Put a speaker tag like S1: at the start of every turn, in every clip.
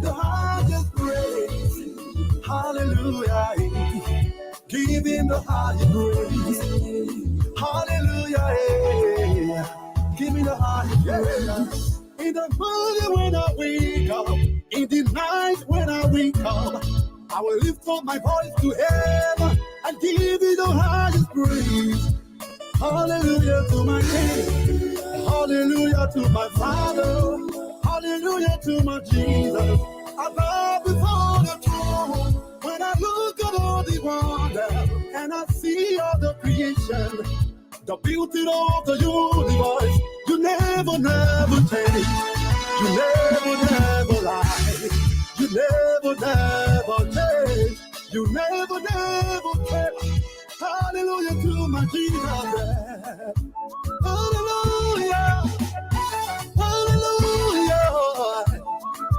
S1: the highest praise. Hallelujah. Give him the highest praise. Hallelujah. Give me the highest praise. In the morning when I wake up, in the night when I wake up, I will lift up my voice to heaven and give you the highest praise. Hallelujah to my King. Hallelujah to my Father. Hallelujah to my Jesus. I bow before the throne when I look at all the wonder and I see all the creation, the beauty of the universe. You never, never change. You never, never lie. You never, never change. You never, never change. Hallelujah to my Jesus. Hallelujah. Hallelujah.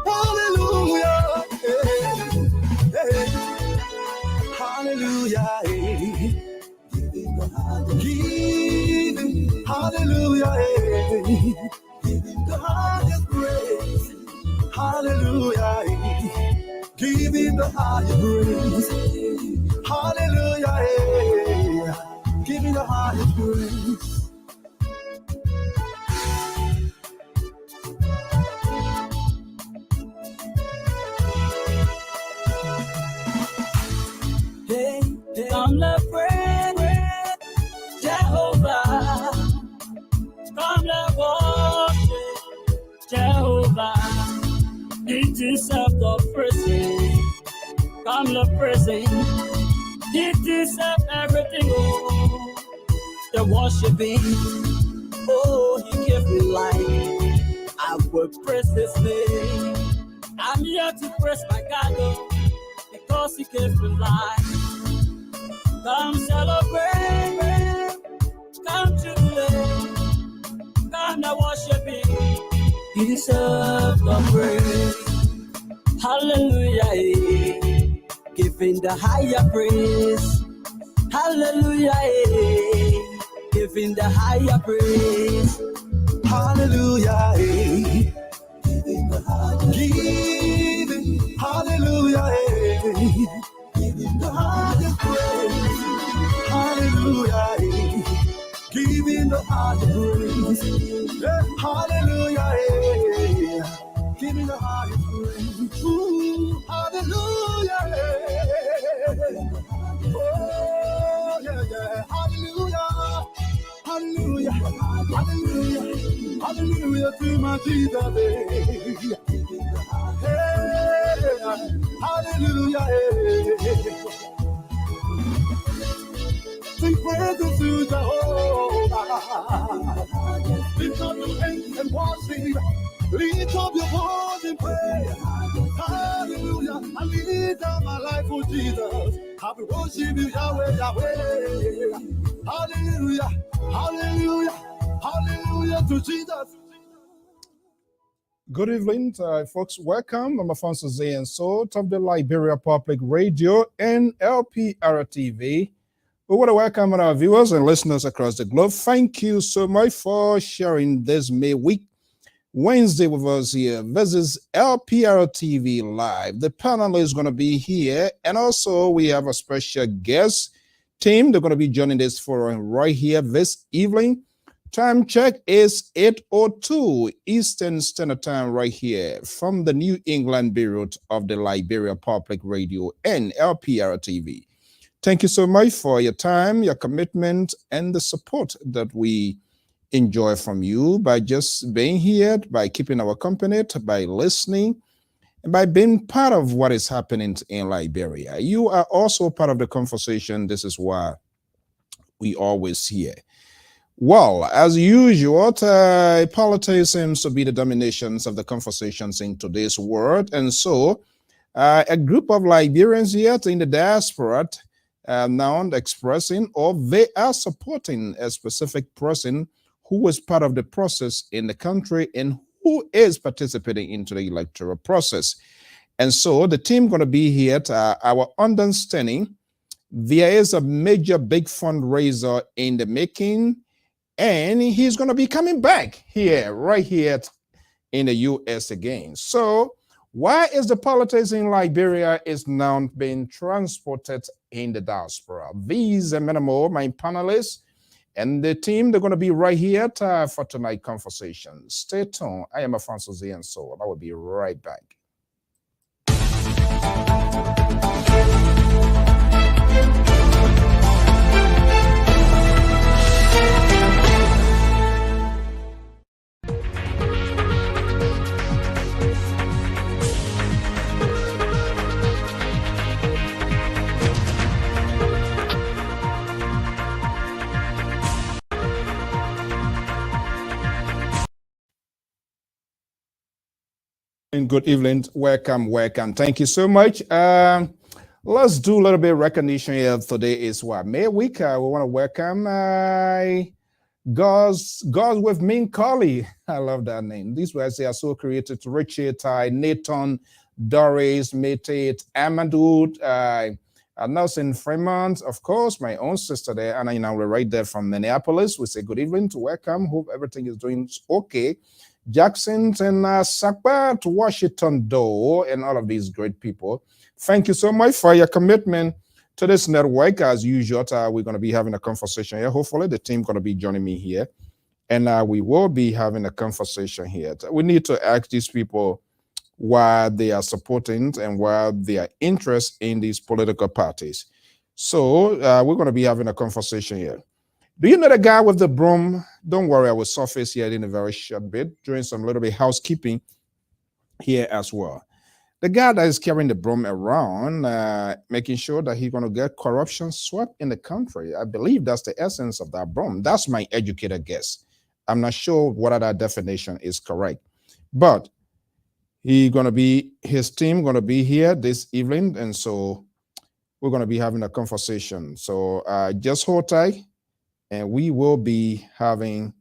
S1: Hallelujah. Hey, hey. Hallelujah. Hey. Give him, hallelujah. Hey. Give him the highest praise. Hallelujah. Hey. Give him the highest praise. Hallelujah. Hey. Give me the highest praise.
S2: Hey, come let's pray, Jehovah. Come let's worship Jehovah. He deserves the praise. Come let's praise him. He deserves everything. Oh, the worshiping. Oh, he gave me life. I will praise his name. I'm here to praise my God, oh, because he gave me life. Come celebrate, come jubilate, come and worship him. He deserves the praise. Hallelujah, giving the higher praise. Hallelujah, giving the higher praise.
S1: Hallelujah. Giving the highest. Giving, hallelujah. Giving the highest praise. Hallelujah. Giving the highest praise. Hallelujah. Giving the highest praise. Ooh, hallelujah. Oh, yeah, yeah. Hallelujah. Hallelujah. Hallelujah. Hallelujah to my Jesus. Hey, hallelujah. Sing praises to Jehovah. Lift up your hands and worship. Lift up your voice and pray. Hallelujah. I lay down my life for Jesus. I will worship you, Yahweh, Yahweh. Hallelujah. Hallelujah. Hallelujah to Jesus.
S3: Good evening, folks. Welcome. I'm Alfonso Zay and Salt of the Liberia Public Radio and Lpr-Tv. We want to welcome our viewers and listeners across the globe. Thank you so much for sharing this May week, Wednesday with us here. This is Lpr-Tv Live. The panel is going to be here, and also we have a special guest team. They're going to be joining this forum right here this evening. Time check is 8:02 Eastern Standard Time right here from the New England Bureau of the Liberia Public Radio and Lpr-Tv. Thank you so much for your time, your commitment, and the support that we enjoy from you by just being here, by keeping our company, by listening, and by being part of what is happening in Liberia. You are also part of the conversation. This is why we always hear. Well, as usual, politics seems to be the dominations of the conversations in today's world. And so a group of Liberians here in the diaspora now expressing, or they are supporting a specific person who was part of the process in the country and who is participating into the electoral process. And so the team going to be here to our understanding. There is a major big fundraiser in the making, and he's going to be coming back here, right here in the U.S. again. So Why is the politics in Liberia is now being transported in the diaspora? These and many more, my panelists and the team, they're going to be right here for tonight's conversation. Stay tuned. I am Alfonso and so I will be right back. Good evening. Welcome. Thank you so much. Let's do a little bit of recognition here. Today is what? May week. We want to welcome God's with me, Collie. I love that name. These words they are so creative. Richard, Nathan, Doris, Mate, Amadou, Nelson Fremont, of course, my own sister there, and we're right there from Minneapolis. We say good evening to welcome. Hope everything is doing okay. Jackson and Sakpa to Washington Doe and all of these great people. Thank you so much for your commitment to this network. As usual, we're going to be having a conversation here. Hopefully the team going to be joining me here. And we will be having a conversation here. We need to ask these people why they are supporting and why they are interested in these political parties. So we're going to be having a conversation here. Do you know the guy with the broom? Don't worry, I will surface here in a very short bit, doing some little bit housekeeping here as well. The guy that is carrying the broom around, making sure that he's going to get corruption swept in the country. I believe that's the essence of that broom. That's my educated guess. I'm not sure whether that definition is correct. But his team going to be here this evening, and so we're going to be having a conversation. So just hold tight. And we will be having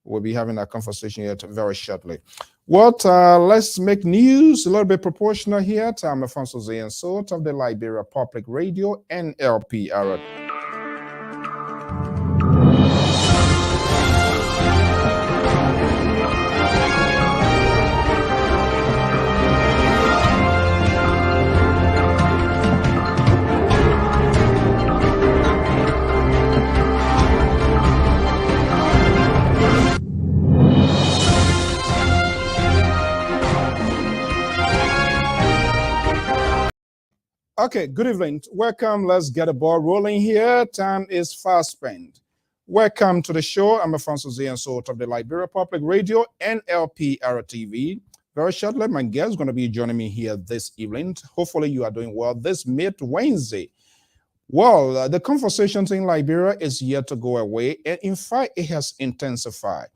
S3: a conversation here very shortly. Let's make news a little bit proportional here. I'm Alfonso and so of the Liberia Public Radio and Lpr-Tv. Okay, good evening. Welcome. Let's get a ball rolling here. Time is fast spent. Welcome to the show. I'm Alfonso and so of the Liberia Public Radio and Lpr-Tv. Very shortly, my guest is going to be joining me here this evening. Hopefully, you are doing well this mid-Wednesday. Well, the conversations in Liberia is yet to go away, and in fact, it has intensified.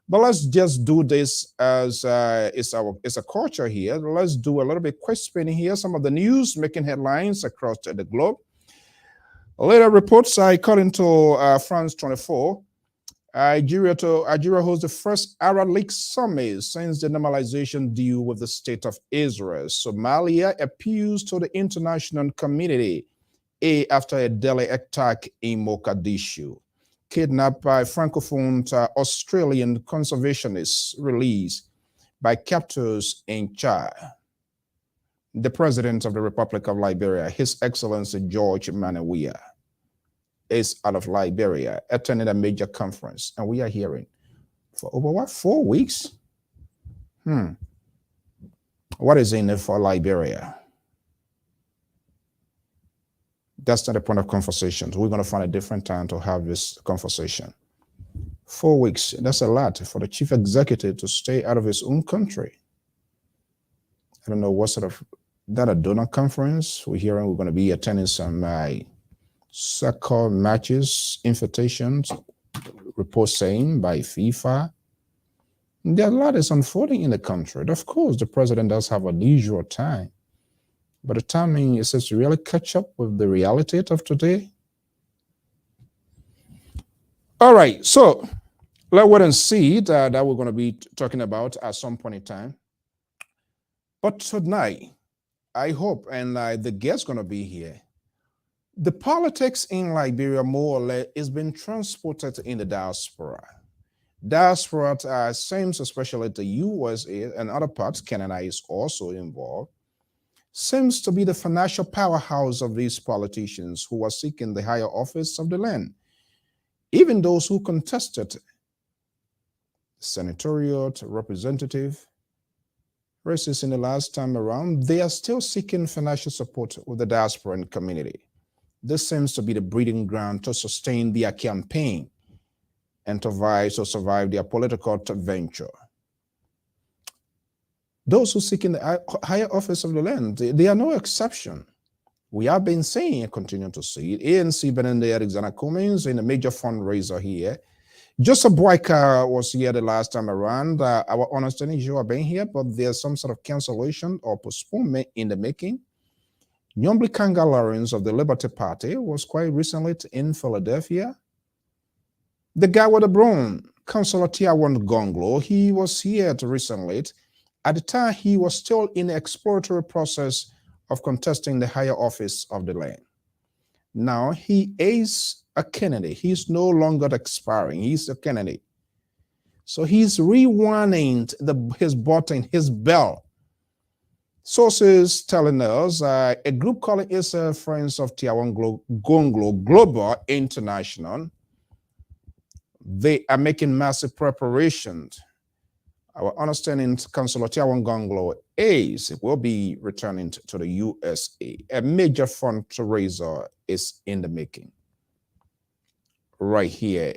S3: But let's just do this as it's a culture here. Let's do a little bit quick spinning here. Some of the news making headlines across the globe. Later reports, according to France 24, Algeria hosts the first Arab League summit since the normalization deal with the state of Israel. Somalia appeals to the international community after a deadly attack in Mogadishu. Kidnapped by Francophone Australian conservationists released by captors in Chad. The President of the Republic of Liberia, His Excellency George Manawiya, is out of Liberia attending a major conference, and we are hearing for over 4 weeks? What is in it for Liberia? That's not the point of conversations. We're going to find a different time to have this conversation. 4 weeks, that's a lot for the chief executive to stay out of his own country. I don't know what sort of, that a donor conference. We're hearing we're going to be attending some soccer matches, invitations, reports saying by FIFA. There are a lot is unfolding in the country. Of course, the president does have a leisure time. But the timing is to really catch up with the reality of today. All right, so let's wait and see that we're going to be talking about at some point in time. But tonight, I hope, and the guest's going to be here, the politics in Liberia more or less is being transported in the diaspora. Diaspora seems, especially the USA and other parts, Canada is also involved, seems to be the financial powerhouse of these politicians who are seeking the higher office of the land. Even those who contested senatorial, representative races in the last time around, they are still seeking financial support with the diasporan community. This seems to be the breeding ground to sustain their campaign and to survive their political venture. Those who seek in the higher office of the land, they are no exception. We have been seeing and continue to see it. ANC Benende Alexander Cummings in a major fundraiser here. Joseph Boyka was here the last time around. Our understanding is you have been here, but there's some sort of cancellation or postponement in the making. Nyombli Kanga Lawrence of the Liberty Party was quite recently in Philadelphia. The guy with the broom, Councillor Tiawan Gongloe, he was here recently. At the time, he was still in the exploratory process of contesting the higher office of the land. Now, he is a candidate. He's no longer expiring. He's a candidate. So he's rewinding his button, his bell. Sources telling us a group calling itself Friends of Tiawan Gongloe Global International, they are making massive preparations. Our understanding, Councillor Tiawan Gongloe will be returning to the USA. A major fundraiser is in the making right here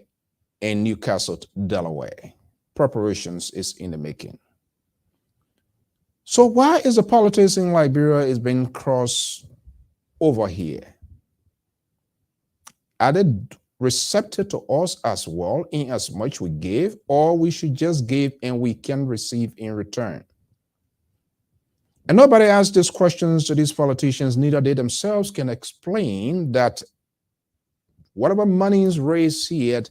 S3: in Newcastle, Delaware. Preparations is in the making. So why is the politics in Liberia is being crossed over here? Are they receptive to us as well in as much we give, or we should just give and we can receive in return? And nobody asks these questions to these politicians, neither they themselves can explain that whatever money is raised here,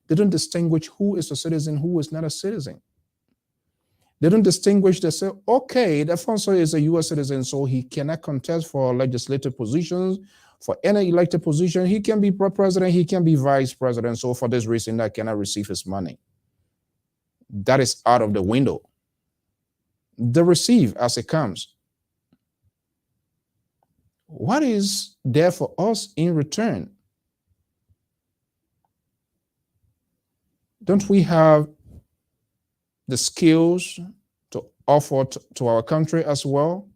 S3: they don't distinguish who is a citizen, who is not a citizen. They don't distinguish, they say, okay, the Alfonso is a US citizen, so he cannot contest for legislative positions, for any elected position. He can be president, he can be vice president, so for this reason, I cannot receive his money. That is out of the window. They receive as it comes. What is there for us in return? Don't we have the skills to offer to our country as well?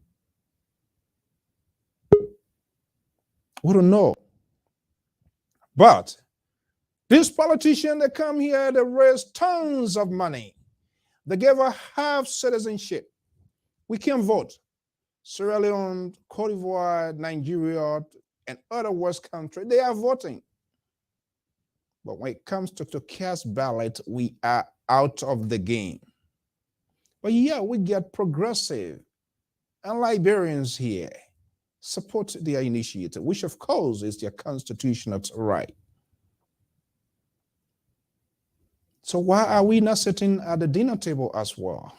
S3: We don't know. But these politicians that come here, they raise tons of money. They give us half citizenship. We can vote. Sierra Leone, Cote d'Ivoire, Nigeria, and other West countries, they are voting. But when it comes to cast ballot, we are out of the game. But yeah, we get progressive and Liberians here support their initiative, which of course is their constitutional right. So why are we not sitting at the dinner table as well?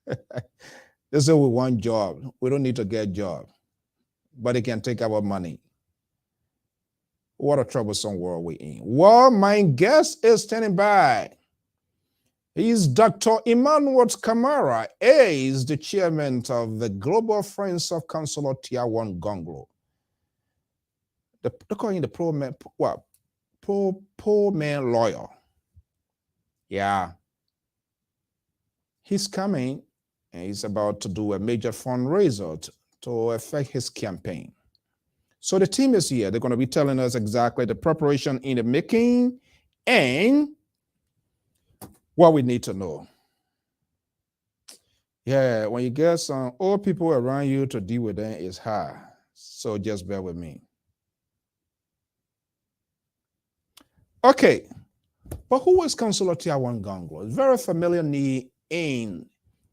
S3: They say we want job. We don't need to get a job, but they can take our money. What a troublesome world we're in. Well, my guest is standing by. He's Dr. Emmanuel Kamara. He is the chairman of the Global Friends of Councillor Tiawan Gongloe. They're calling him the poor man lawyer. Yeah. He's coming and he's about to do a major fundraiser to affect his campaign. So the team is here. They're going to be telling us exactly the preparation in the making and what we need to know. Yeah, when you get some old people around you to deal with them, it's hard. So just bear with me. Okay, but who is Councillor Tiawan Gongloe? It's very familiar name in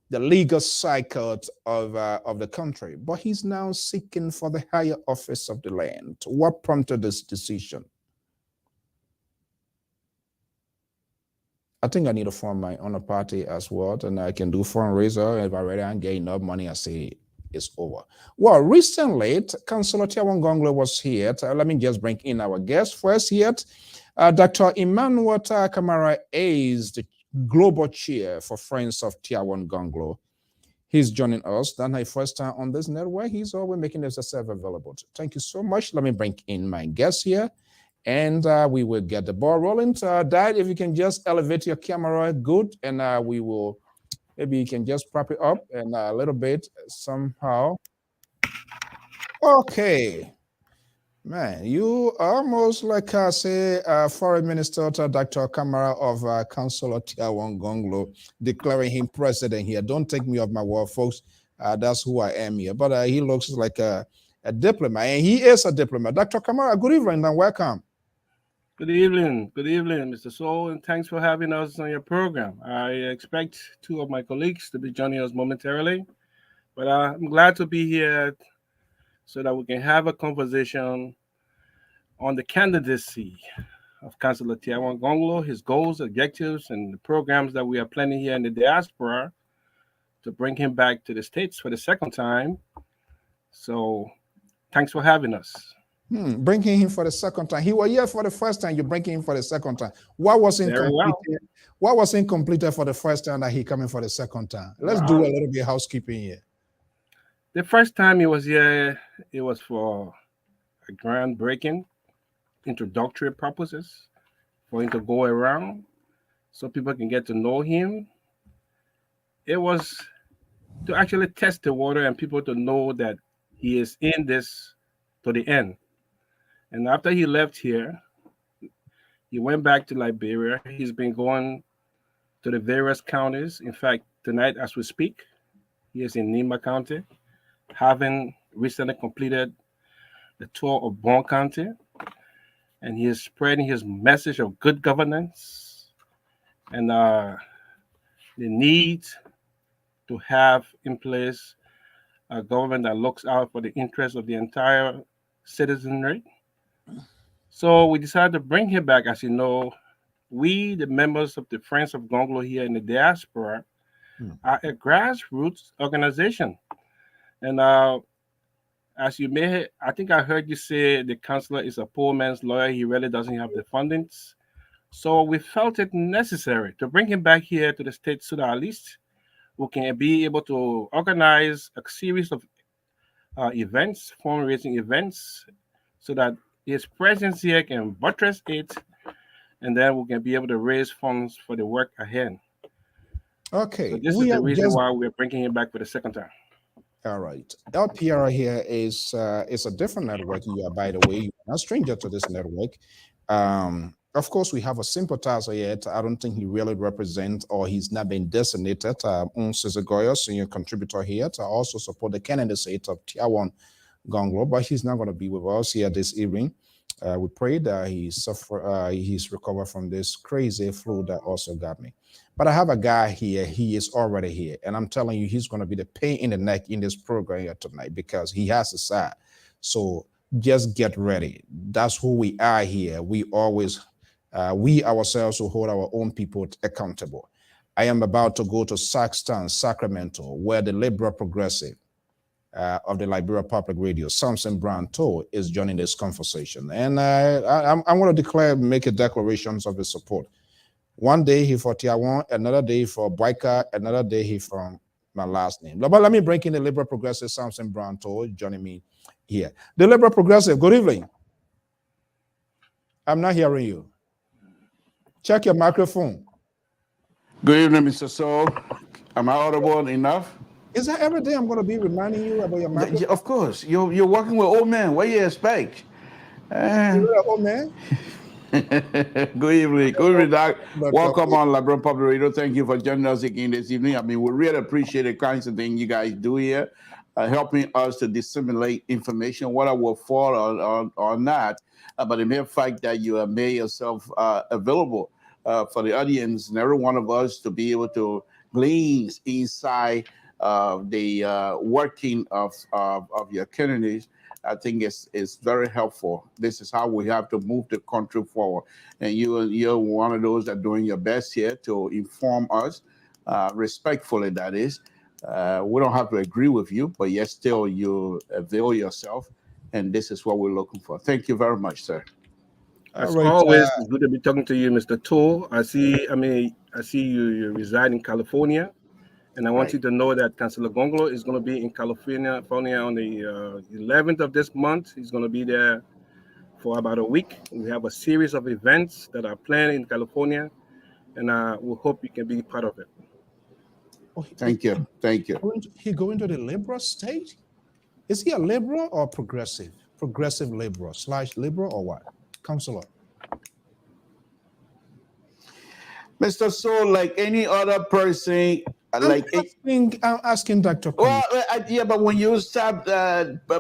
S3: the legal cycle of the country, but he's now seeking for the higher office of the land. What prompted this decision? I think I need to form my own party as well, and I can do fundraiser. If I already ain't getting enough money, I say it's over. Well, recently, Councillor Tiawan Gongloe was here. Let me just bring in our guest first here. Dr. Emmanuel Kamara is the global chair for Friends of Tiawan Gongloe. He's joining us. That's my first time on this network. He's always making himself available. Thank you so much. Let me bring in my guest here, and we will get the ball rolling. Dad, if you can just elevate your camera, good, and we will, maybe you can just prop it up and a little bit somehow. Okay. Man, you almost like say Foreign Minister Dr. Kamara of Council of Tiawan Gongloe declaring him president here. Don't take me off my word, folks. That's who I am here. But he looks like a diplomat, and he is a diplomat. Dr. Kamara, good evening and welcome.
S4: Good evening, Mr. Soul, and thanks for having us on your program. I expect two of my colleagues to be joining us momentarily, but I'm glad to be here so that we can have a conversation on the candidacy of Councillor Tiawan Gongloe, his goals, objectives, and the programs that we are planning here in the diaspora to bring him back to the States for the second time. So thanks for having us.
S3: Bringing him for the second time. He was here for the first time. You're bringing him for the second time. What was incompleted? What was incompleted for the first time that he coming for the second time? Let's do a little bit of housekeeping here.
S4: The first time he was here, it was for a groundbreaking, introductory purposes, for him to go around so people can get to know him. It was to actually test the water and people to know that he is in this to the end. And after he left here, he went back to Liberia. He's been going to the various counties. In fact, tonight as we speak, he is in Nima County, having recently completed the tour of Bon County, and he is spreading his message of good governance and the need to have in place a government that looks out for the interests of the entire citizenry. So we decided to bring him back. As you know, we, the members of the Friends of Gongloe here in the diaspora, are a grassroots organization. And as you may, I think I heard you say the councillor is a poor man's lawyer. He really doesn't have the fundings. So we felt it necessary to bring him back here to the States so that at least we can be able to organize a series of events, fundraising events, so that his presence here can buttress it, and then we can be able to raise funds for the work ahead.
S3: Okay.
S4: So this is the reason why we're bringing him back for the second time.
S3: All right. LPR here is a different network. You are, by the way, you're not a stranger to this network. Of course, we have a sympathizer yet. I don't think he really represents, or he's not been designated. Goyo, senior contributor here, to also support the candidacy of Tiawan Gongloe, but he's not going to be with us here this evening. We pray that he's recovered from this crazy flu that also got me. But I have a guy here. He is already here, and I'm telling you, he's going to be the pain in the neck in this program here tonight because he has a side. So just get ready. That's who we are here. We always, we ourselves will hold our own people accountable. I am about to go to Saxton, Sacramento, where the liberal progressive of the Liberia Public Radio, Samson Brown Toe, is joining this conversation. And I'm going to make a declarations of his support. One day he for Tiawan, another day for Boyka, another day he from my last name. But let me bring in the liberal progressive Samson Brown Toe joining me here. The liberal progressive, good evening. I'm not hearing you. Check your microphone.
S5: Good evening, Mr. Soul. Am I audible enough?
S3: Is that every day I'm going to be reminding you about your microphone?
S5: Of course. You're working with old men. What do you expect?
S3: You're an old man?
S5: Good evening. Good evening, Doc. Welcome on Liberia Public Radio. Thank you for joining us again this evening. I mean, we really appreciate the kinds of things you guys do here, helping us to disseminate information, whether we'll fall or not. But the mere fact that you have made yourself available for the audience and every one of us to be able to glean inside the working of your candidates, I think it's very helpful. This is how we have to move the country forward. And you're one of those that are doing your best here to inform us, respectfully, that is. We don't have to agree with you, but yet still you avail yourself. And this is what we're looking for. Thank you very much, sir.
S3: All
S4: As
S3: right.
S4: always, it's good to be talking to you, Mr. Toll. I see you reside in California, and I want you to know that Councilor Gongloe is going to be in California on the 11th of this month. He's going to be there for about a week. We have a series of events that are planned in California, and we hope you can be part of it.
S5: Thank you. Thank you.
S3: He going to the liberal state? Is he a liberal or progressive? Progressive liberal / liberal or what? Councilor.
S5: Mr. Soul, like any other person,
S3: I'm asking Dr.
S5: Well, yeah, but when you start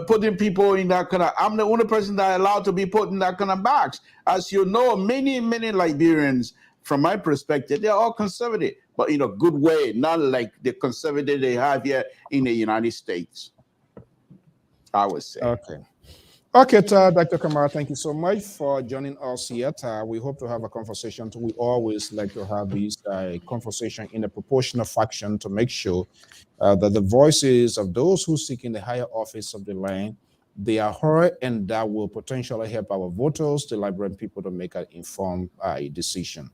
S5: putting people in that kind of, I'm the only person that allowed to be put in that kind of box. As you know, many Liberians, from my perspective, they're all conservative, but in a good way, not like the conservative they have here in the United States, I would say.
S3: Okay, Dr. Kamara, thank you so much for joining us here. We hope to have a conversation. We always like to have these conversation in a proportional fashion to make sure that the voices of those who seek in the higher office of the land, they are heard, and that will potentially help our voters, the Liberian people, to make an informed decision.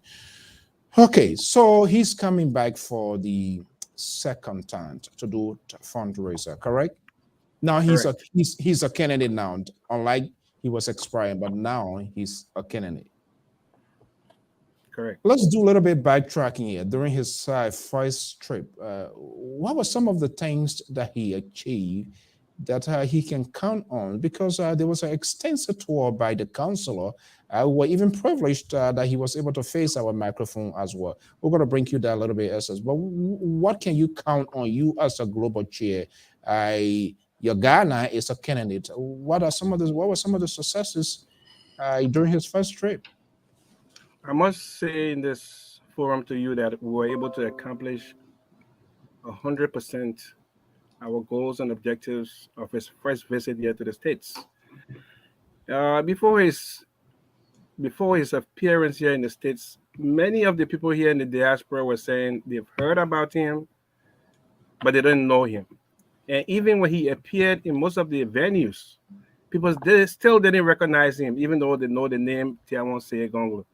S3: Okay, so he's coming back for the second time to do fundraiser, correct? Now he's a candidate now, unlike he was expiring, but now he's a candidate.
S4: Correct.
S3: Let's do a little bit backtracking here. During his first trip, what were some of the things that he achieved that he can count on? Because there was an extensive tour by the councilor. We're even privileged that he was able to face our microphone as well. We're going to bring you that a little bit, Essence. But what can you count on, you as a global chair? Your Ghana is a candidate. What were some of the successes during his first trip?
S4: I must say in this forum to you that we were able to accomplish 100% our goals and objectives of his first visit here to the States. Before his appearance here in the States, many of the people here in the diaspora were saying they've heard about him, but they didn't know him. And even when he appeared in most of the venues, people still didn't recognize him, even though they know the name Tiawon Seye Gongloe.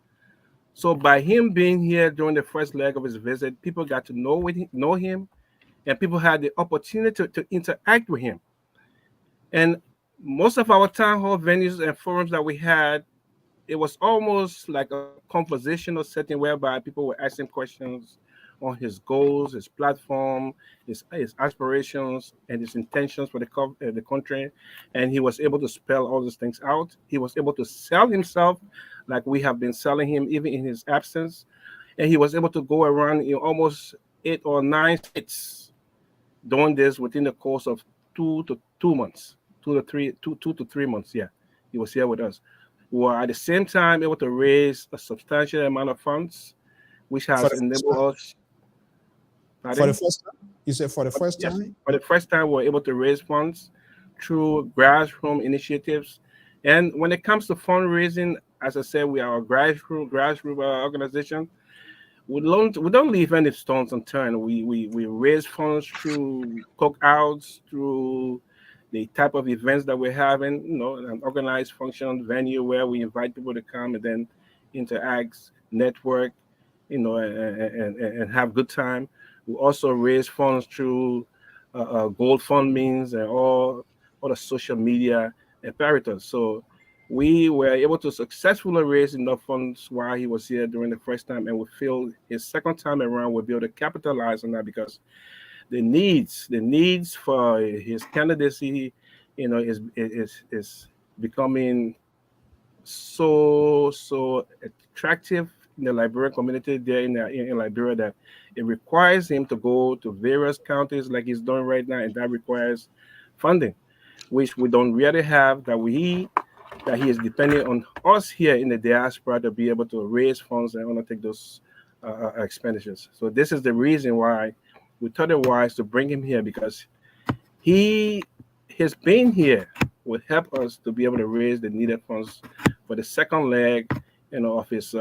S4: So by him being here during the first leg of his visit, people got to know him, and people had the opportunity to interact with him. And most of our town hall venues and forums that we had, it was almost like a conversational setting whereby people were asking questions on his goals, his platform, his aspirations, and his intentions for the country. And he was able to spell all these things out. He was able to sell himself like we have been selling him even in his absence. And he was able to go around in almost 8 or 9 states doing this within the course of 2 to 3 months. 2 to 3 months, yeah. He was here with us. We were at the same time able to raise a substantial amount of funds, which has enabled us.
S3: For the first time? You said for the first time?
S4: Yes. For the first time, we were able to raise funds through grassroots initiatives. And when it comes to fundraising, as I said, we are a grassroots organization. We don't leave any stones unturned. We raise funds through cookouts, through the type of events that we're having, an organized function venue where we invite people to come and then interact, network, and have good time. We also raise funds through GoFundMes and all the social media apparatus. So we were able to successfully raise enough funds while he was here during the first time, and we feel his second time around we'll be able to capitalize on that because the needs for his candidacy, is becoming so attractive in the Liberian community there in Liberia that it requires him to go to various counties like he's doing right now, and that requires funding, which we don't really have. That he is depending on us here in the diaspora to be able to raise funds and undertake those expenditures. So this is the reason why we thought it wise to bring him here, because his being here will help us to be able to raise the needed funds for the second leg, of his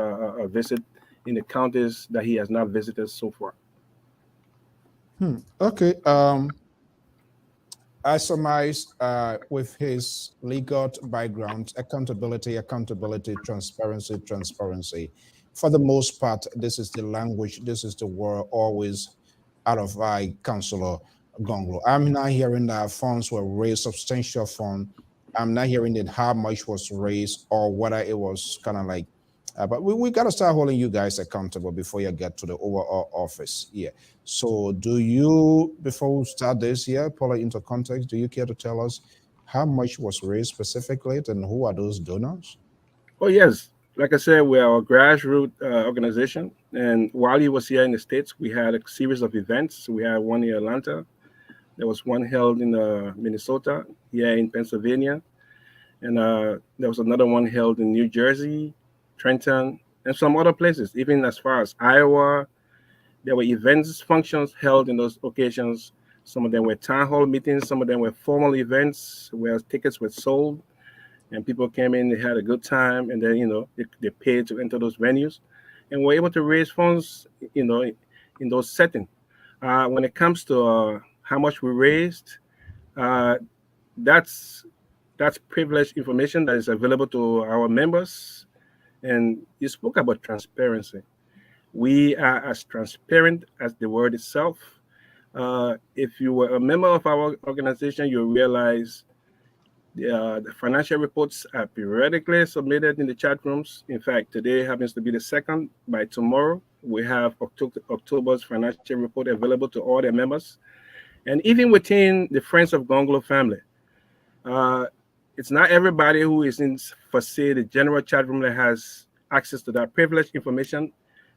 S4: visit in the counties that he has not visited so far.
S3: Okay. I surmise with his legal background, accountability, transparency. For the most part, this is the language, this is the word always out of Councillor Gongloe. I'm not hearing that funds were raised, substantial fund. I'm not hearing that how much was raised or whether it was kind of like, but we got to start holding you guys accountable before you get to the overall office. Yeah. So do you, before we start this here, pull it into context, do you care to tell us how much was raised specifically and who are those donors?
S4: Oh, yes. Like I said, we are a grassroots organization. And while he was here in the States, we had a series of events. We had one in Atlanta. There was one held in Minnesota, here in Pennsylvania. And there was another one held in New Jersey, Trenton, and some other places, even as far as Iowa. There were events, functions held in those occasions. Some of them were town hall meetings. Some of them were formal events where tickets were sold and people came in, they had a good time, and then, they paid to enter those venues and were able to raise funds, in those settings. When it comes to how much we raised, that's privileged information that is available to our members. And you spoke about transparency. We are as transparent as the word itself. If you were a member of our organization, you realize the financial reports are periodically submitted in the chat rooms. In fact, today happens to be the 2nd. By tomorrow, we have October's financial report available to all their members. And even within the Friends of Gongloe family, it's not everybody who is in, for say, the general chat room that has access to that privileged information.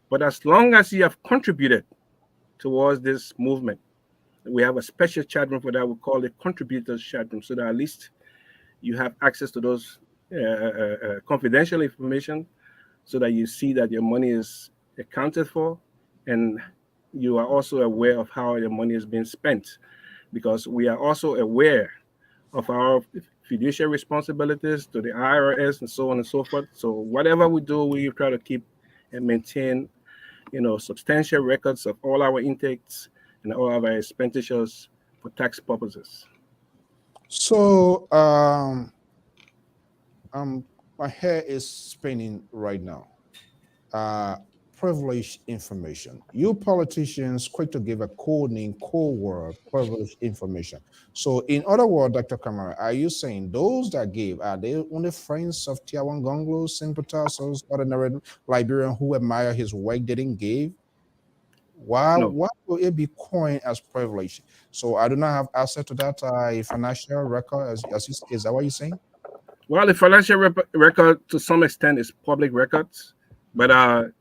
S4: But as long as you have contributed towards this movement, we have a special chat room for that. We call it contributors chat room, so that at least you have access to those confidential information, so that you see that your money is accounted for, and you are also aware of how your money is being spent, because we are also aware of our fiduciary responsibilities to the IRS and so on and so forth. So whatever we do, we try to keep and maintain, substantial records of all our intakes and all of our expenditures for tax purposes.
S3: So my hair is spinning right now. Privileged information. You politicians quick to give a code name, code word, privileged information. So in other words, Dr. Kamara, are you saying those that gave, are they only friends of Tiawan Gongloe, sympathizers, ordinary Liberian who admire his work didn't give? Why will it be coined as privilege? So I do not have access to that financial record, is that what you're saying?
S4: Well, the financial record to some extent is public records, but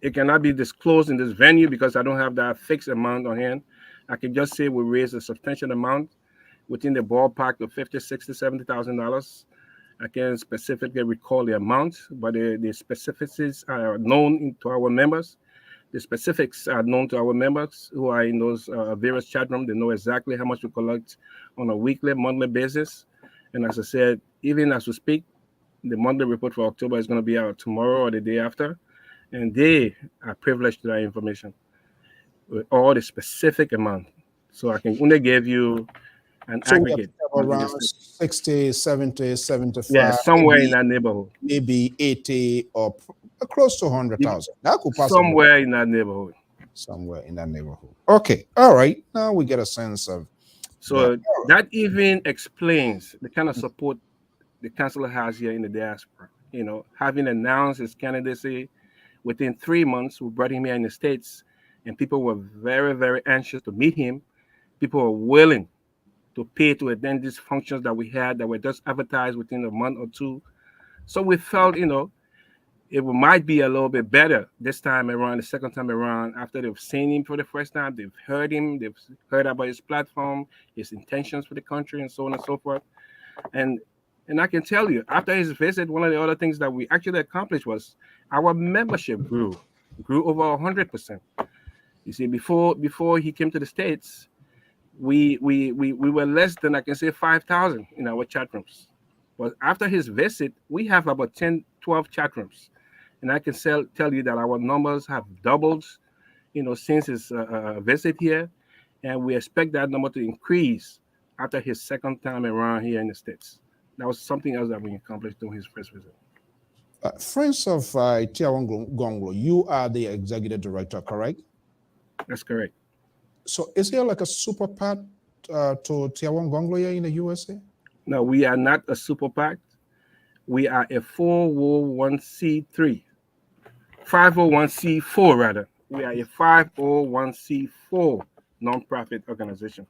S4: it cannot be disclosed in this venue because I don't have that fixed amount on hand. I can just say we raised a substantial amount within the ballpark of $50,000, $60,000, $70,000. I can't specifically recall the amount, but the specifics are known to our members. The specifics are known to our members who are in those various chat rooms. They know exactly how much we collect on a weekly, monthly basis. And as I said, even as we speak, the monthly report for October is going to be out tomorrow or the day after. And they are privileged to that information with all the specific amount. So I can only give you an aggregate.
S3: Around 60, 70, 75.
S4: Yeah, somewhere in that neighborhood.
S3: Maybe 80 or close to 100,000. That could possibly
S4: somewhere in that neighborhood.
S3: Somewhere in that neighborhood. Okay. All right. Now we get a sense of.
S4: So that even explains the kind of support the councilor has here in the diaspora. Having announced his candidacy, within 3 months, we brought him here in the States, and people were very, very anxious to meet him. People were willing to pay to attend these functions that we had that were just advertised within a month or two. So we felt, it might be a little bit better this time around, the second time around, after they've seen him for the first time, they've heard him, they've heard about his platform, his intentions for the country, and so on and so forth. And I can tell you, after his visit, one of the other things that we actually accomplished was our membership grew over 100%. You see, before he came to the States, we were less than, I can say, 5,000 in our chat rooms. But after his visit, we have about 10, 12 chat rooms. And I can tell you that our numbers have doubled, since his visit here. And we expect that number to increase after his second time around here in the States. That was something else that we accomplished during his first visit.
S3: Friends of Tiawan Gongloe, you are the executive director, correct?
S4: That's correct.
S3: So is there like a super PAC to Tiawan Gongloe in the USA?
S4: No, we are not a super PAC. We are a 401c3. 501c4 rather. We are a 501c4 nonprofit organization.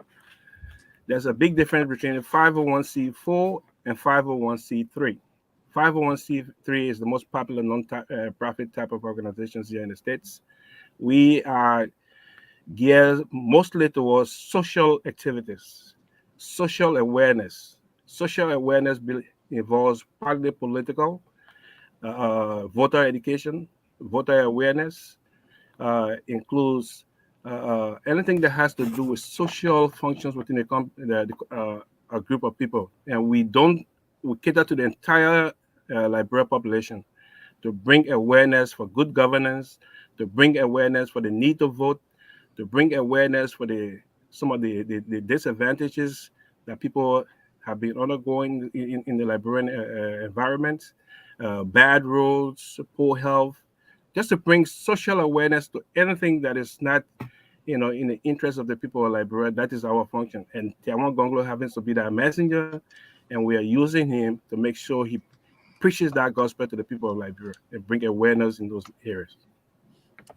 S4: There's a big difference between a 501c4 and 501c3. 501c3 is the most popular non-profit type of organizations here in the States. We are geared mostly towards social activities, social awareness. Social awareness involves partly political, voter education, voter awareness, includes anything that has to do with social functions within a group of people. And we cater to the entire Liberia population to bring awareness for good governance, to bring awareness for the need to vote, to bring awareness for some of the disadvantages that people have been undergoing in the Liberian environment, bad roads, poor health, just to bring social awareness to anything that is not, in the interest of the people of Liberia. That is our function. And Tiawan Gongloe happens to be that messenger, and we are using him to make sure he preaches that gospel to the people of Liberia and bring awareness in those areas.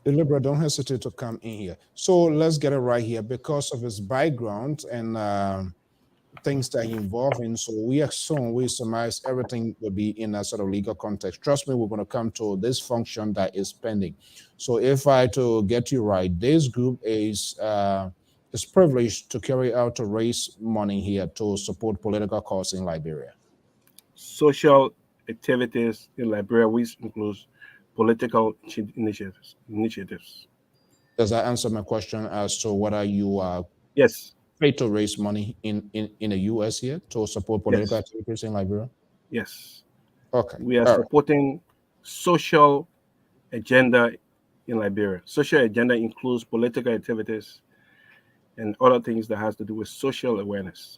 S3: Liberia, don't hesitate to come in here. So let's get it right here because of his background and things that he involved in. So we assume, we surmise everything will be in a sort of legal context. Trust me, we're going to come to this function that is pending. So if I to get you right, this group is privileged to carry out to raise money here to support political cause in Liberia.
S4: Social activities in Liberia, which includes political initiatives.
S3: Does that answer my question as to whether you are
S4: Yes.
S3: paid to raise money in the US here to support political activities in Liberia?
S4: Yes.
S3: Okay.
S4: We are supporting social agenda in Liberia. Social agenda includes political activities and other things that has to do with social awareness.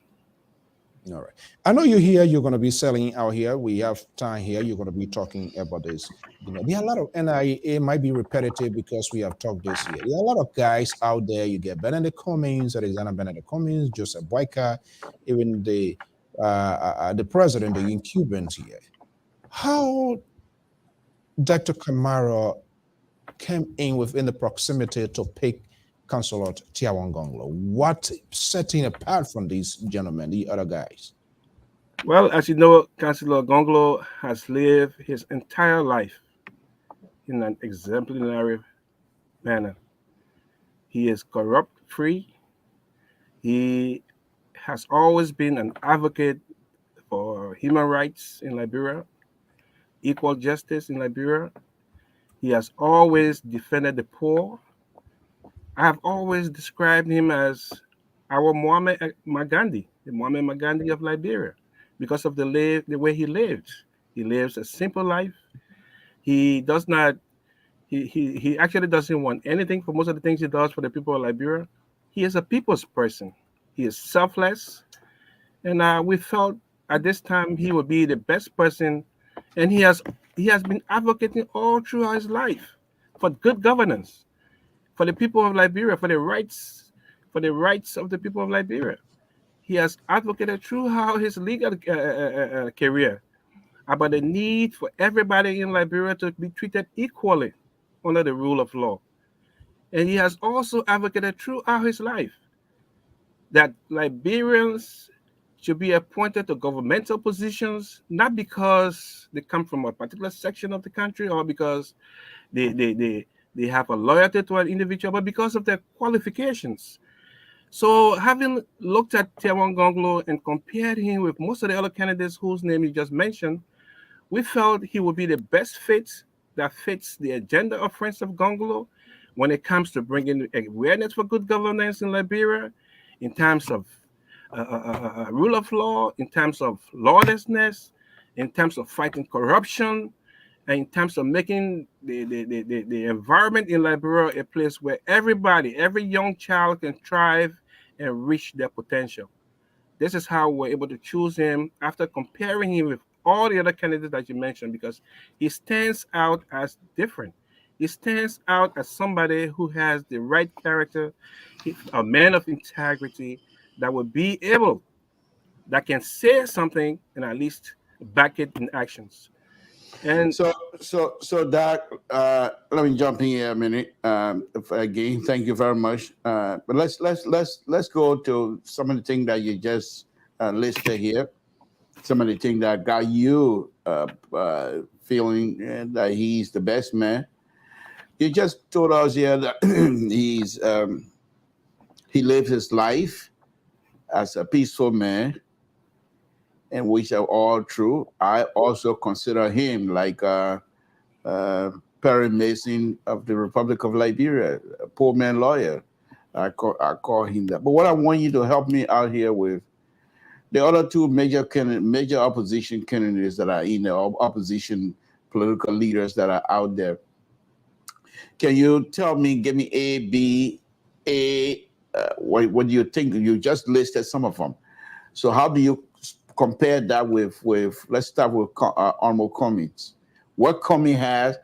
S3: All right. I know you're here. You're going to be selling out here. We have time here. You're going to be talking about this. There are a lot of, and it might be repetitive because we have talked this year. There are a lot of guys out there. You get Benedict Cummings, Alexander Benedict Cummings, Joseph Boyka, even the president, the Incubans here. How Dr. Kamara came in within the proximity to pick Councilor Tiawan Gongloe? What setting apart from these gentlemen, the other guys?
S4: Well, as you know, Councilor Gongloe has lived his entire life in an exemplary manner. He is corrupt-free. He has always been an advocate for human rights in Liberia, equal justice in Liberia. He has always defended the poor. I have always described him as our Muammar Gandhi, the Muammar Gandhi of Liberia, because of the way he lives. He lives a simple life. He does not. He actually doesn't want anything for most of the things he does for the people of Liberia. He is a people's person. He is selfless, and we felt at this time he would be the best person, and he has been advocating all throughout his life for good governance, for the people of Liberia, for the rights of the people of Liberia. He has advocated throughout his legal career about the need for everybody in Liberia to be treated equally under the rule of law. And he has also advocated throughout his life that Liberians should be appointed to governmental positions, not because they come from a particular section of the country or because they have a loyalty to an individual, but because of their qualifications. So having looked at Tiawan Gongloe and compared him with most of the other candidates whose name you just mentioned, we felt he would be the best fit that fits the agenda of Friends of Gongloe when it comes to bringing awareness for good governance in Liberia, in terms of rule of law, in terms of lawlessness, in terms of fighting corruption, and in terms of making the environment in Liberia a place where every young child can thrive and reach their potential. This is how we're able to choose him after comparing him with all the other candidates that you mentioned, because he stands out as different. He stands out as somebody who has the right character, a man of integrity that will be able, that can say something and at least back it in actions. And
S5: Doc, let me jump in here a minute. Again, thank you very much. But let's go to some of the things that you just listed here. Some of the things that got you feeling that he's the best man. You just told us here that he lives his life as a peaceful man, and which are all true. I also consider him like Perry Mason of the Republic of Liberia, a poor man lawyer. I call him that. But what I want you to help me out here with, the other two major opposition candidates that are in the opposition political leaders that are out there. Can you tell me, give me A, B, A, what do you think? You just listed some of them. So how do you compare that with let's start with Honorable Cummings. What Cummings has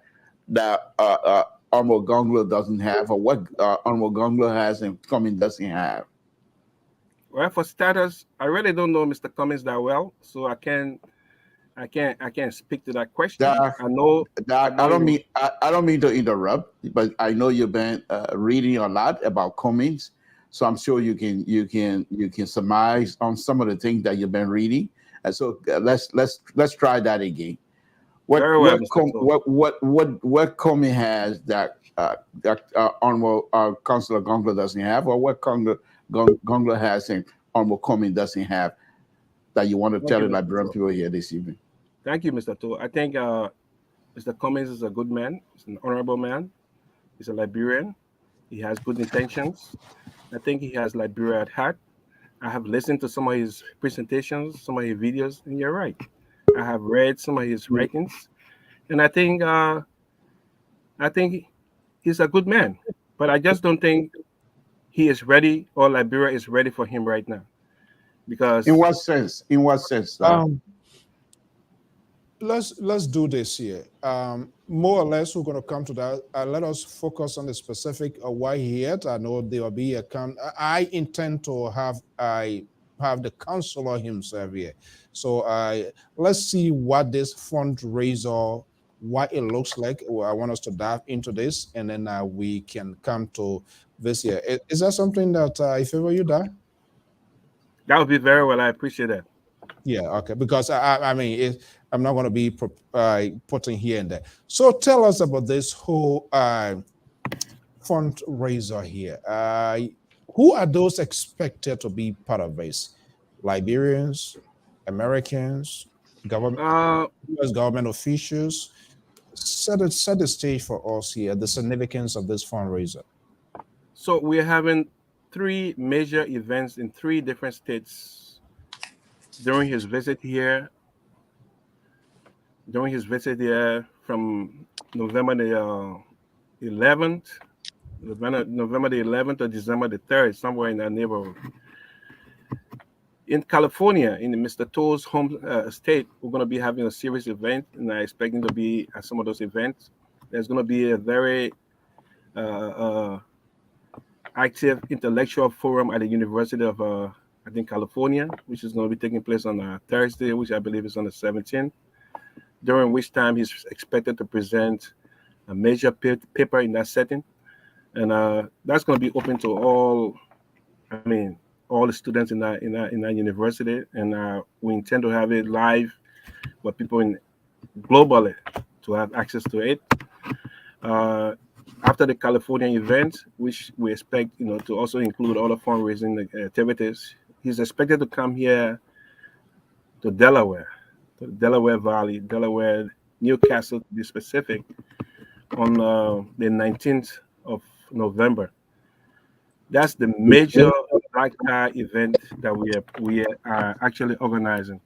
S5: that Honorable Gongloe doesn't have, or what Honorable Gongloe has and Cummings doesn't have?
S4: Well, for starters, I really don't know Mr. Cummings that well, so I can't speak to that question. I don't
S5: mean to interrupt, but I know you've been reading a lot about Cummings, so I'm sure you can surmise on some of the things that you've been reading. And so let's try that again. What Cummings has that Honorable Councilor Gongloe doesn't have, or what Gongloe has and Honorable Cummings doesn't have, that you want to tell the Liberian people here this evening?
S4: Thank you, Mr. To. I think Mr. Cummings is a good man. He's an honorable man. He's a Liberian. He has good intentions. I think he has Liberia at heart. I have listened to some of his presentations, some of his videos, and you're right. I have read some of his writings, and I think he's a good man. But I just don't think he is ready, or Liberia is ready for him right now. Because
S5: in what sense?
S3: Let's do this here. More or less, we're going to come to that. Let us focus on the specific why here. I know there will be a I intend to have the counselor himself here. So let's see what this fundraiser, what it looks like. I want us to dive into this, and then we can come to this here. Is that something that I favor you, Da?
S4: That would be very well. I appreciate that.
S3: Yeah, okay. Because I mean, I'm not going to be putting here and there. So tell us about this whole fundraiser here. Who are those expected to be part of this? Liberians, Americans, government, US government officials? Set the stage for us here, the significance of this fundraiser.
S4: So we're having 3 major events in 3 different states during his visit here. From November the 11th, November the 11th to December the 3rd, somewhere in that neighborhood. In California, in Mr. To's home state, we're going to be having a series event, and I expect him to be at some of those events. There's going to be a very active intellectual forum at the University of, I think, California, which is going to be taking place on Thursday, which I believe is on the 17th, during which time he's expected to present a major paper in that setting. And that's going to be open to all the students in that university. And we intend to have it live for people globally to have access to it. After the California event, which we expect to also include all the fundraising activities, he's expected to come here to Delaware, to the Delaware Valley, Delaware, Newcastle to be specific, on the 19th of November. That's the major black tie event that we are actually organizing.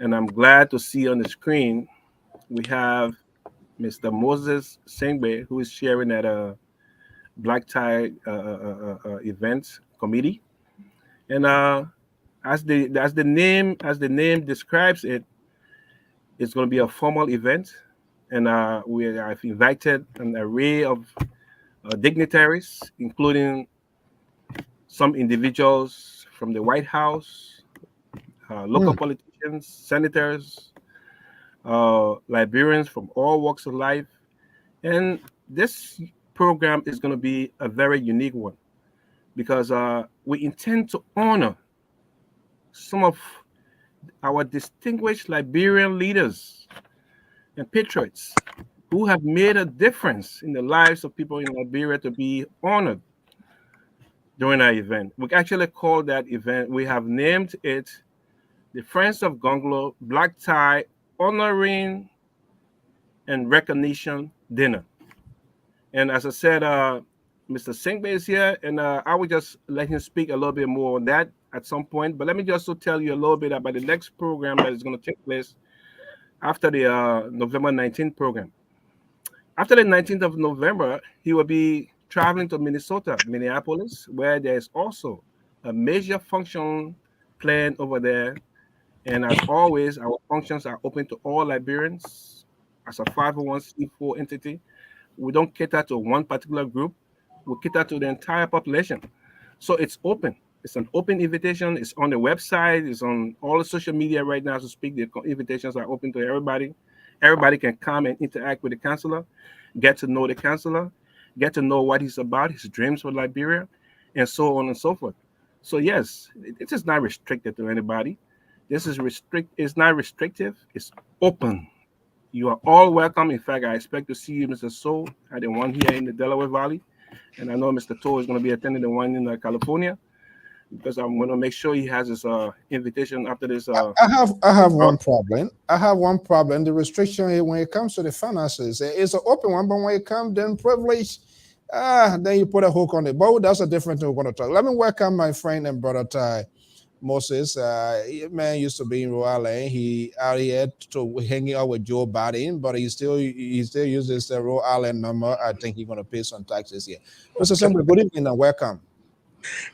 S4: And I'm glad to see on the screen we have Mr. Moses Sengbe, who is sharing at a black tie event committee. And I as the name describes it, it's going to be a formal event, and I've invited an array of dignitaries, including some individuals from the White House, local politicians, senators, Liberians from all walks of life. And this program is going to be a very unique one because we intend to honor some of our distinguished Liberian leaders and patriots who have made a difference in the lives of people in Liberia to be honored during our event. We actually call that event, we have named it the Friends of Gongloe Black Tie Honoring and Recognition Dinner. And as I said, Mr. Singbe is here, and I will just let him speak a little bit more on that at some point. But let me just tell you a little bit about the next program that is going to take place after the November 19th program. After the 19th of November, he will be traveling to Minneapolis, where there's also a major function planned over there. And as always, our functions are open to all Liberians as a 501c4 entity. We don't cater to one particular group. We cater to the entire population. So it's open. It's an open invitation. It's on the website. It's on all the social media right now to speak. The invitations are open to everybody. Everybody can come and interact with the counselor, get to know the counselor, get to know what he's about, his dreams for Liberia, and so on and so forth. So yes, it is not restricted to anybody. This is it's not restrictive. It's open. You are all welcome. In fact, I expect to see you, Mr. So, at the one here in the Delaware Valley. And I know Mr. To is going to be attending the one in California, because I'm going to make sure he has his invitation after this.
S3: I have one problem. I have one problem. The restriction here when it comes to the finances, it's an open one, but when it comes then privilege, then you put a hook on it. But that's a different thing we're going to talk. Let me welcome my friend and brother Ty Moses. Man used to be in Rhode Island. He out here to hanging out with Joe Biden, but he still uses the Rhode Island number. I think he's going to pay some taxes here. Mr. Simple, good evening and welcome.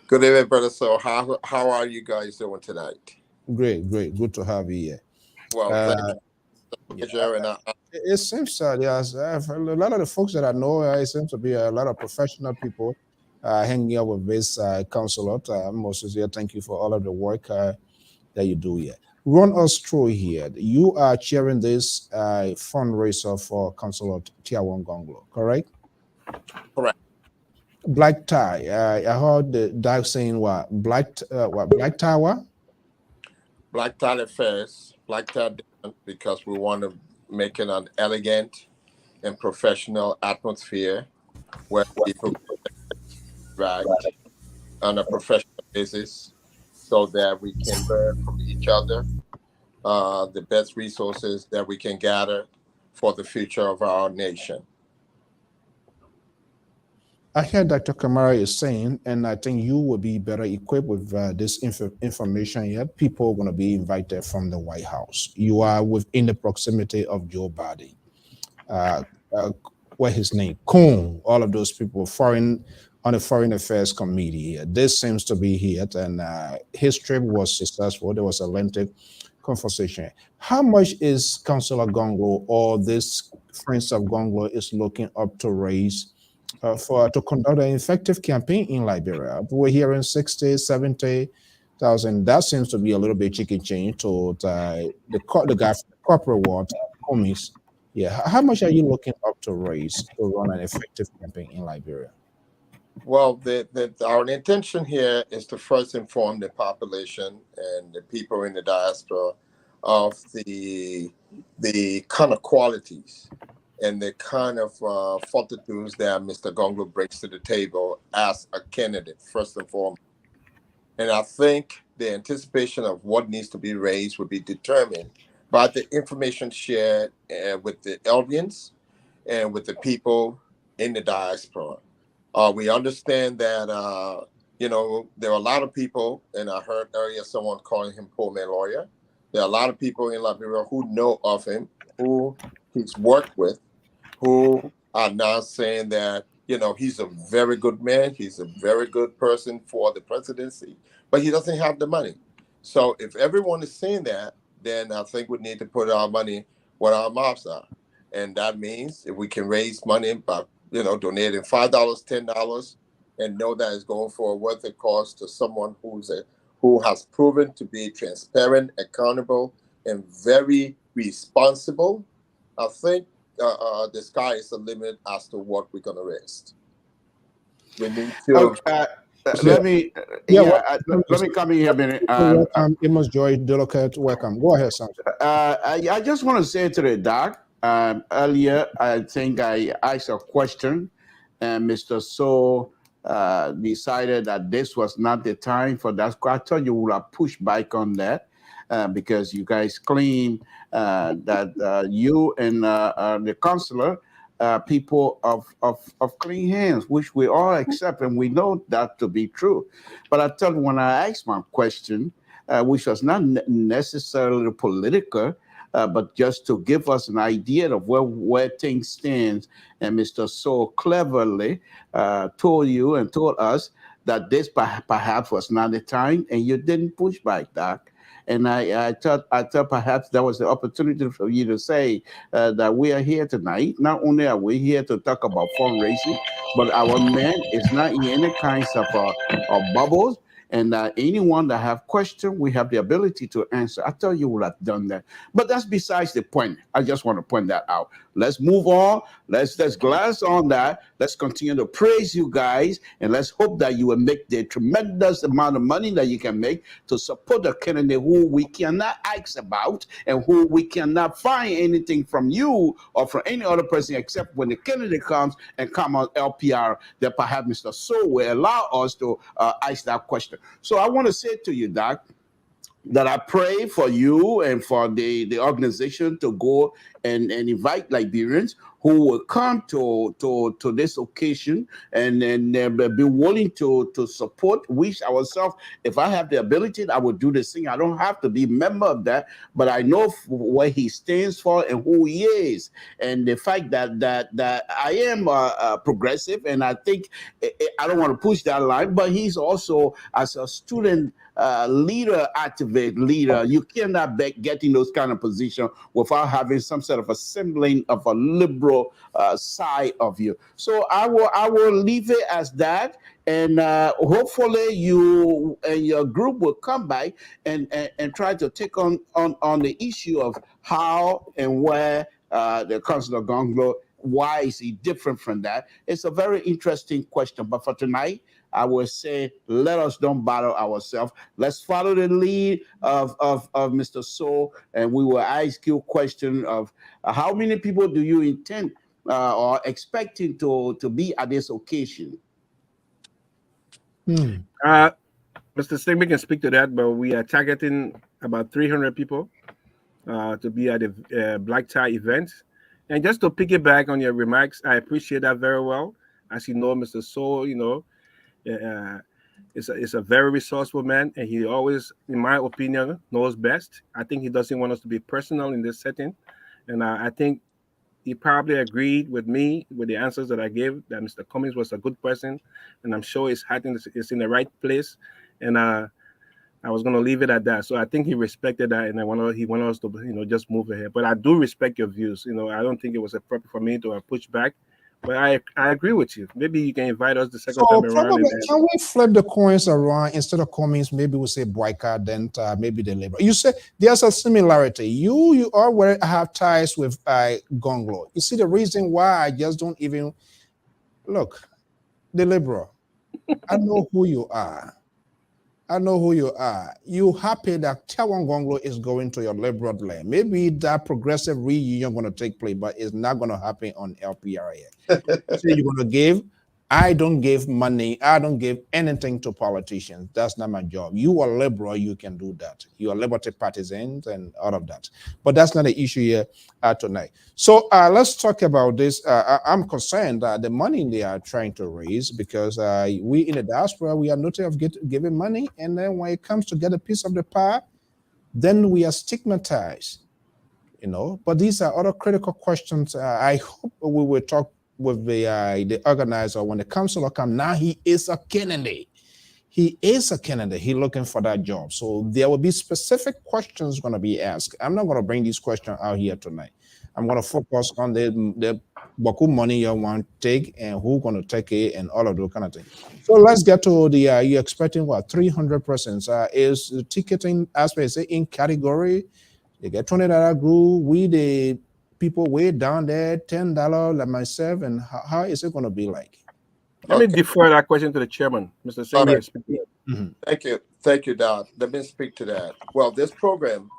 S6: Good evening, brother. So how are you guys doing tonight?
S3: Great. Good to have you here.
S6: Well, thank you.
S3: Yeah, it seems there's a lot of the folks that I know, it seems to be a lot of professional people hanging out with this consulate. Moses here, thank you for all of the work that you do here. Run us through here. You are chairing this fundraiser for Consulate Tier 1 Gongloe, correct?
S6: Correct.
S3: Black tie. I heard the Doug saying what? Black tie what?
S6: Black tie affairs, black tie dinner, because we want to make it an elegant and professional atmosphere where people interact on a professional basis so that we can learn from each other the best resources that we can gather for the future of our nation.
S3: I hear Dr. Kamara is saying, and I think you will be better equipped with this information here. People are going to be invited from the White House. You are within the proximity of Joe Biden. What his name? Kuhn, all of those people on the Foreign Affairs Committee here. This seems to be here, and his trip was successful. There was a lengthy conversation. How much is Councilor Gongloe or this Friends of Gongloe is looking up to raise to conduct an effective campaign in Liberia? We're hearing 60, 70,000. That seems to be a little bit chicken change to the guy from the corporate world, Comis. Yeah, how much are you looking up to raise to run an effective campaign in Liberia?
S6: Well, our intention here is to first inform the population and the people in the diaspora of the kind of qualities and the kind of fortitudes that Mr. Gongloe brings to the table as a candidate, first and foremost. And I think the anticipation of what needs to be raised will be determined by the information shared with the audience and with the people in the diaspora. We understand that, there are a lot of people, and I heard earlier someone calling him poor man lawyer. There are a lot of people in Liberia who know of him, who he's worked with, who are now saying that, he's a very good man. He's a very good person for the presidency, but he doesn't have the money. So if everyone is saying that, then I think we need to put our money where our mouths are. And that means if we can raise money by, donating $5, $10, and know that it's going for a worthy cause to someone who has proven to be transparent, accountable, and very responsible, I think the sky is the limit as to what we're going to raise. We need to.
S5: Let me come in here a minute.
S3: Welcome, Amos Joy Delicate. Welcome. Go ahead, Samson.
S5: I just want to say to the doc, earlier, I think I asked a question, and Mr. So decided that this was not the time for that. I thought you would have pushed back on that because you guys claim that you and the counselor people of clean hands, which we all accept, and we know that to be true. But I thought when I asked my question, which was not necessarily political, but just to give us an idea of where things stand, and Mr. So cleverly told you and told us that this perhaps was not the time, and you didn't push back, Doc. And I thought perhaps that was the opportunity for you to say that we are here tonight. Not only are we here to talk about fundraising, but our man is not in any kinds of bubbles. And anyone that have questions, we have the ability to answer. I thought you would have done that. But that's besides the point. I just want to point that out. Let's move on. Let's glance on that. Let's continue to praise you guys. And let's hope that you will make the tremendous amount of money that you can make to support the candidate who we cannot ask about and who we cannot find anything from you or from any other person except when the candidate comes and come on LPR, that perhaps Mr. So will allow us to ask that question. So I want to say to you, Doc, that I pray for you and for the organization to go and invite Liberians who will come to this occasion and be willing to support. Wish ourselves, if I have the ability, I would do this thing. I don't have to be a member of that, but I know what he stands for and who he is, and the fact that I am progressive, and I think I don't want to push that line, but he's also as a student leader, activist leader. You cannot get in those kind of positions without having some sort of a semblance of a liberal side of you. So I will leave it as that, and hopefully you and your group will come back and try to take on the issue of how and where the Council of Gongloe, why is he different from that? It's a very interesting question. But for tonight, I will say, let us don't bother ourselves. Let's follow the lead of Mr. So, and we will ask you a question of how many people do you intend or expecting to be at this occasion?
S4: Mr. Stigman can speak to that, but we are targeting about 300 people to be at the black tie event. And just to piggyback on your remarks, I appreciate that very well. As you know, Mr. So, is a very resourceful man, and he always, in my opinion, knows best. I think he doesn't want us to be personal in this setting, and I think he probably agreed with me with the answers that I gave, that Mr. Cummings was a good person, and I'm sure his heart is in the right place, and I was going to leave it at that. So I think he respected that, and he wanted us to just move ahead. But I do respect your views. I don't think it was appropriate for me to push back. But I agree with you. Maybe you can invite us the second time around.
S3: Can we flip the coins around? Instead of Cummings, maybe we'll say Boyka, then maybe the Liberia. You say there's a similarity. You already have ties with Gongloe. You see the reason why I just don't even look, the Liberal. I know who you are. I know who you are. You happy that Tawan Gongloe is going to your liberal land. Maybe that progressive reunion going to take place, but it's not going to happen on LPR yet. So you're going to give. I don't give money. I don't give anything to politicians. That's not my job. You are liberal. You can do that. You are liberty partisans and all of that. But that's not the issue here tonight. So let's talk about this. I'm concerned that the money they are trying to raise, because we in the diaspora, we are noted of giving money. And then when it comes to get a piece of the pie, then we are stigmatized. But these are other critical questions. I hope we will talk with the organizer when the councilor come. Now he is a candidate. he is a candidate. He's looking for that job. So there will be specific questions going to be asked. I'm not going to bring these questions out here tonight. I'm going to focus on the Baku money you want to take and who's going to take it and all of those kind of things. So let's get to the, you're expecting what, 300 persons. Is the ticketing aspect, is it in category? They get $20 group, we the people way down there, $10 like myself, and how is it going to be like?
S4: Let me defer that question to the chairman, Mr. Singh.
S6: Thank you, Doc. Let me speak to that. Well, this program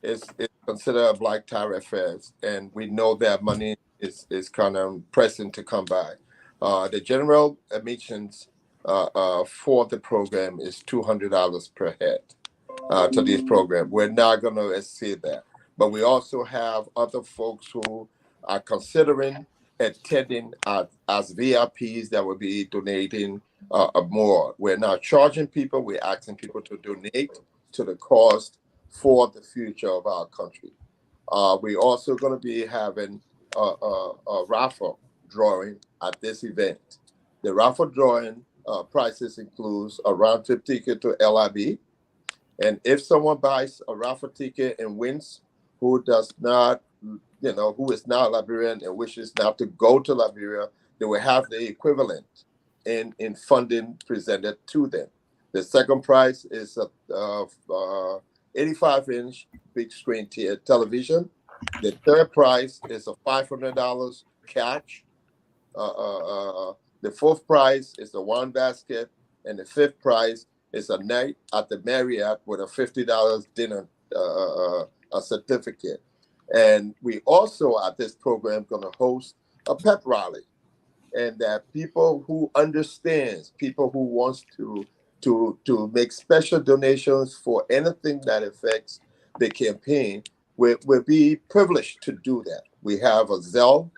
S6: is considered a black tie affairs, and we know that money is kind of pressing to come by. The general admissions for the program is $200 per head to this program. We're not going to exceed that, but we also have other folks who are considering attending as VIPs that will be donating more. We're not charging people. We're asking people to donate to the cost for the future of our country. We're also going to be having a raffle drawing at this event. The raffle drawing prices includes a round trip ticket to LIB. And if someone buys a raffle ticket and wins, who is not Liberian and wishes not to go to Liberia, they will have the equivalent in funding presented to them. The second prize is a 85-inch big screen television. The third prize is a $500 cash. The fourth prize is a wine basket, and the fifth prize is a night at the Marriott with a $50 dinner a certificate. And we also at this program going to host a pep rally, and that people who understands, people who wants to make special donations for anything that affects the campaign will be privileged to do that. We have a Zelle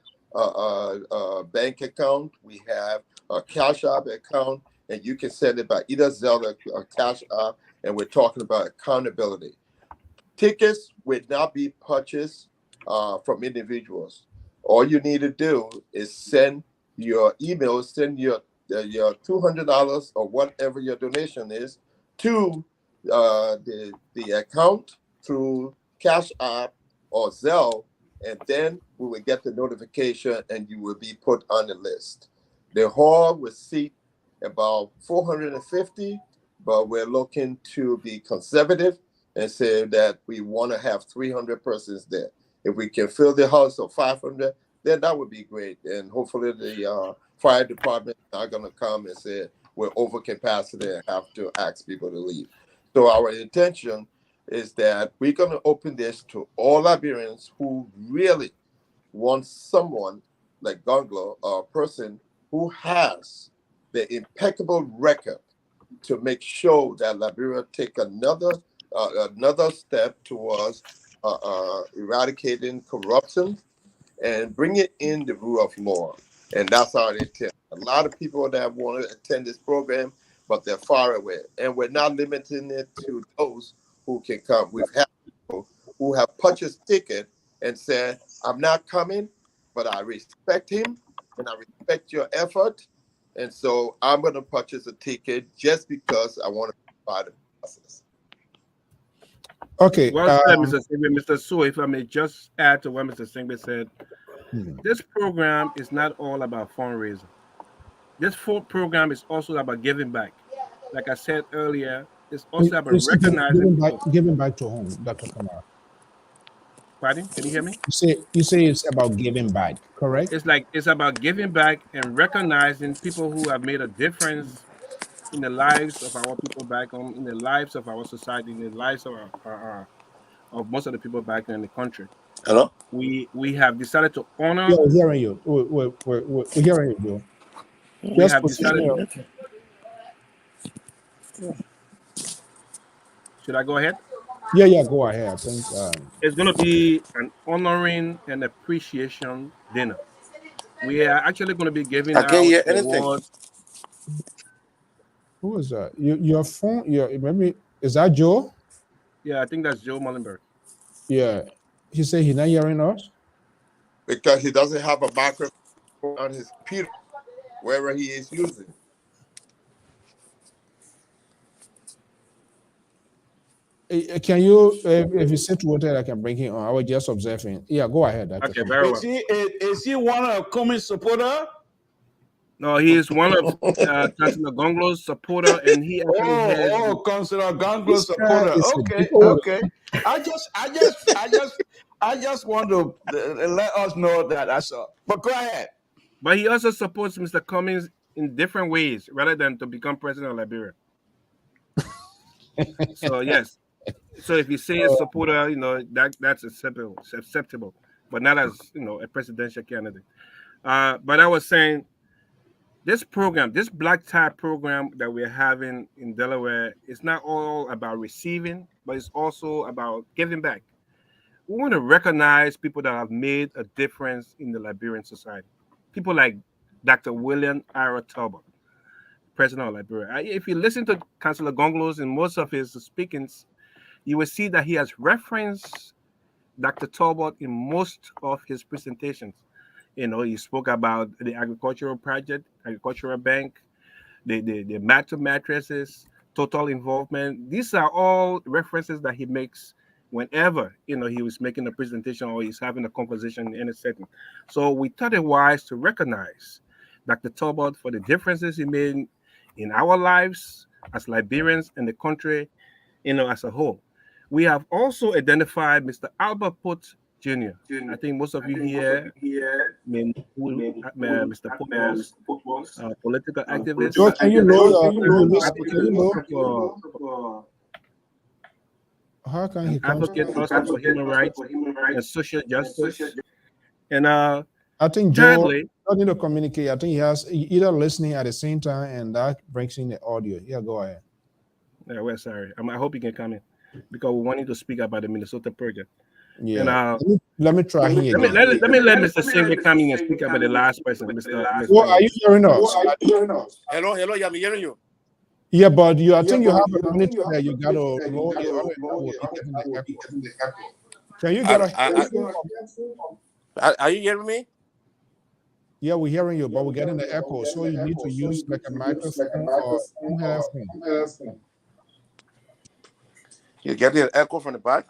S6: bank account, we have a Cash App account, and you can send it by either Zelle or Cash App, and we're talking about accountability. Tickets will not be purchased from individuals. All you need to do is send your email, send your $200 or whatever your donation is to the account through Cash App or Zelle, and then we will get the notification and you will be put on the list. The hall will seat about 450, but we're looking to be conservative and say that we want to have 300 persons there. If we can fill the house of 500, then that would be great. And hopefully the fire department are going to come and say we're over capacity and have to ask people to leave. So our intention is that we're going to open this to all Liberians who really want someone like Gongloe, a person who has the impeccable record to make sure that Liberia take another step towards eradicating corruption and bring it in the rule of law. And that's our intent. A lot of people that want to attend this program, but they're far away. And we're not limiting it to those who can come. We've had people who have purchased ticket and said, I'm not coming, but I respect him and I respect your effort. And so I'm going to purchase a ticket just because I want to be part of the process.
S3: Okay.
S4: Well said, Mr. Singbe. Mr. Su, if I may just add to what Mr. Singbe said, this program is not all about fundraising. This program is also about giving back. Like I said earlier, it's also about recognizing
S3: giving back to whom, Dr. Kamara?
S4: Pardon? Can you hear me?
S3: You say it's about giving back, correct?
S4: It's about giving back and recognizing people who have made a difference in the lives of our people back home, in the lives of our society, in the lives of of most of the people back in the country.
S6: Hello?
S4: We have decided to honor.
S3: Yeah, we're hearing you. We're hearing you, Joe.
S4: We have decided. Should I go ahead?
S3: Yeah, go ahead. I think
S4: it's going to be an honoring and appreciation dinner. We are actually going to be giving out awards.
S3: Who is that? Your phone? Maybe is that Joe?
S4: Yeah, I think that's Joe Mullenberg.
S3: Yeah, he said he's not hearing us
S6: because he doesn't have a microphone on his computer, wherever he is using.
S3: Can you, if you sit with it, I can bring him on. I was just observing. Yeah, go ahead, Dr.
S4: Okay,
S3: Cummings.
S4: very well.
S5: Is he one of Cummings' supporter?
S4: No, he is one of Councillor Gongloe's supporter, and he actually has.
S5: Councillor Gongloe
S3: This guy
S5: supporter.
S3: is a
S5: Okay,
S3: different-
S5: okay. I just want to let us know that that's all. But go ahead.
S4: But he also supports Mr. Cummings in different ways, rather than to become president of Liberia. So yes, so if you say a supporter, that's acceptable, but not as a presidential candidate. But I was saying, this program, this black tie program that we're having in Delaware, is not all about receiving, but it's also about giving back. We want to recognize people that have made a difference in the Liberian society. People like Dr. William Ira Talbot, president of Liberia. If you listen to Councillor Gongloe in most of his speakings, you will see that he has referenced Dr. Talbot in most of his presentations. He spoke about the agricultural project, agricultural bank, the mattresses, total involvement. These are all references that he makes whenever he was making a presentation or he's having a conversation in a setting. So we thought it wise to recognize Dr. Talbot for the differences he made in our lives as Liberians and the country, as a whole. We have also identified Mr. Albert Pott Jr. I think most of you here may know Mr. Pott was political activist.
S3: Joe, can you load? How can he come?
S4: Advocate also for human rights and social justice. And
S3: I think Joe
S4: thirdly,
S3: need to communicate. I think he has either listening at the same time, and that brings in the audio. Yeah, go ahead.
S4: Yeah, we're sorry. I hope you can come in because we wanted to speak about the Minnesota project.
S3: Yeah.
S4: And,
S3: let me try here.
S4: Let me let Mr. Singh come in and speak about the last person, Mr.
S3: Well, are you hearing us?
S7: Hello, yeah, I'm hearing you.
S3: Yeah, but I think you have a monitor there. You got to load it. Can you get
S7: Are you hearing me?
S3: Yeah, we're hearing you, but we're getting the echo. So you need to use like a microphone or headphone.
S7: You get the echo from the back?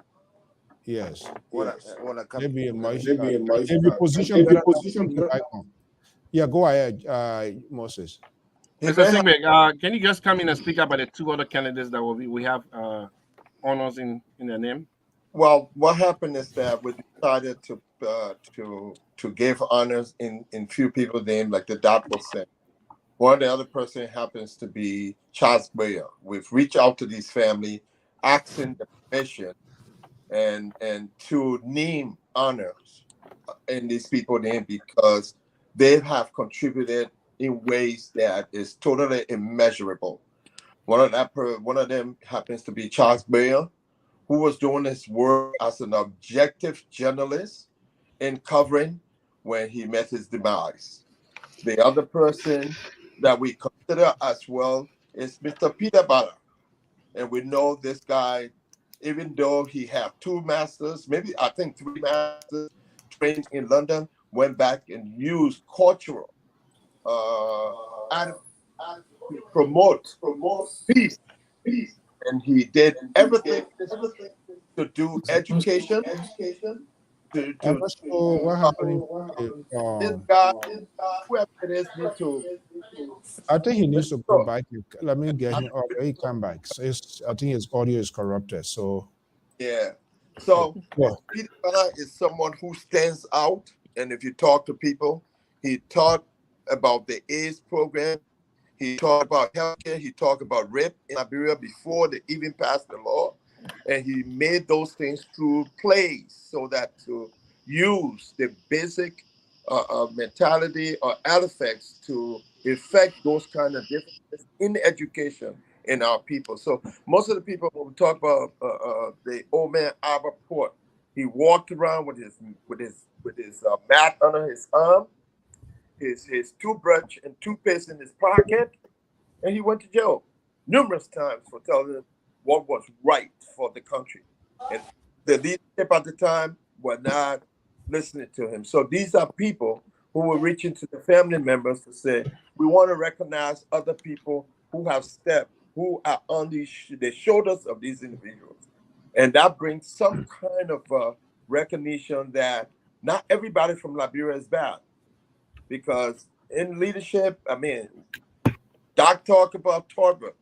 S3: Yes.
S7: Maybe
S3: Maybe position better. Yeah, go ahead, Moses.
S4: Mr. Singh, can you just come in and speak about the two other candidates that we have honors in their name?
S6: Well, what happened is that we decided to give honors in few people's name, like the dot was said. One of the other person happens to be Charles Bayer. We've reached out to these family, asking the permission and to name honors in these people's name because they have contributed in ways that is totally immeasurable. One of them happens to be Charles Bayer, who was doing his work as an objective journalist in covering when he met his demise. The other person that we consider as well is Mr. Peter Bala. And we know this guy, even though he had 2 masters, maybe I think 3 masters, trained in London, went back and used cultural and promote peace. And he did everything to do education.
S3: I'm not sure what happened.
S6: This guy, whoever it is, need to.
S3: I think he needs to go back. Let me get him. Oh, he come back. So I think his audio is corrupted. So
S6: yeah. So Peter Bala is someone who stands out. And if you talk to people, he taught about the AIDS program. He talked about healthcare. He talked about rape in Liberia before they even passed the law. And he made those things through plays so that to use the basic mentality or artifacts to effect those kind of differences in education in our people. So most of the people, when we talk about the old man Albert Port, he walked around with his mat under his arm, his toothbrush and toothpaste in his pocket, and he went to jail numerous times for telling them what was right for the country. And the leadership at the time were not listening to him. So these are people who were reaching to the family members to say, we want to recognize other people who have stepped, who are on the shoulders of these individuals. And that brings some kind of recognition that not everybody from Liberia is bad. Because in leadership, I mean, Doc talked about Torbert.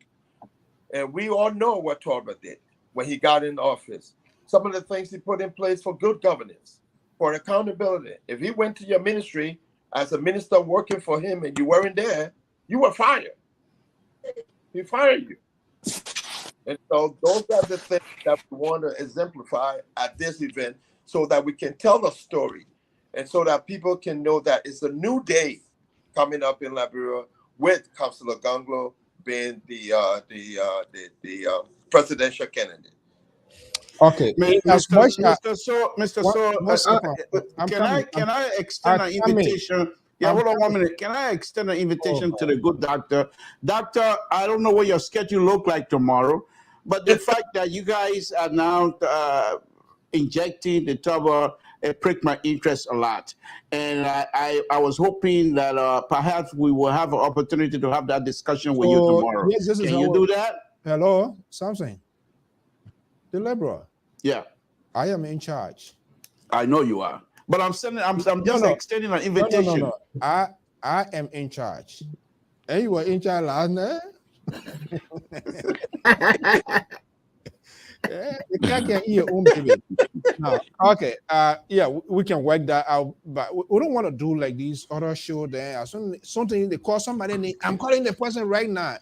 S6: And we all know what Torbert did when he got in office. Some of the things he put in place for good governance, for accountability. If he went to your ministry as a minister working for him and you weren't there, you were fired. He fired you. And so those are the things that we want to exemplify at this event so that we can tell the story and so that people can know that it's a new day coming up in Liberia with Councillor Gongloe being the presidential candidate.
S3: Okay,
S5: Mr. So, can I extend an invitation? Yeah, hold on 1 minute. Can I extend an invitation to the good doctor? Doctor, I don't know what your schedule look like tomorrow, but the fact that you guys are now injecting the turbo, it pricked my interest a lot. And I was hoping that perhaps we will have an opportunity to have that discussion with you tomorrow.
S3: Yes,
S5: can you do that?
S3: Hello, something. The liberal.
S5: Yeah.
S3: I am in charge.
S5: I know you are. But I'm just extending an invitation.
S3: No. I am in charge. And you were in charge last night? You can't eat your own baby. No. Okay. Yeah, we can work that out, but we don't want to do like these other show there. Something they call somebody. I'm calling the person right now.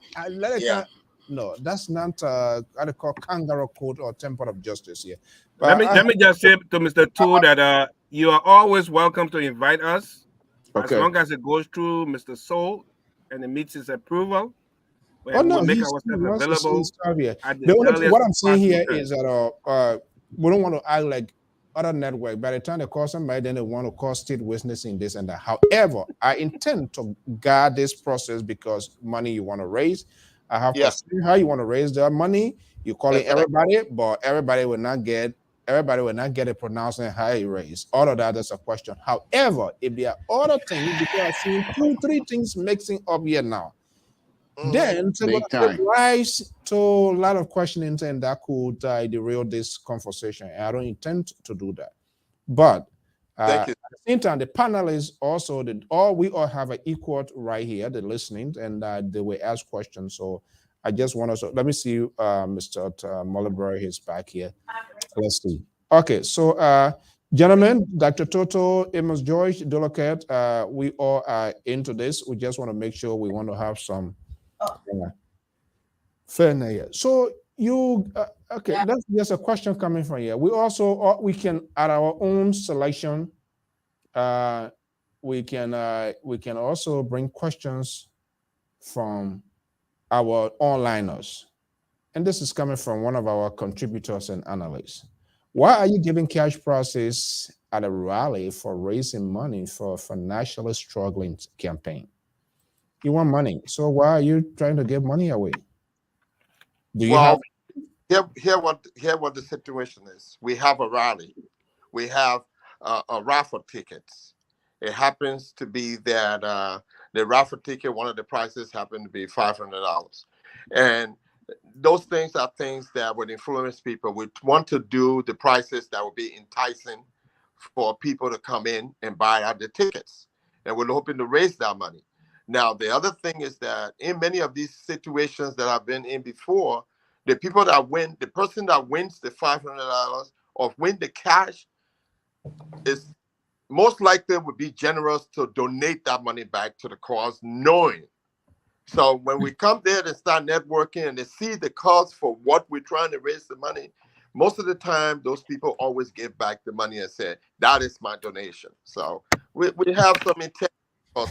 S3: No, that's not what they call kangaroo court or temple of justice here.
S4: But let me just say to Mr. Tu that you are always welcome to invite us, as long as it goes through Mr. Soul and it meets his approval.
S3: We'll make ourselves available. What I'm saying here is that we don't want to act like other network. By the time they call somebody, then they want to call state witnessing this and that. However, I intend to guard this process because money you want to raise. I have to see how you want to raise their money. You call it everybody, but everybody will not get a pronouncement how you raise. All of that is a question. However, if there are other things, because I've seen 2-3 things mixing up here now, then to rise to a lot of questioning and that could derail this conversation. I don't intend to do that. But at the same time, the panelists also we all have an equal right here, the listening, and they will ask questions. So I just want to let me see Mr. Mullenberry is back here. Let's see. Okay, so gentlemen, Dr. Toto, Amos George, Dolocat, we all are into this. We just want to make sure we want to have some fairness here. So you that's just a question coming from here. We also we can at our own selection we can also bring questions from our onliners, and this is coming from one of our contributors and analysts. Why are you giving cash prizes at a rally for raising money for financially struggling campaign? You want money, so why are you trying to give money away? Do you have
S6: here what the situation is? We have a rally. We have a raffle tickets. It happens to be that the raffle ticket, one of the prices happened to be $500, and those things are things that would influence people. We want to do the prices that would be enticing for people to come in and buy out the tickets, and we're hoping to raise that money. Now, the other thing is that in many of these situations that I've been in before, the people that win, the person that wins the $500 or win the cash is most likely would be generous to donate that money back to the cause, knowing. So when we come there and start networking and they see the cause for what we're trying to raise the money, most of the time, those people always give back the money and say, that is my donation. So we have some intent.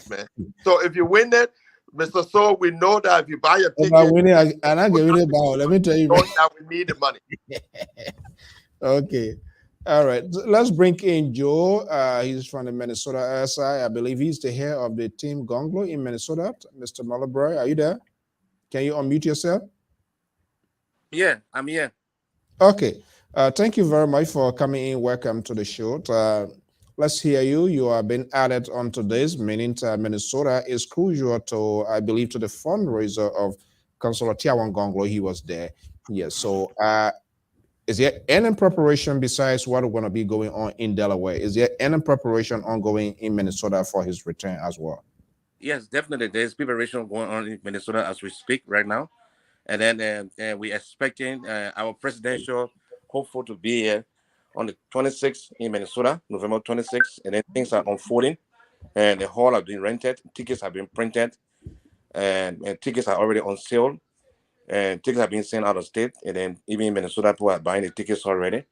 S6: Man. So if you win it, Mr. So, we know that if you buy a ticket,
S3: let me tell you
S6: that we need the money.
S3: Okay. All right. Let's bring in Joe. He's from the Minnesota SI. I believe he's the head of the team Gongloe in Minnesota. Mr. Mullenberry, are you there? Can you unmute yourself?
S7: Yeah, I'm here.
S3: Okay. Thank you very much for coming in. Welcome to the show. Let's hear you. You are being added onto this, meaning Minnesota is crucial to, I believe, to the fundraiser of Councillor Tiawan Gongloe. He was there. Yes. So Is there any preparation besides what we're going to be going on in Delaware? Is there any preparation ongoing in Minnesota for his return as well?
S7: Yes, definitely. There's preparation going on in Minnesota as we speak right now, and then we're expecting our presidential hopeful to be here on the 26th in Minnesota, November 26th, and then things are unfolding, and the hall have been rented, tickets have been printed, and tickets are already on sale, and tickets have been sent out of state, and then even in Minnesota, people are buying the tickets already,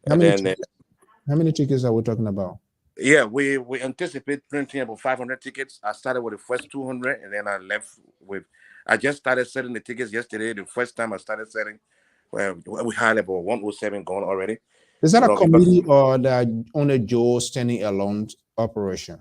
S3: How
S7: and
S3: many
S7: then.
S3: how many tickets are we talking about?
S7: Yeah, we anticipate printing about 500 tickets. I started with the first 200, and then I left with. I just started selling the tickets yesterday. The first time I started selling, we had about 107 gone already.
S3: Is that a
S7: Because
S3: committee or the owner Joe standing alone operation?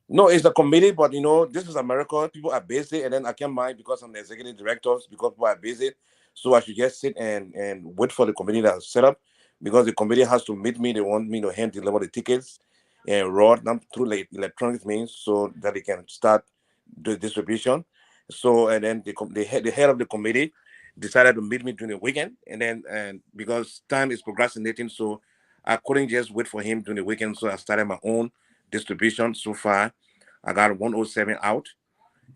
S7: no, it's a committee, but this is America. People are busy, and then I can't mind because I'm the executive director, because people are busy. So I should just sit and wait for the committee that's set up, because the committee has to meet me. They want me to hand deliver the tickets and raw them through electronic means, so that they can start the distribution. So and then the head of the committee decided to meet me during the weekend, and because time is procrastinating, so I couldn't just wait for him during the weekend. So I started my own distribution. So far, I got 107 out,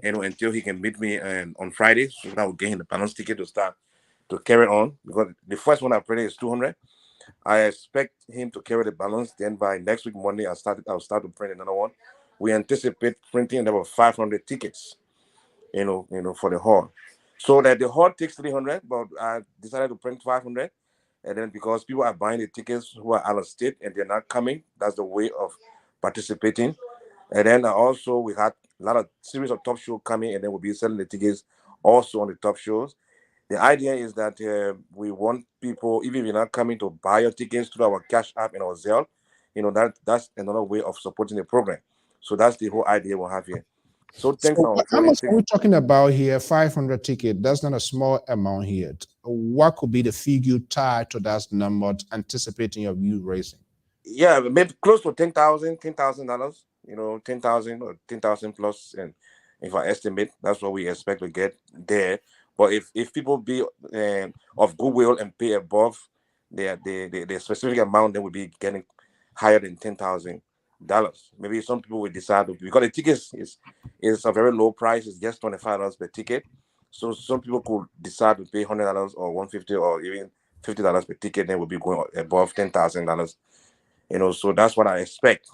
S7: until he can meet me on Friday, so that will get him the balance ticket to start to carry on, because the first one I printed is 200. I expect him to carry the balance. Then by next week Monday, I'll start to print another one. We anticipate printing about 500 tickets, for the hall. So that the hall takes 300, but I decided to print 500. And then because people are buying the tickets who are out of state and they're not coming, that's the way of participating. And then also we had a lot of series of top shows coming, and then we'll be selling the tickets also on the top shows. The idea is that we want people, even if you're not coming, to buy your tickets through our Cash App and our Zelle. That's another way of supporting the program. So that's the whole idea we'll have here. So thanks
S3: So
S7: for
S3: how
S7: unfolding.
S3: much are we talking about here? 500 ticket. That's not a small amount here. What could be the figure tied to that number, anticipating of you raising?
S7: Yeah, maybe close to $10,000. 10,000 or 10,000 plus, and if I estimate, that's what we expect to get there. But if people be of goodwill and pay above the specific amount, then we'll be getting higher than $10,000. Maybe some people will decide because the tickets is a very low price. It's just $25 per ticket. So some people could decide to pay $100 or $150 or even $50 per ticket. Then we'll be going above $10,000. So that's what I expect.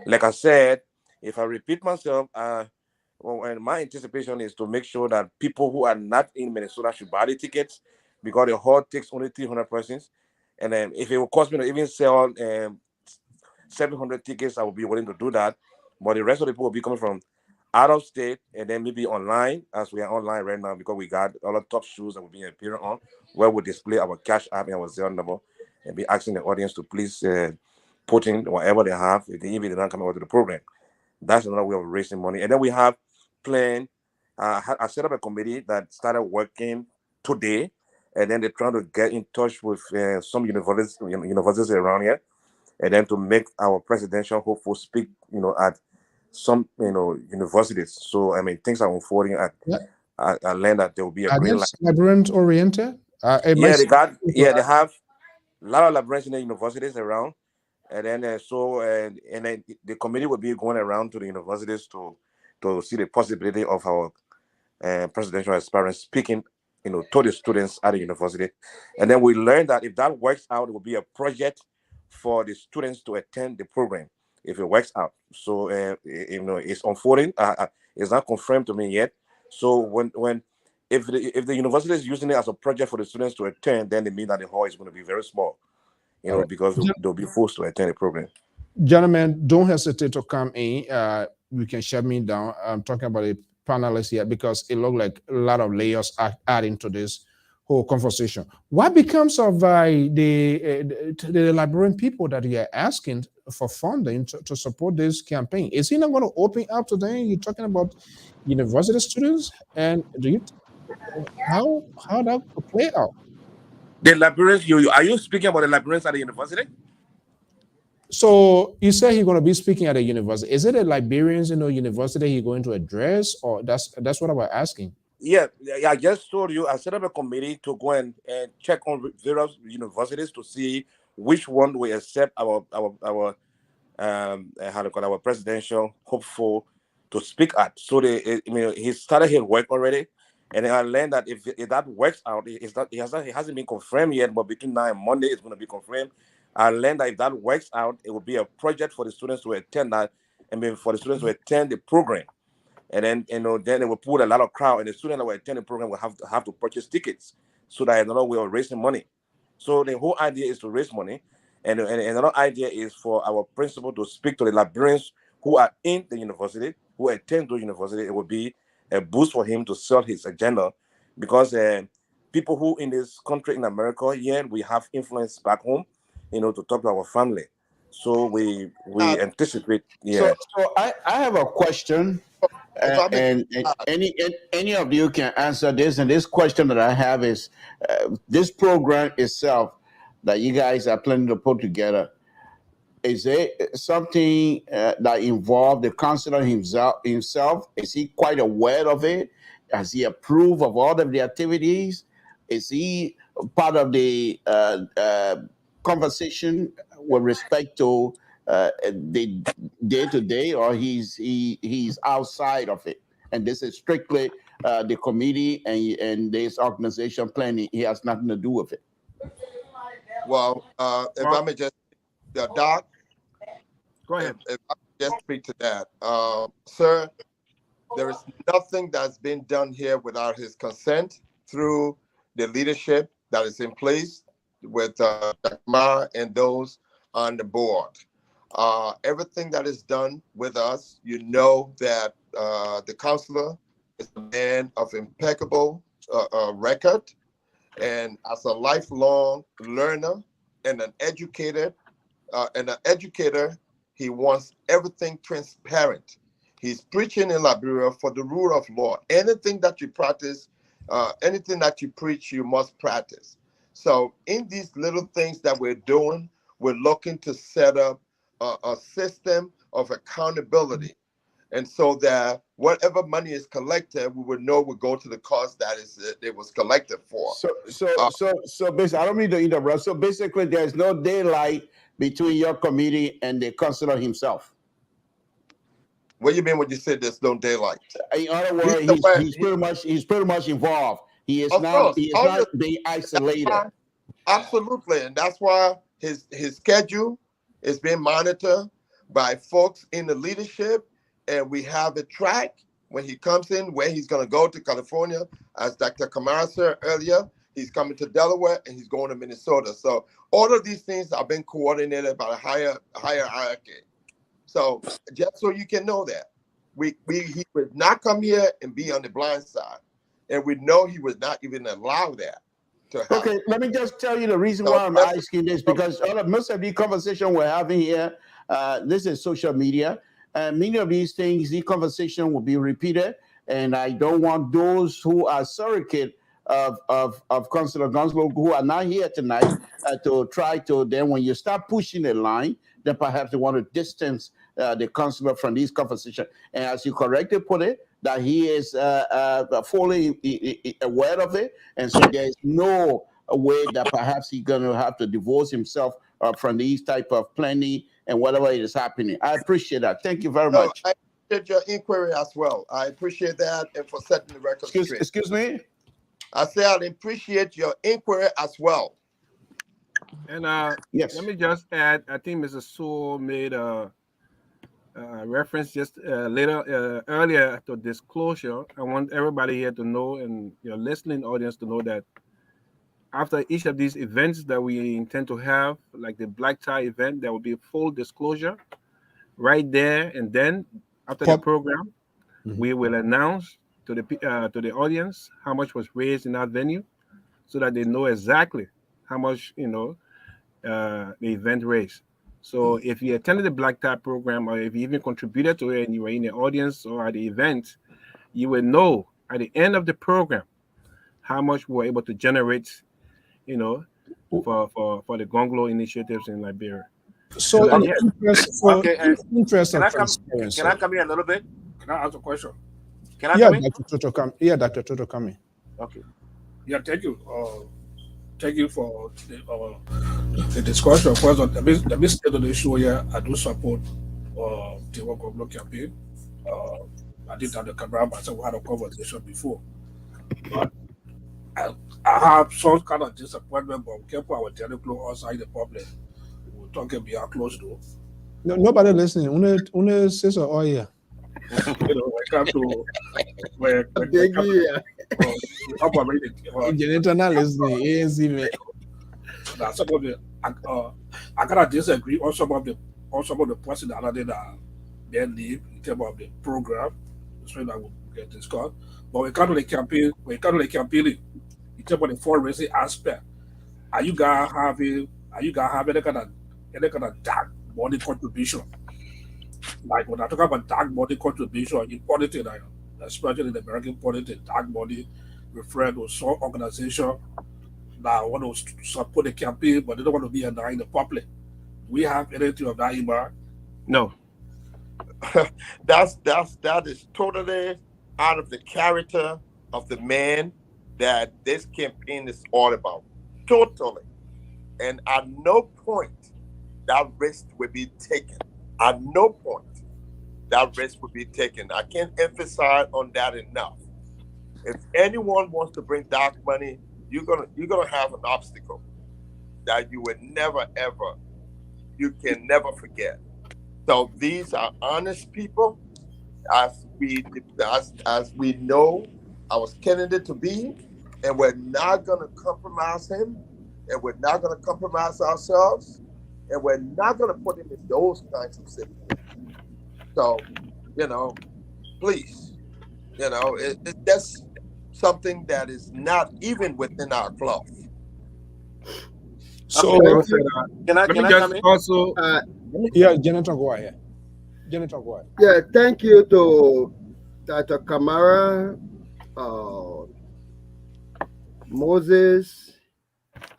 S7: Like I said, if I repeat myself, and my anticipation is to make sure that people who are not in Minnesota should buy the tickets, because the hall takes only 300 persons. And then if it will cost me to even sell 700 tickets, I will be willing to do that. But the rest of the people will be coming from out of state, and then maybe online, as we are online right now, because we got a lot of top shows that will be appearing on, where we display our Cash App and our Zelle number, and be asking the audience to please put in whatever they have, even if they don't come over to the program. That's another way of raising money. And then we have planned. I set up a committee that started working today, and then they're trying to get in touch with some universities around here, and then to make our presidential hopeful speak, at some, universities. So I mean, things are unfolding. I learned that there will be a
S3: Are
S7: green
S3: they
S7: light.
S3: labyrinth oriented?
S7: Yeah, they have a lot of librarians in the universities around, and then and then the committee will be going around to the universities to see the possibility of our presidential aspirants speaking, to the students at the university. And then we learned that if that works out, it will be a project for the students to attend the program if it works out. So it's unfolding. It's not confirmed to me yet. So when if the university is using it as a project for the students to attend, then it means that the hall is going to be very small,
S3: All right.
S7: because they'll be forced to attend the program.
S3: Gentlemen, don't hesitate to come in. You can shut me down. I'm talking about the panelists here because it looked like a lot of layers are adding to this whole conversation. What becomes of the Liberian people that you are asking for funding to support this campaign? Is he not going to open up to them? You're talking about university students, and how that could play out?
S7: The librarians, are you speaking about the librarians at the university?
S3: So you say he's going to be speaking at a university. Is it a Liberians, university he's going to address, or that's what I was asking?
S7: Yeah, I just told you I set up a committee to go and check on various universities to see which one will accept our how to call it, our presidential hopeful to speak at. So he started his work already, and I learned that if that works out, it hasn't been confirmed yet, but between now and Monday it's going to be confirmed. I learned that if that works out, it will be a project for the students to attend that, and for the students to attend the program. And then then it will put a lot of crowd, and the students that will attend the program will have to purchase tickets, so that another way of raising money. So the whole idea is to raise money, and another idea is for our principal to speak to the Liberians who are in the university, who attend the university. It will be a boost for him to sell his agenda, because people who in this country in America, we have influence back home, to talk to our family. So we anticipate. Yeah.
S5: So I have a question. And any of you can answer this. And this question that I have is, this program itself that you guys are planning to put together, is it something that involved the counselor himself? Is he quite aware of it? Has he approved of all of the activities? Is he part of the conversation with respect to the day-to-day, or he's outside of it, and this is strictly the committee and this organization planning? He has nothing to do with it.
S6: Well, if I may just, Doc,
S4: go ahead.
S6: If I may just speak to that, sir, there is nothing that's been done here without his consent through the leadership that is in place with Dr. Kamara and those on the board. Everything that is done with us, that the counselor is a man of impeccable record, and as a lifelong learner and an educator, he wants everything transparent. He's preaching in Liberia for the rule of law. Anything that you practice, anything that you preach, you must practice. So in these little things that we're doing, we're looking to set up a system of accountability. And so that whatever money is collected, we would know would go to the cause that it was collected for.
S5: So basically, I don't mean to interrupt. So basically, there's no daylight between your committee and the counselor himself.
S6: What do you mean when you said there's no daylight?
S5: In other words, he's pretty much involved. He is not being isolated.
S6: Absolutely, and that's why his schedule is being monitored by folks in the leadership, and we have a track when he comes in where he's going to go to California. As Dr. Kamara said earlier, he's coming to Delaware and he's going to Minnesota. So all of these things are being coordinated by a higher hierarchy. So just so you can know that, he would not come here and be on the blind side, and we know he would not even allow that to happen.
S5: Okay, let me just tell you the reason why I'm asking this, because most of the conversation we're having here, this is social media, and many of these things, the conversation will be repeated, and I don't want those who are surrogate of Councilor Gongloe, who are not here tonight, to try to, then when you start pushing the line, then perhaps they want to distance the councillor from these conversations. And as you correctly put it, that he is fully aware of it, and so there's no way that perhaps he's going to have to divorce himself from these type of planning and whatever it is happening. I appreciate that. Thank you very much.
S6: I appreciate your inquiry as well. I appreciate that, and for setting the record straight.
S5: Excuse me?
S6: I say I appreciate your inquiry as well.
S4: And
S5: yes,
S4: let me just add, I think Mr. Sewell made a reference just earlier to disclosure. I want everybody here to know, and your listening audience to know, that after each of these events that we intend to have, like the black tie event, there will be full disclosure right there, and then after the program, we will announce to the audience how much was raised in that venue, so that they know exactly how much the event raised. So if you attended the black tie program, or if you even contributed to it and you were in the audience or at the event, you will know at the end of the program how much we were able to generate, for the Gongloe initiatives in Liberia.
S3: So,
S7: can I come here a little bit?
S3: Can
S7: Can I ask a question? Can I come in?
S3: Dr. Toto come. Yeah, Dr. Toto come in.
S7: Okay.
S4: Yeah, thank you. Thank you for the discussion. First, let me state on the issue here. I do support the work of Gongloe campaign. I did have the camera myself. We had a conversation before, but I, I have some kind of disappointment. But careful, our teleclose outside the public. We're talking behind closed door.
S3: No, nobody listening. Une says oh yeah.
S4: You know, when it comes to when it comes to operating,
S3: Generator not listening. ANC.
S4: now some of the I gotta disagree on some of the points that other that they leave in terms of the program, so that will get discussed. But when it comes to the campaign, in terms of the fundraising aspect, are you guys having any kind of dark money contribution? Like when I talk about dark money contribution in politics, especially in the American politics, dark money referring to some organization that want to support the campaign, but they don't want to be in the public. We have anything of that in mind?
S6: No. that is totally out of the character of the man that this campaign is all about. Totally. And at no point that risk will be taken. At no point that risk will be taken. I can't emphasize on that enough. If anyone wants to bring dark money, you're gonna have an obstacle that you would you can never forget. So these are honest people, as we know our candidate to be, and we're not gonna compromise him, and we're not gonna compromise ourselves, and we're not gonna put him in those kinds of situations. So, please, it's just something that is not even within our cloth.
S3: So
S8: can I come in?
S4: Also,
S3: Janitor, go ahead.
S8: Yeah, thank you to Dr. Kamara, Moses,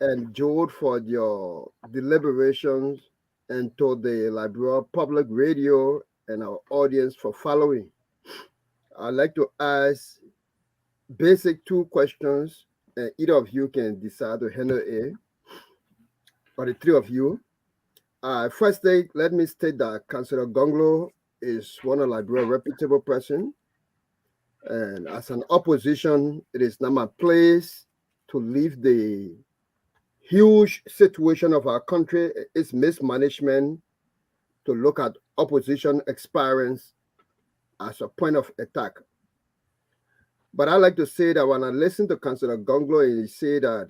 S8: and Jude for your deliberations, and to the Liberia Public Radio and our audience for following. I'd like to ask basic two questions, and either of you can decide to handle it, or the three of you. Firstly, let me state that Councillor Gongloe is one of Liberia's reputable person, and as an opposition, it is not my place to leave the huge situation of our country, its mismanagement, to look at opposition experience as a point of attack. But I like to say that when I listen to Councillor Gongloe, he say that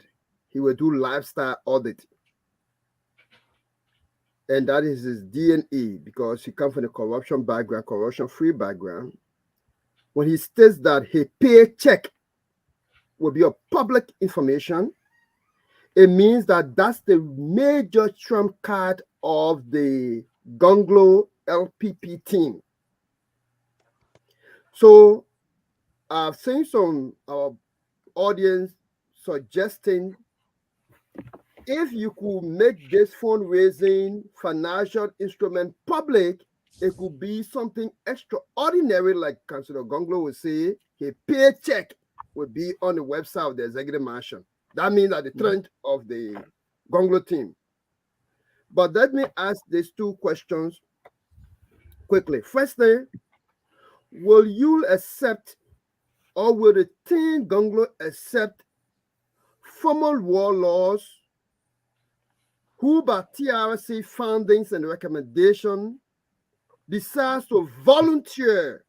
S8: he will do lifestyle audit. And that is his DNA, because he comes from a corruption background, corruption-free background. When he states that his paycheck will be a public information, it means that that's the major trump card of the Gongloe LPP team. So I've seen some audience suggesting if you could make this fundraising financial instrument public, it could be something extraordinary, like Councillor Gongloe would say, a paycheck would be on the website of the executive mansion. That means at the trend of the Gongloe team. But let me ask these two questions quickly. Firstly, will you accept, or will the team Gongloe accept formal war laws who by TRC findings and recommendation decides to volunteer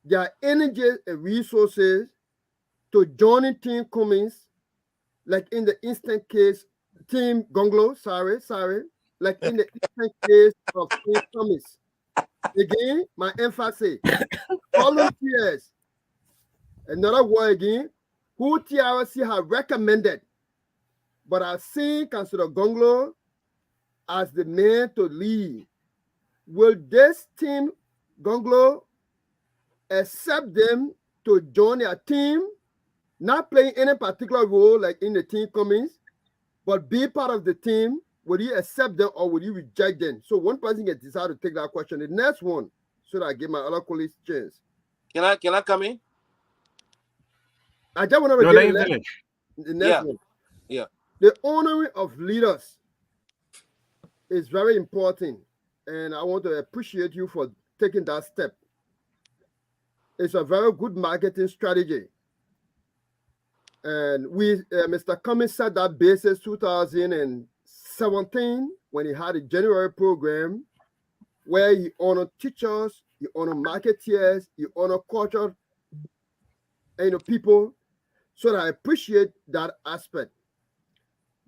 S8: their energy and resources to joining Team Cummings, like in the instant case, Team Gongloe, like in the instant case of Team Cummings. Again, my emphasis, volunteers. Another word again, who TRC have recommended, but I've seen Councillor Gongloe as the man to lead. Will this team, Gongloe, accept them to join their team, not playing any particular role like in the Team Cummings, but be part of the team Would you accept them or would you reject them? So one person can decide to take that question. The next one, so that I give my other colleagues chance.
S7: Can I come in?
S8: I just want to
S4: No,
S8: get
S4: finish.
S8: the next one.
S7: Yeah.
S8: The honoring of leaders is very important, and I want to appreciate you for taking that step. It's a very good marketing strategy. And Mr. Cummings set that basis 2017 when he had a January program where he honored teachers, he honored marketeers, he honored culture, and people. So I appreciate that aspect.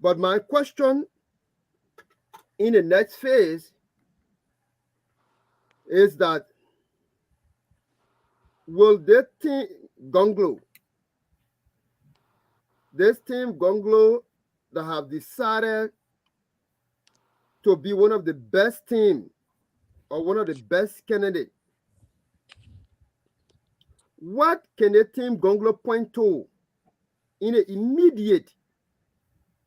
S8: But my question in the next phase is that will this team Gongloe, that have decided to be one of the best team or one of the best candidates, what can the team Gongloe point to in the immediate,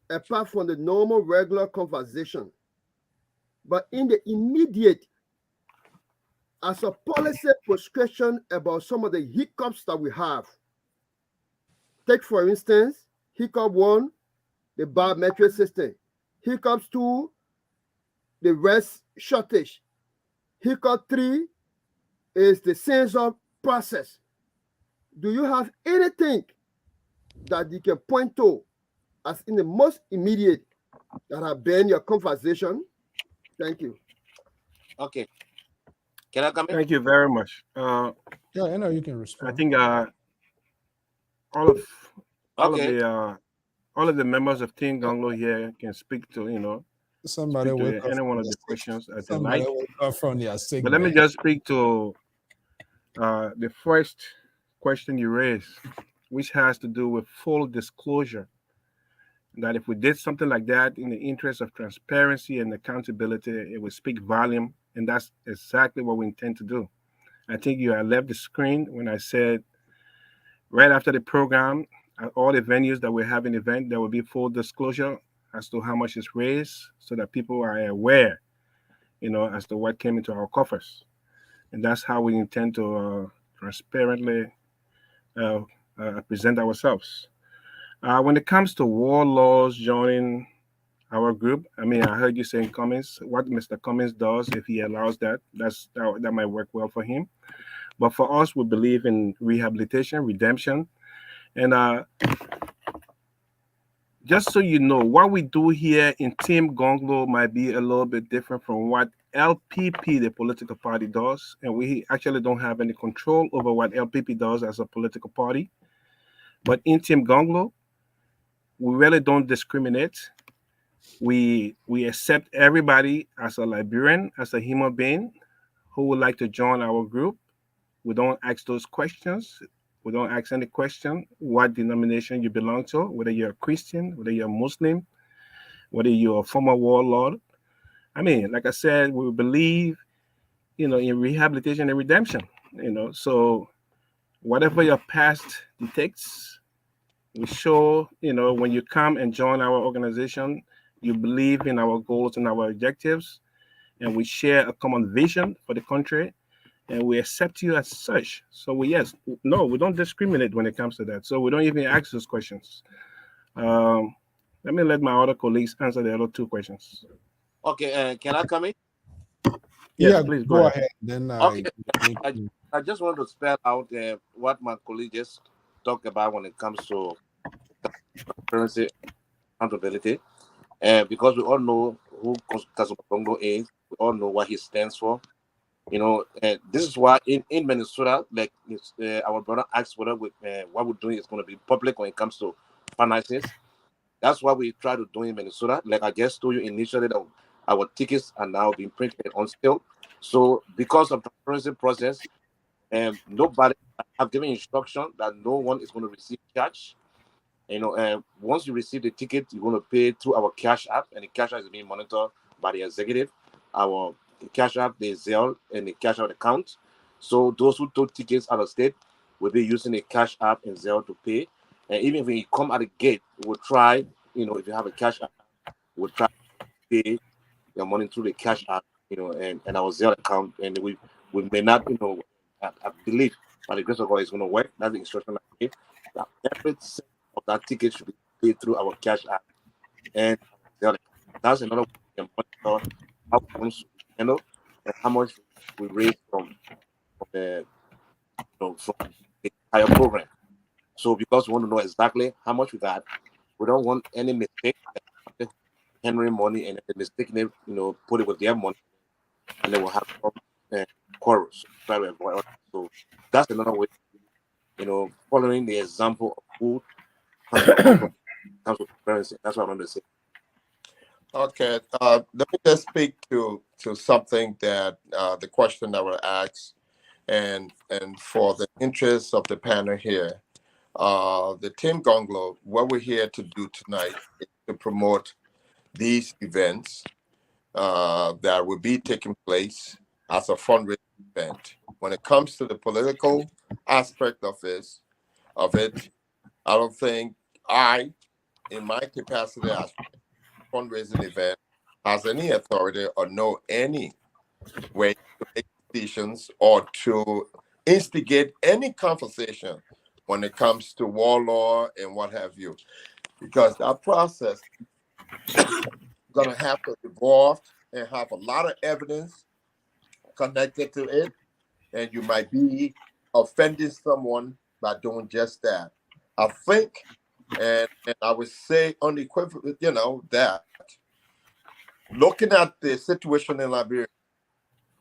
S8: apart from the normal regular conversation, but in the immediate, as a policy prescription about some of the hiccups that we have? Take, for instance, hiccup 1, the biometric system. Hiccups 2, the rest shortage. Hiccup 3 is the sensor process. Do you have anything that you can point to as in the most immediate that have been your conversation? Thank you.
S7: Okay. Can I come in?
S4: Thank you very much.
S3: Yeah, I know you can respond.
S4: I think all of the members of Team Gongloe here can speak to
S3: Somebody
S4: speak
S3: wake
S4: to
S3: up
S4: any one of
S3: from
S4: the
S3: their
S4: questions that they
S3: Somebody
S4: like.
S3: wake up from their sick
S4: But let me
S3: bed.
S4: just speak to the first question you raised, which has to do with full disclosure. That if we did something like that in the interest of transparency and accountability, it would speak volume, and that's exactly what we intend to do. I think you had left the screen when I said right after the program, at all the venues that we're having event, there will be full disclosure as to how much is raised, so that people are aware, as to what came into our coffers, and that's how we intend to transparently present ourselves. When it comes to warlords joining our group, I heard you saying Cummings. What Mr. Cummings does, if he allows that, that might work well for him. But for us, we believe in rehabilitation, redemption, and just so you know, what we do here in Team Gongloe might be a little bit different from what LPP, the political party, does, and we actually don't have any control over what LPP does as a political party. But in Team Gongloe, we really don't discriminate. We accept everybody as a Liberian, as a human being who would like to join our group. We don't ask those questions. We don't ask any question what denomination you belong to, whether you're a Christian, whether you're a Muslim, whether you're a former warlord. Like I said, we believe, in rehabilitation and redemption. So whatever your past dictates, we show, when you come and join our organization, you believe in our goals and our objectives, and we share a common vision for the country, and we accept you as such. So we don't discriminate when it comes to that. So we don't even ask those questions. Let me let my other colleagues answer the other two questions.
S7: Okay, can I come in?
S3: Yes,
S4: please
S3: go ahead. Then
S7: Okay. I just want to spell out what my colleague just talked about when it comes to transparency, accountability, because we all know who Kasuma Bongo is. We all know what he stands for. This is why in Minnesota, like our brother asked whether what we're doing is going to be public when it comes to finances. That's what we try to do in Minnesota. Like I just told you initially, that our tickets are now being printed on sale. So because of the transparency process, nobody have given instruction that no one is going to receive cash. Once you receive the ticket, you're going to pay through our cash app, and the cash app is being monitored by the executive. Our cash app, the Zelle, and the cash out account. So those who took tickets out of state will be using the cash app and Zelle to pay. And even when you come at the gate, we'll try, if you have a cash app, we'll try pay your money through the cash app, and our Zelle account, and we may not, I believe by the grace of God it's going to work. That's the instruction I gave. That every cent of that ticket should be paid through our cash app and our Zelle account. That's another way we can monitor how funds handle and how much we raise from the from the entire program. So because we want to know exactly how much we got, we don't want any mistake. Henry money and they mistakenly, put it with their money, and they will have some quarrels. So that's another way, following the example of who comes with transparency. That's what I'm going to say.
S6: Okay, let me just speak to something that the question that was asked, and for the interest of the panel here, the Team Gongloe, what we're here to do tonight is to promote these events that will be taking place as a fundraising event. When it comes to the political aspect of it, I don't think in my capacity as fundraising event, has any authority or know any way to make decisions or to instigate any conversation when it comes to war law and what have you, because that process is going to have to evolve and have a lot of evidence connected to it, and you might be offending someone by doing just that. I think, and I would say unequivocally, that looking at the situation in Liberia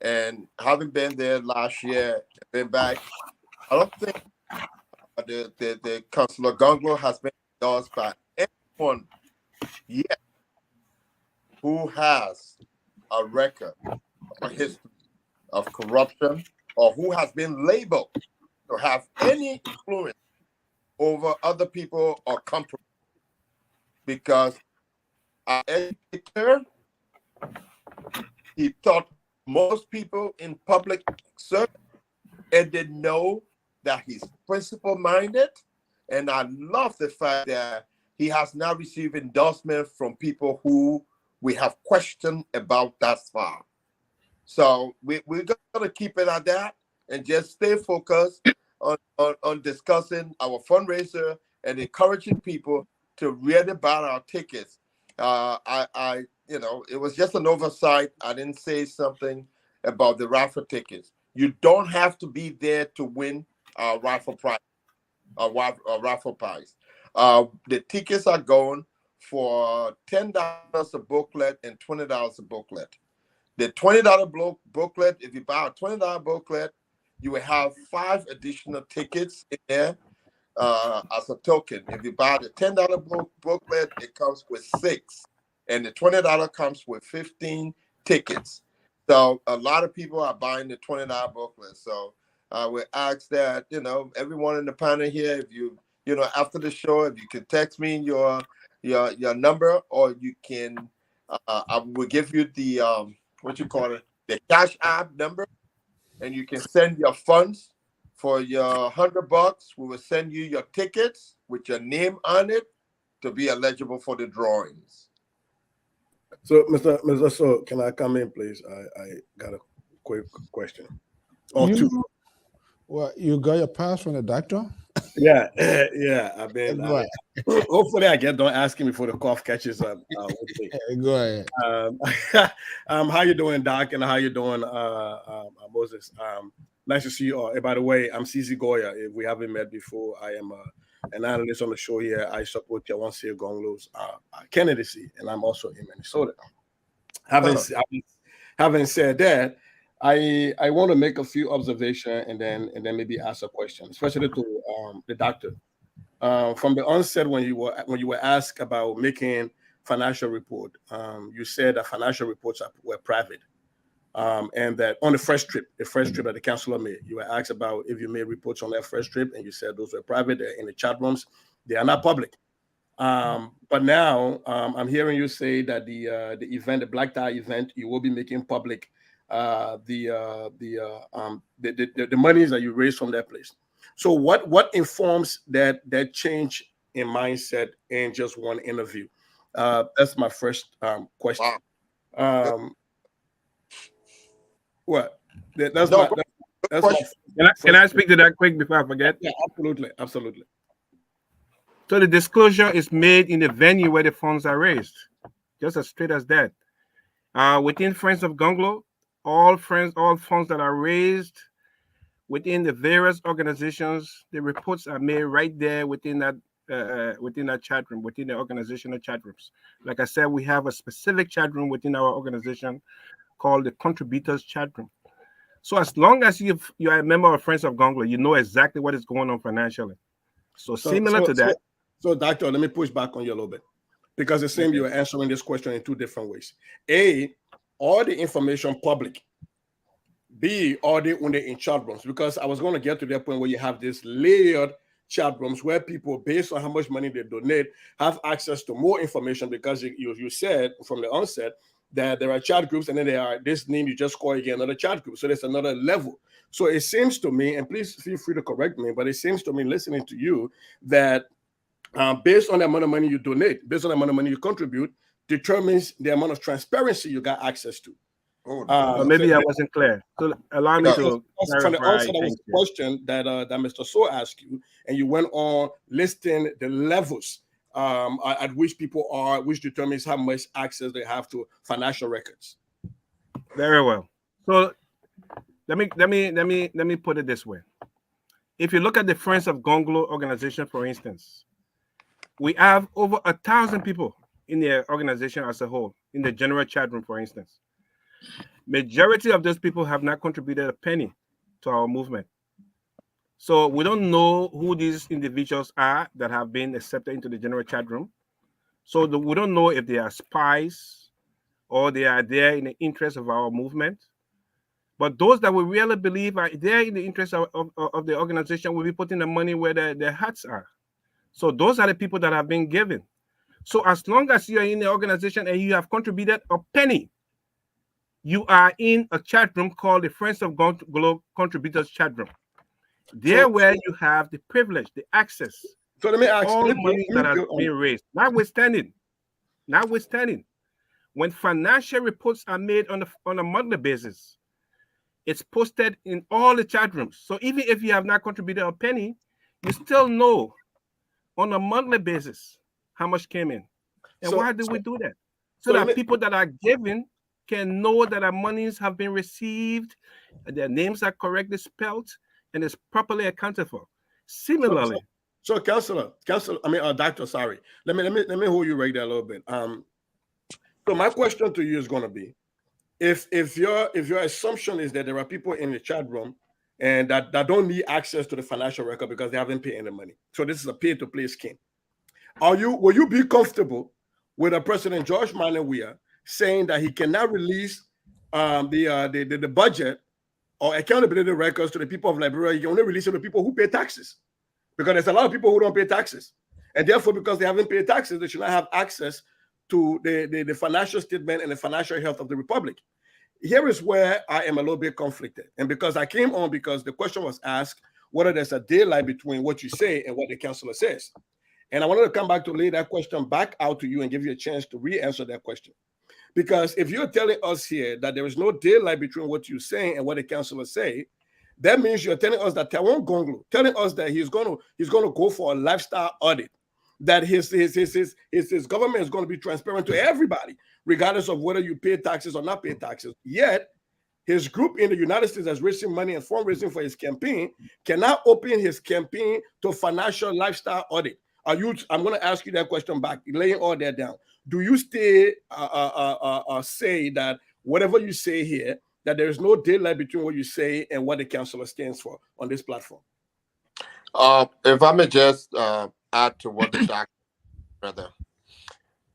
S6: and having been there last year, been back, I don't think the Councillor Gongloe has been endorsed by anyone yet who has a record or a history of corruption or who has been labeled to have any influence over other people or companies. Because our educator, he taught most people in public service, and they know that he's principle-minded. And I love the fact that he has now received endorsement from people who we have questioned about thus far. So we're going to keep it at that and just stay focused on discussing our fundraiser and encouraging people to really buy our tickets. It was just an oversight. I didn't say something about the raffle tickets. You don't have to be there to win a raffle prize. Raffle prize. The tickets are going for $10 a booklet and $20 a booklet. The $20 booklet, if you buy a $20 booklet, you will have 5 additional tickets in there as a token. If you buy the $10 booklet, it comes with 6. And the $20 comes with 15 tickets. So a lot of people are buying the $20 booklet. So I would ask that, everyone in the panel here, if you after the show, if you can text me your number, or you can, I will give you the, the Cash App number, and you can send your funds for your $100. We will send you your tickets with your name on it to be eligible for the drawings.
S9: So, Mr. So, can I come in, please? I got a quick question. Two.
S3: Well, you got your pass from the doctor?
S9: Yeah. I've been. Hopefully, I get done asking me before the cough catches up.
S3: Go ahead.
S9: How you doing, Doc? And how you doing, Moses? Nice to see you all. By the way, I'm CZ Goya. If we haven't met before, I am an analyst on the show here. I support Yawansi Gongloe's candidacy, and I'm also in Minnesota. Having said that, I want to make a few observations and then maybe ask a question, especially to the doctor. From the onset, when you were asked about making financial report, you said that financial reports were private, and that on the first trip that the counselor made, you were asked about if you made reports on that first trip, and you said those were private. They're in the chat rooms, they are not public. But now I'm hearing you say that the event, the black tie event, you will be making public the monies that you raised from that place. So what informs that change in mindset in just one interview? That's my first question.
S6: Wow.
S9: What? That's
S6: No,
S9: my that's my
S6: question.
S4: Can I speak to that quick before I forget?
S9: Yeah, absolutely, absolutely.
S4: So the disclosure is made in the venue where the funds are raised, just as straight as that. Within Friends of Gongloe, all funds that are raised within the various organizations, the reports are made right there within that chat room, within the organizational chat rooms. Like I said, we have a specific chat room within our organization called the Contributors Chat Room. So as long as you are a member of Friends of Gongloe, you know exactly what is going on financially. So similar to that.
S9: So, Doctor, let me push back on you a little bit, because it seems you are answering this question in two different ways. A, all the information public. B, are they when they're in chat rooms? Because I was going to get to that point where you have this layered chat rooms where people, based on how much money they donate, have access to more information, because you said from the onset that there are chat groups, and then there are this name you just call again another chat group. So there's another level. So it seems to me, and please feel free to correct me, but it seems to me, listening to you, that based on the amount of money you donate, based on the amount of money you contribute, determines the amount of transparency you got access to.
S4: Maybe I wasn't clear. So allow me to clarify.
S9: From the onset, that was the question that Mr. So asked you, and you went on listing the levels at which people are, which determines how much access they have to financial records.
S4: Very well. So let me put it this way. If you look at the Friends of Gongloe organization, for instance, we have over 1,000 people in the organization as a whole, in the general chat room, for instance. Majority of those people have not contributed a penny to our movement. So we don't know who these individuals are that have been accepted into the general chat room. So we don't know if they are spies or they are there in the interest of our movement. But those that we really believe are there in the interest of the organization will be putting the money where their hearts are. So those are the people that have been given. So as long as you are in the organization and you have contributed a penny, you are in a chat room called the Friends of Gongloe Contributors Chat Room. There where you have the privilege, the access.
S9: So let me ask
S4: all money that has been raised. Notwithstanding, when financial reports are made on a monthly basis, it's posted in all the chat rooms. So even if you have not contributed a penny, you still know on a monthly basis how much came in. And why do we do that? So that people that are giving can know that our monies have been received, their names are correctly spelled, and is properly accounted for. Similarly,
S9: Doctor, sorry. Let me hold you right there a little bit. So my question to you is going to be, if your assumption is that there are people in the chat room and that don't need access to the financial record because they haven't paid any money, so this is a pay-to-play scheme, will you be comfortable with a President George Weah saying that he cannot release the budget or accountability records to the people of Liberia? He can only release it to people who pay taxes, because there's a lot of people who don't pay taxes, and therefore, because they haven't paid taxes, they should not have access to the financial statement and the financial health of the republic. Here is where I am a little bit conflicted, and because I came on because the question was asked whether there's a daylight between what you say and what the counselor says, and I wanted to come back to lay that question back out to you and give you a chance to re-answer that question. Because if you're telling us here that there is no daylight between what you're saying and what the counselor say, that means you're telling us that Taiwan Gongloe, telling us that he's going to go for a lifestyle audit, that his government is going to be transparent to everybody, regardless of whether you pay taxes or not pay taxes. Yet his group in the United States that's raising money and fundraising for his campaign cannot open his campaign to financial lifestyle audit. I'm going to ask you that question back, laying all that down. Do you still say that whatever you say here, that there is no daylight between what you say and what the counselor stands for on this platform?
S6: If I may just add to what the doctor, brother.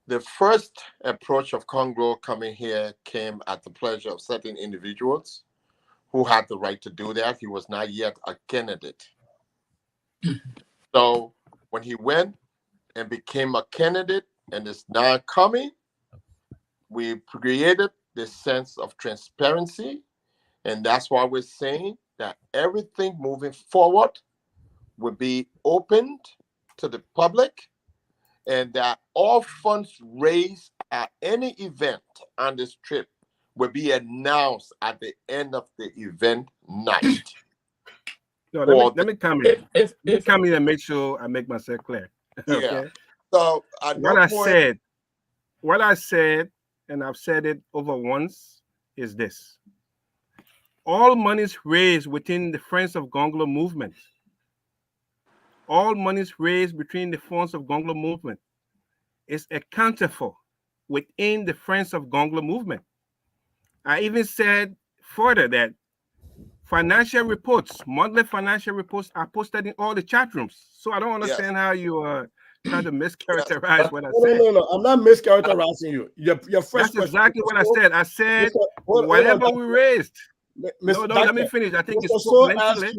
S6: The first approach of Gongloe coming here came at the pleasure of certain individuals who had the right to do that. He was not yet a candidate. So when he went and became a candidate and is now coming, we created this sense of transparency. And that's why we're saying that everything moving forward will be opened to the public, and that all funds raised any event on this trip will be announced at the end of the event night.
S4: No, let me come in. Let me come in and make sure I make myself clear. Okay.
S6: Yeah. So
S4: what I said, and I've said it over once, is this: all monies raised within the Friends of Gongloe movement, all monies raised between the Friends of Gongloe movement is accounted for within the Friends of Gongloe movement. I even said further that financial reports, monthly financial reports, are posted in all the chat rooms. So I don't understand how you are trying to mischaracterize what I said.
S9: No, I'm not mischaracterizing you. Your first
S4: That's exactly what I said. I said whatever we raised. No, let me finish. I think you spoke lengthily.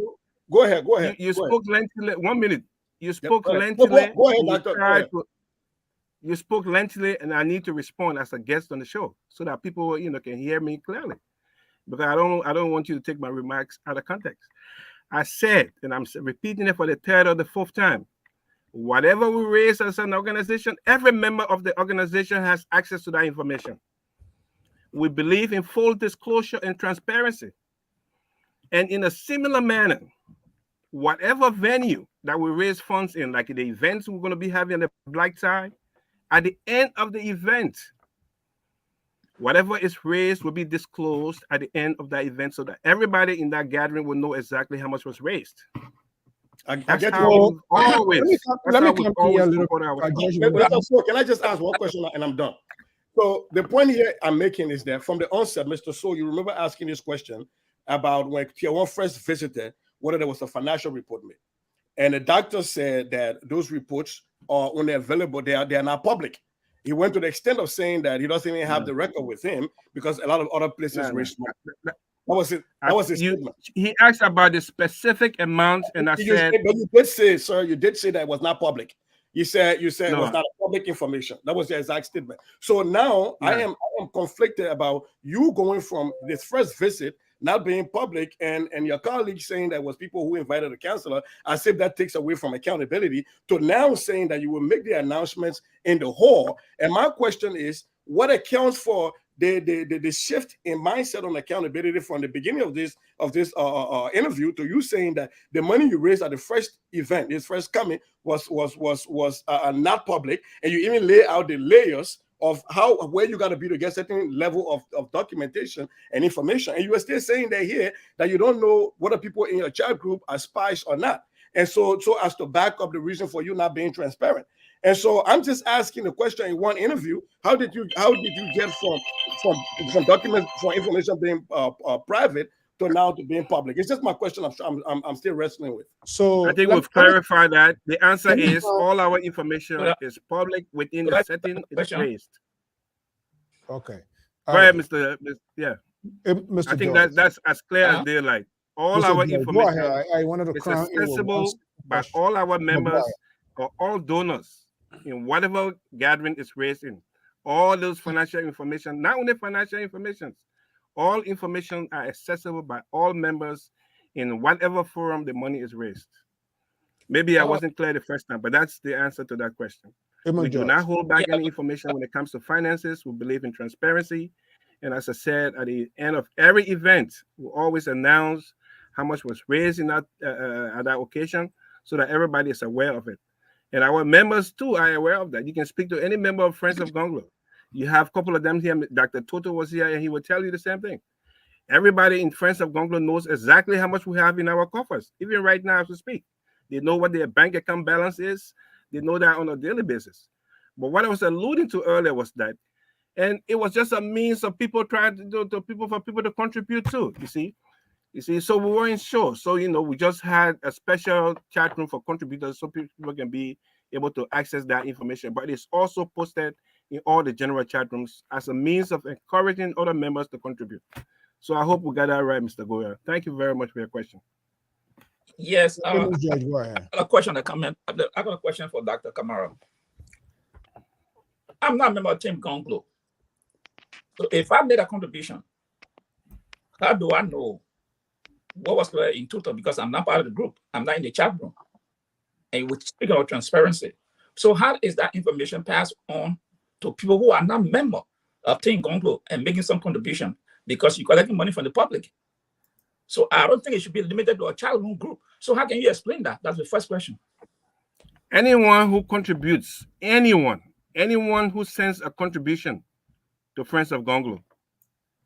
S9: Go ahead.
S4: You spoke lengthily. 1 minute. You spoke lengthily.
S9: Go ahead, Doctor.
S4: You spoke lengthily, and I need to respond as a guest on the show so that people, can hear me clearly. Because I don't want you to take my remarks out of context. I said, and I'm repeating it for the third or the fourth time, whatever we raise as an organization, every member of the organization has access to that information. We believe in full disclosure and transparency. And in a similar manner, whatever venue that we raise funds in, like the events we're going to be having on the black tie, at the end of the event, whatever is raised will be disclosed at the end of that event so that everybody in that gathering will know exactly how much was raised.
S9: I get you. Let me come here a little. Can I just ask one question and I'm done? So the point here I'm making is that from the onset, Mr. So, you remember asking this question about when Tier 1 first visited, whether there was a financial report made. And the doctor said that those reports are only available, they are not public. He went to the extent of saying that he doesn't even have the record with him because a lot of other places raised money. That was it. That was his statement.
S4: He asked about the specific amount, and I said,
S9: but you did say, sir, you did say that it was not public. You said no, it was not public information. That was the exact statement. So now I am conflicted about you going from this first visit not being public and your colleagues saying that was people who invited the counselor, as if that takes away from accountability, to now saying that you will make the announcements in the hall. And my question is, what accounts for the shift in mindset on accountability from the beginning of this interview to you saying that the money you raised at the first event, this first coming, was not public, and you even lay out the layers of where you got to be to get certain level of documentation and information, and you are still saying that here that you don't know whether people in your chat group are spies or not, and so as to back up the reason for you not being transparent. And so I'm just asking the question in one interview: how did you get from documents, from information being private to now to being public? It's just my question. I'm still wrestling with.
S3: So
S4: I think we've clarified that. The answer is all our information is public within the setting it's raised.
S3: Okay.
S4: Go ahead, Mr.
S3: Mr.
S4: I think that's as clear as daylight. All our information
S3: I wanted to
S4: is accessible by all our members or all donors in whatever gathering is raised in. All those financial information, not only financial information, all information are accessible by all members in whatever forum the money is raised. Maybe I wasn't clear the first time, but that's the answer to that question. We do not hold back any information when it comes to finances. We believe in transparency. And as I said, at the end of every event, we always announce how much was raised in that at that occasion so that everybody is aware of it. And our members, too, are aware of that. You can speak to any member of Friends of Gongloe. You have a couple of them here. Dr. Toto was here, and he will tell you the same thing. Everybody in Friends of Gongloe knows exactly how much we have in our coffers, even right now as we speak. They know what their bank account balance is. They know that on a daily basis. But what I was alluding to earlier was that, and it was just a means of people trying to do for people to contribute to. You see, so we weren't sure. So we just had a special chat room for contributors so people can be able to access that information. But it's also posted in all the general chat rooms as a means of encouraging other members to contribute. So I hope we got that right, Mr. Goya. Thank you very much for your question.
S10: Yes,
S3: Judge, go ahead.
S10: I got a question for Dr. Kamara. I'm not a member of Team Gongloe. So if I made a contribution, how do I know what was in total? Because I'm not part of the group. I'm not in the chat room. And we speak about transparency. So how is that information passed on to people who are not members of Team Gongloe and making some contribution because you're collecting money from the public. So I don't think it should be limited to a child group. So how can you explain that? That's the first question.
S4: Anyone who contributes, anyone who sends a contribution to Friends of Gongloe,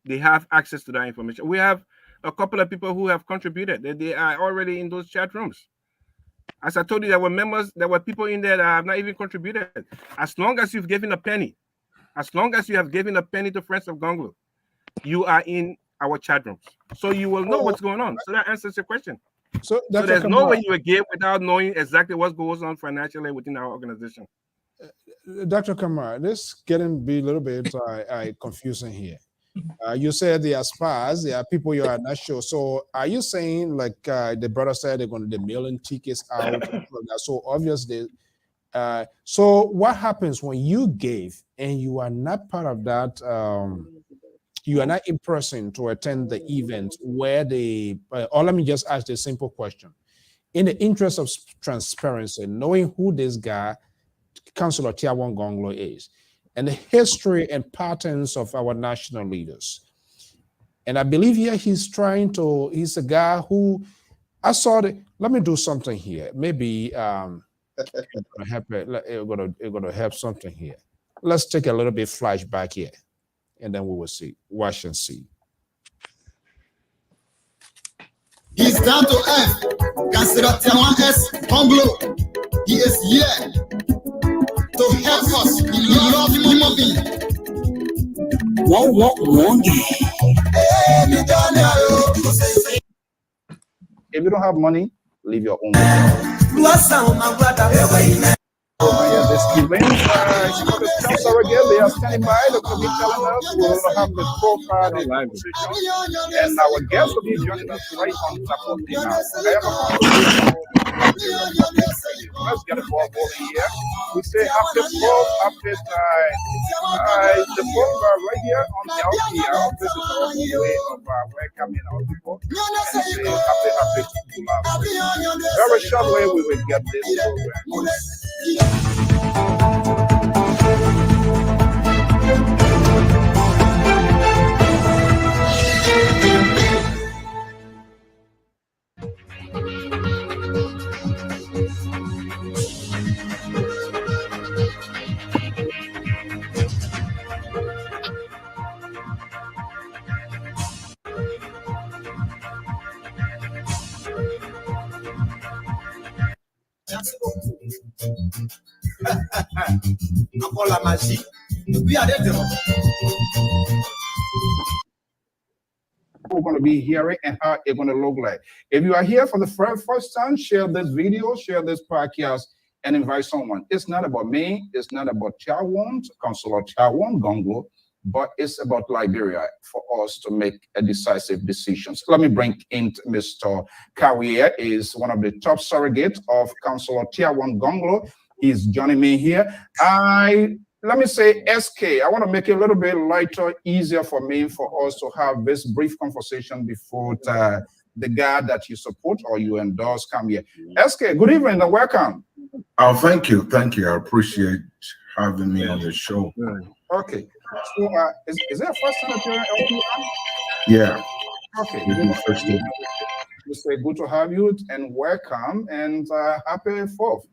S4: they have access to that information. We have a couple of people who have contributed. They are already in those chat rooms. As I told you, there were people in there that have not even contributed. As long as you've given a penny, as long as you have given a penny to Friends of Gongloe, you are in our chat rooms. So you will know what's going on. So that answers your question. So there's no way you will give without knowing exactly what goes on financially within our organization.
S3: Dr. Kamara, this getting be a little bit confusing here. You said there are spies, there are people you are not sure. So are you saying, like the brother said, they're going to be mailing tickets out? So obviously, so what happens when you gave and you are not part of that? You are not in person to attend the event where they, or let me just ask the simple question. In the interest of transparency, knowing who this guy, Councillor Tier 1 Gongloe is, and the history and patterns of our national leaders. And I believe here he's a guy who, I saw let me do something here. Maybe it's gonna help something here. Let's take a little bit flashback here, and then we will see, watch and see.
S1: He's down to earth. Councillor Tier 1 Gongloe. He is here to help us. He loves human being.
S3: If you don't have money, leave your own. This evening, they are standing by. They're going to be telling us. We'll have the profile of live position, and our guest will be joining us right on top of the house. Let's get the ball rolling here. We say happy 4th, happy the 4th right here on the LPR. This is our way of welcoming our people and say happy to love. Very short way we will get this program. We're going to be hearing and how it's going to look like. If you are here for the first time, share this video, share this podcast, and invite someone. It's not about me. It's not about Tier 1, Councillor Tier 1 Gongloe, but it's about Liberia for us to make a decisive decision. So let me bring in Mr. Kawier, is one of the top surrogates of Councillor Tier 1 Gongloe. He's joining me here. Let me say SK. I want to make it a little bit lighter, easier for me, for us to have this brief conversation before the guy that you support or you endorse come here. SK, good evening and welcome.
S11: Oh, thank you. Thank you. I appreciate having me on the show.
S3: Okay. So, is there a first time appearing LPR?
S11: Yeah.
S3: Okay.
S11: We
S3: say good to have you and welcome and happy 4th.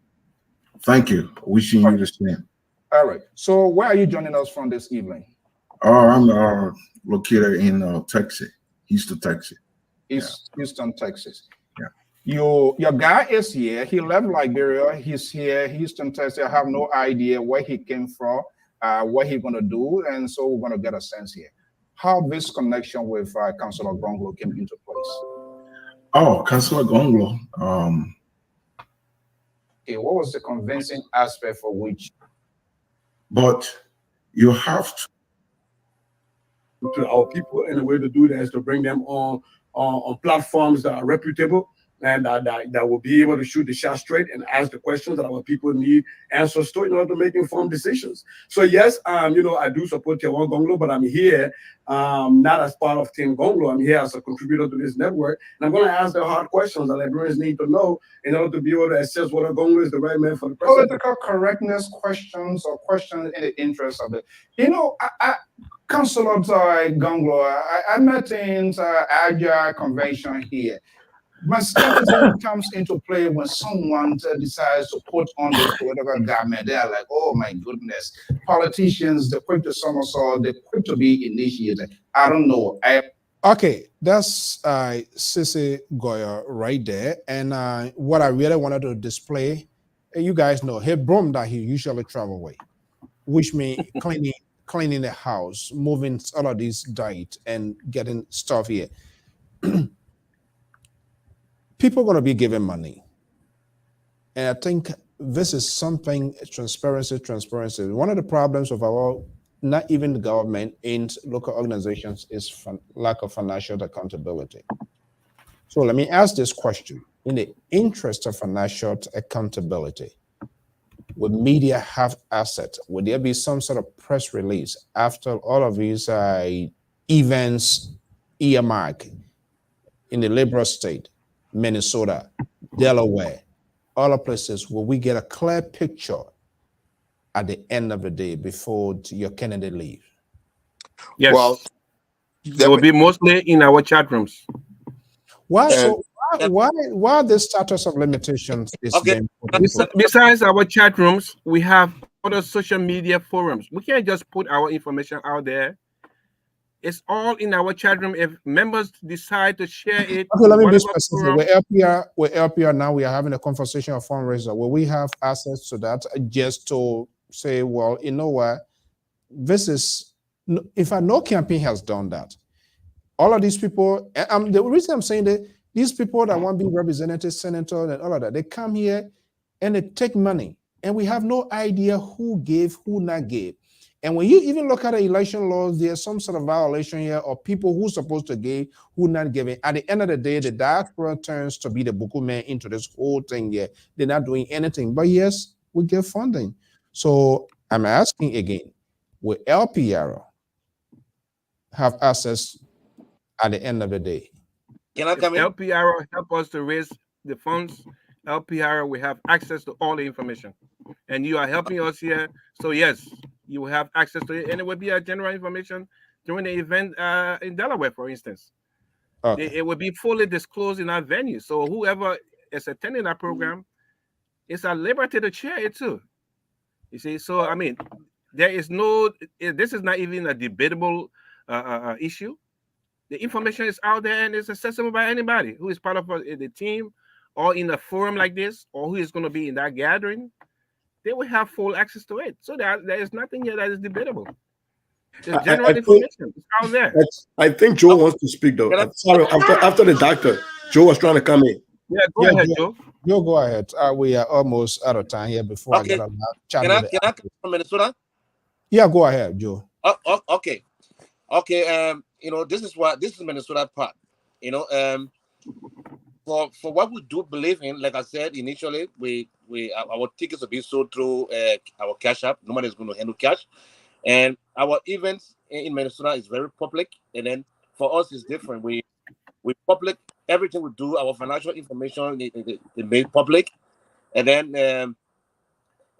S11: Thank you. Wishing you the same.
S3: All right. So where are you joining us from this evening?
S11: I'm located in Texas, Houston, Texas.
S3: Houston, Texas.
S11: Yeah.
S3: Your guy is here. He left Liberia. He's here, Houston, Texas. I have no idea where he came from, what he's going to do. And so we're going to get a sense here. How this connection with Councillor Gongloe came into place.
S11: Oh, Councillor Gongloe.
S3: Okay, what was the convincing aspect for which?
S11: But you have
S9: to our people, and the way to do that is to bring them on platforms that are reputable, and that will be able to shoot the shot straight and ask the questions that our people need answers to in order to make informed decisions. So yes, you know, I do support Tier 1 Gongloe, but I'm here not as part of Team Gongloe. I'm here as a contributor to this network, and I'm going to ask the hard questions that librarians need to know in order to be able to assess whether Gongloe is the right man for the president.
S3: Political correctness questions or questions in the interest of the, you know, Councilor Gongloe, I met in Agile Convention here. My skepticism comes into play when someone decides to put on this political garment. They are like, oh my goodness, politicians, they're quick to somersault, they're quick to be initiated. I don't know. Okay, that's Sissy Goya right there. And what I really wanted to display, you guys know, he broom that he usually travel with, which means cleaning the house, moving all of these diet and getting stuff here. People are going to be given money. And I think this is something, transparency. One of the problems of our, not even the government, in local organizations is lack of financial accountability. So let me ask this question. In the interest of financial accountability, would media have assets? Would there be some sort of press release after all of these events earmark in the liberal state, Minnesota, Delaware, all the places where we get a clear picture at the end of the day before your candidate leaves?
S4: Yes.
S6: Well,
S4: they will be mostly in our chat rooms.
S3: Why? So why the status of limitations is being put?
S4: Besides our chat rooms, we have other social media forums. We can't just put our information out there. It's all in our chat room. If members decide to share it,
S3: okay, let me be specific. With LPR now, we are having a conversation of fundraiser where we have access to that just to say, well, you know what, this is, in fact, no campaign has done that. All of these people, the reason I'm saying that these people that want to be representatives, senators, and all of that, they come here and they take money, and we have no idea who gave, who not gave. And when you even look at the election laws, there's some sort of violation here of people who's supposed to give, who not giving. At the end of the day, the diaspora turns to be the buku man into this whole thing here. They're not doing anything. But yes, we get funding. So I'm asking again, will LPR have access at the end of the day?
S4: Can I come in? LPR help us to raise the funds. LPR, we have access to all the information. And you are helping us here. So yes, you will have access to it. And it will be a general information during the event in Delaware, for instance. Okay. It will be fully disclosed in our venue. So whoever is attending that program is at liberty to share it too. You see, so I mean, there is no, this is not even a debatable issue. The information is out there and it's accessible by anybody who is part of the team or in a forum like this, or who is going to be in that gathering. They will have full access to it. So there is nothing here that is debatable. It's general information. It's out there.
S9: I think Joe wants to speak though. Sorry, after the doctor, Joe was trying to come in.
S4: Yeah, go ahead, Joe.
S3: Joe, go ahead. We are almost out of time here before I get on chat.
S7: Can I come from Minnesota?
S3: Yeah, go ahead, Joe.
S7: Okay. You know, this is Minnesota part. You know, for what we do believe in, like I said initially, our tickets will be sold through our Cash App. Nobody is going to handle cash, and our events in Minnesota is very public. And then for us, it's different. We public everything we do. Our financial information is made public, and then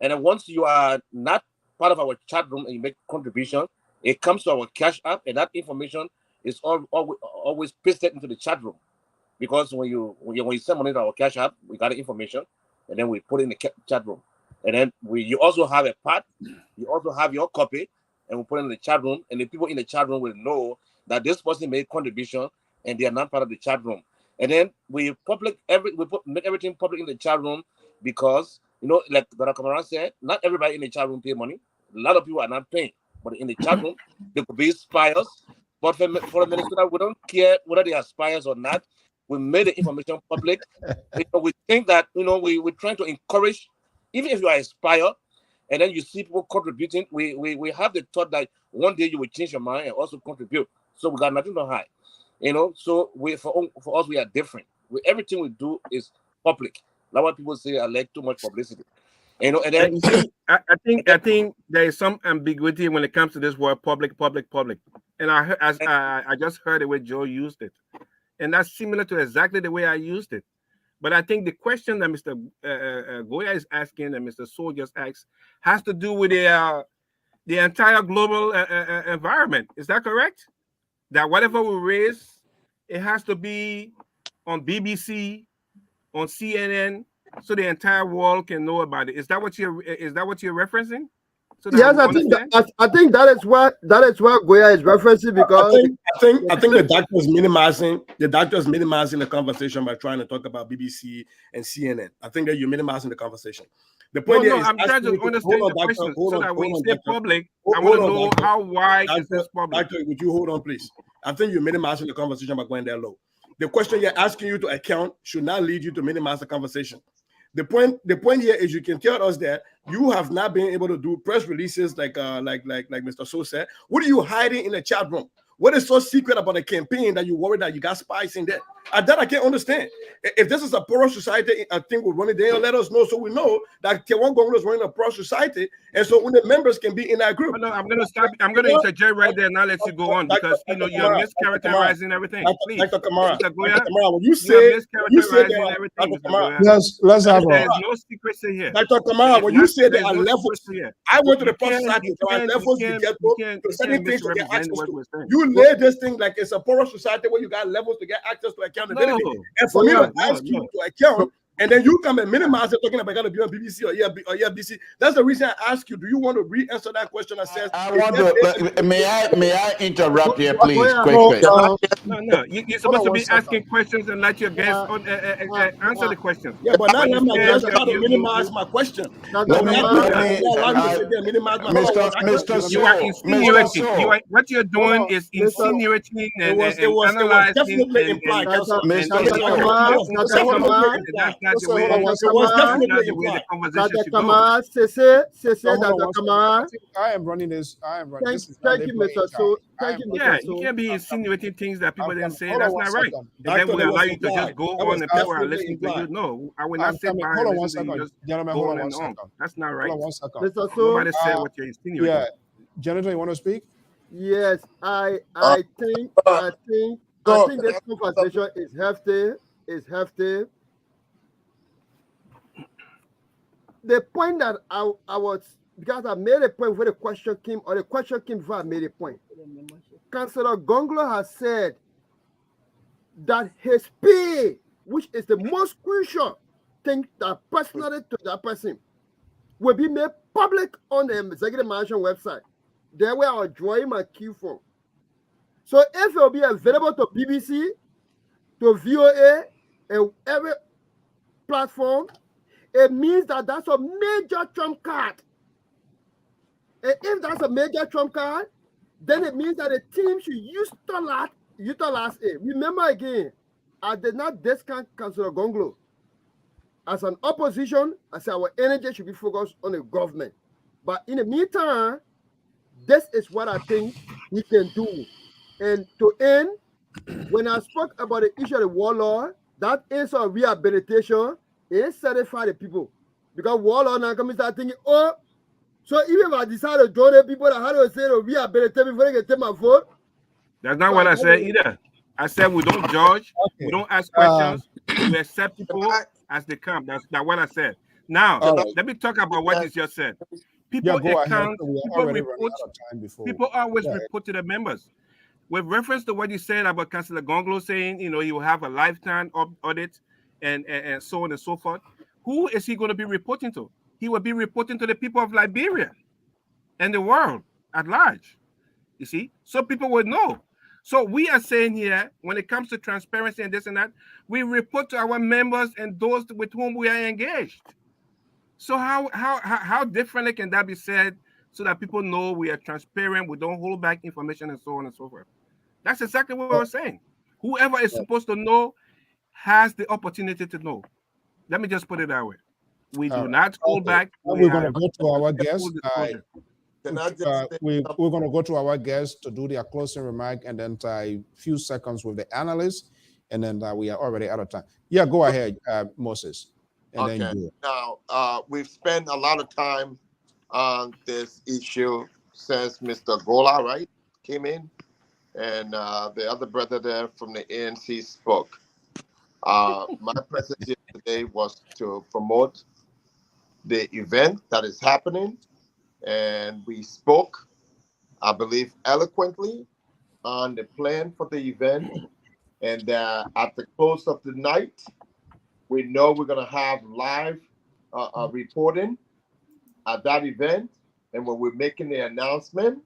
S7: once you are not part of our chat room and you make contribution, it comes to our Cash App, and that information is always pasted into the chat room. Because when you send money to our Cash App, we got the information, and then we put it in the chat room. And then you also have a part, you also have your copy, and we put it in the chat room. And the people in the chat room will know that this person made contribution, and they are not part of the chat room. And then we make everything public in the chat room because, you know, like Dr. Kamara said, not everybody in the chat room pay money. A lot of people are not paying, but in the chat room, they could be spies. But for Minnesota, we don't care whether they are spies or not. We made the information public. You know, we think that, you know, we're trying to encourage, even if you are a spy, and then you see people contributing, we have the thought that one day you will change your mind and also contribute. So we got nothing to hide, you know. So for us, we are different. Everything we do is public. That's why people say I like too much publicity. And
S4: And
S7: then
S4: you see, I think there is some ambiguity when it comes to this word public. And I just heard the way Joe used it, and that's similar to exactly the way I used it. But I think the question that Mr. Goya is asking and Mr. Soul just asked has to do with the entire global environment. Is that correct? That whatever we raise, it has to be on BBC, on CNN, so the entire world can know about it. Is that what you're referencing? So that
S8: Yes, I think that is what Goya is referencing, because
S9: I think the doctor is minimizing the conversation by trying to talk about BBC and CNN. I think that you're minimizing the conversation. The point is,
S4: I'm trying to understand the question so that when you say public, I want to know how wide is this public.
S9: Doctor, would you hold on, please? I think you're minimizing the conversation by going there low. The question you're asking you to account should not lead you to minimize the conversation. The point here is you can tell us that you have not been able to do press releases like Mr. So said. What are you hiding in the chat room? What is so secret about the campaign that you worry that you got spies in there? That I can't understand. If this is a poor society, I think we're running there. Let us know so we know that Gongloe is running a poor society, and so when the members can be in that group.
S4: No, I'm going to stop. I'm going to interject right there and not let you go on, because you're mischaracterizing everything. Please,
S9: Dr. Kamara,
S4: Mr. Goya,
S9: when you say
S4: that,
S9: Dr. Kamara,
S3: let's have
S4: there's no secrecy here.
S9: Dr. Kamara, when you say there are levels, I went to the poor society. There are levels you get to certain things to get access to. You lay this thing like it's a poor society where you got levels to get access to accountability. And for me to ask you to account, and then you come and minimize it, talking about going to be on BBC or EFBC. That's the reason I ask you. Do you want to re-answer that question?
S5: I want to. May I interrupt here, please? Quick.
S4: No. You're supposed to be asking questions and let your guests answer the questions.
S9: Yeah, but now let my guest try to minimize my question.
S5: Mr.
S4: You are insinuating. What you're doing is insinuating and analyzing.
S9: Definitely implied.
S8: Dr. Kamara,
S3: I am running this.
S8: Thank you, Mr. So. Thank you, Mr.
S4: Yeah,
S8: So.
S4: you can't be insinuating things that people didn't say. That's not right. And then we'll allow you to just go on and people are listening to you. No, I will not sit by and listen to you just go on and on. That's not right.
S8: Mr. So,
S4: nobody said what you're insinuating.
S3: Yeah, Jonathan, you want to speak?
S8: Yes, I think this conversation is hefty. The point that I was, because I made a point where the question came before I made a point. Councillor Gongloe has said that his pay, which is the most crucial thing that personally to that person, will be made public on the Executive Mansion website. There where I'll join my queue from. So if it will be available to BBC, to VOA, and every platform, it means that that's a major trump card. And if that's a major trump card, then it means that the team should utilize it. Remember again, I did not discount Councillor Gongloe. As an opposition, I said our energy should be focused on the government. But in the meantime, this is what I think we can do. And to end, when I spoke about the issue of the warlord, that is a rehabilitation. It satisfy the people. Because warlord now come and start thinking, oh, so even if I decide to join the people that had to say to rehabilitate before they can take my vote.
S4: That's not what I said either. I said we don't judge, we don't ask questions, we accept people as they come. That's what I said. Now, let me talk about what you just said. People people always report to the members. With reference to what you said about Councillor Gongloe saying, he will have a lifetime audit and so on and so forth. Who is he going to be reporting to? He will be reporting to the people of Liberia and the world at large. You see? So people will know. So we are saying here, when it comes to transparency and this and that, we report to our members and those with whom we are engaged. So how differently can that be said so that people know we are transparent, we don't hold back information and so on and so forth? That's exactly what we're saying. Whoever is supposed to know has the opportunity to know. Let me just put it that way. We do not hold back.
S3: We're going to go to our guests. We're going to go to our guests to do their closing remark and then a few seconds with the analysts. and then we are already out of time. Yeah, go ahead, Moses. And
S6: Okay.
S3: then
S6: Now, we've spent a lot of time on this issue since Mr. Gola, right, came in, and the other brother there from the ANC spoke. My presence here today was to promote the event that is happening, and we spoke, I believe, eloquently on the plan for the event. And at the close of the night, we know we're going to have live reporting at that event. And when we're making the announcement,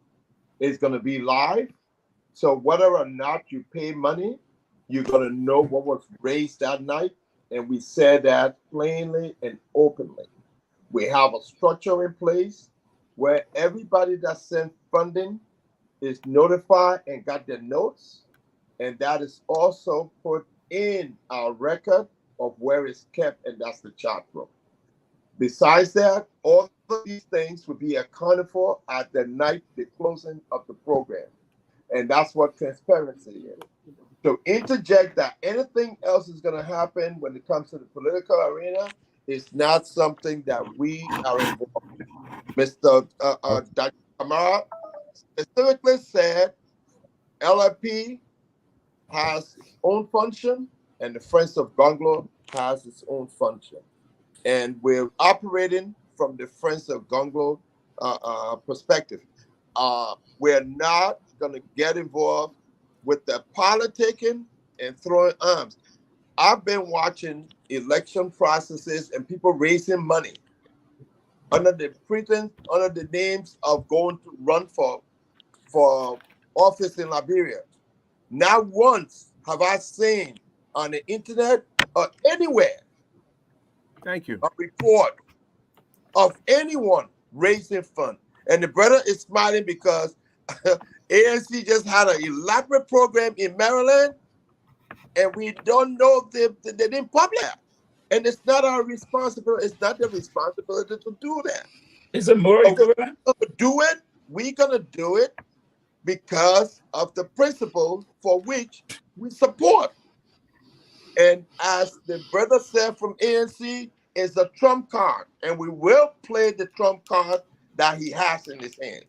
S6: it's going to be live. So whether or not you pay money, you're going to know what was raised that night. And we said that plainly and openly. We have a structure in place where everybody that sent funding is notified and got their notes. And that is also put in our record of where it's kept, and that's the chat room. Besides that, all of these things will be accounted for at the night, the closing of the program. And that's what transparency is. To interject that anything else is going to happen when it comes to the political arena is not something that we are involved in. Mr. Dr. Kamara specifically said LRP has its own function and the Friends of Gongloe has its own function. And we're operating from the Friends of Gongloe perspective. We're not going to get involved with the politicking and throwing arms. I've been watching election processes and people raising money under the pretense, under the names of going to run for office in Liberia. Not once have I seen on the internet or anywhere
S4: Thank you.
S6: a report of anyone raising funds. And the brother is smiling because ANC just had an elaborate program in Maryland, and we don't know they didn't publish it. And it's not our responsibility. It's not their responsibility to do that.
S10: It's a more equivalent.
S6: We're gonna do it because of the principle for which we support. And as the brother said from ANC, is a trump card, and we will play the trump card that he has in his hands.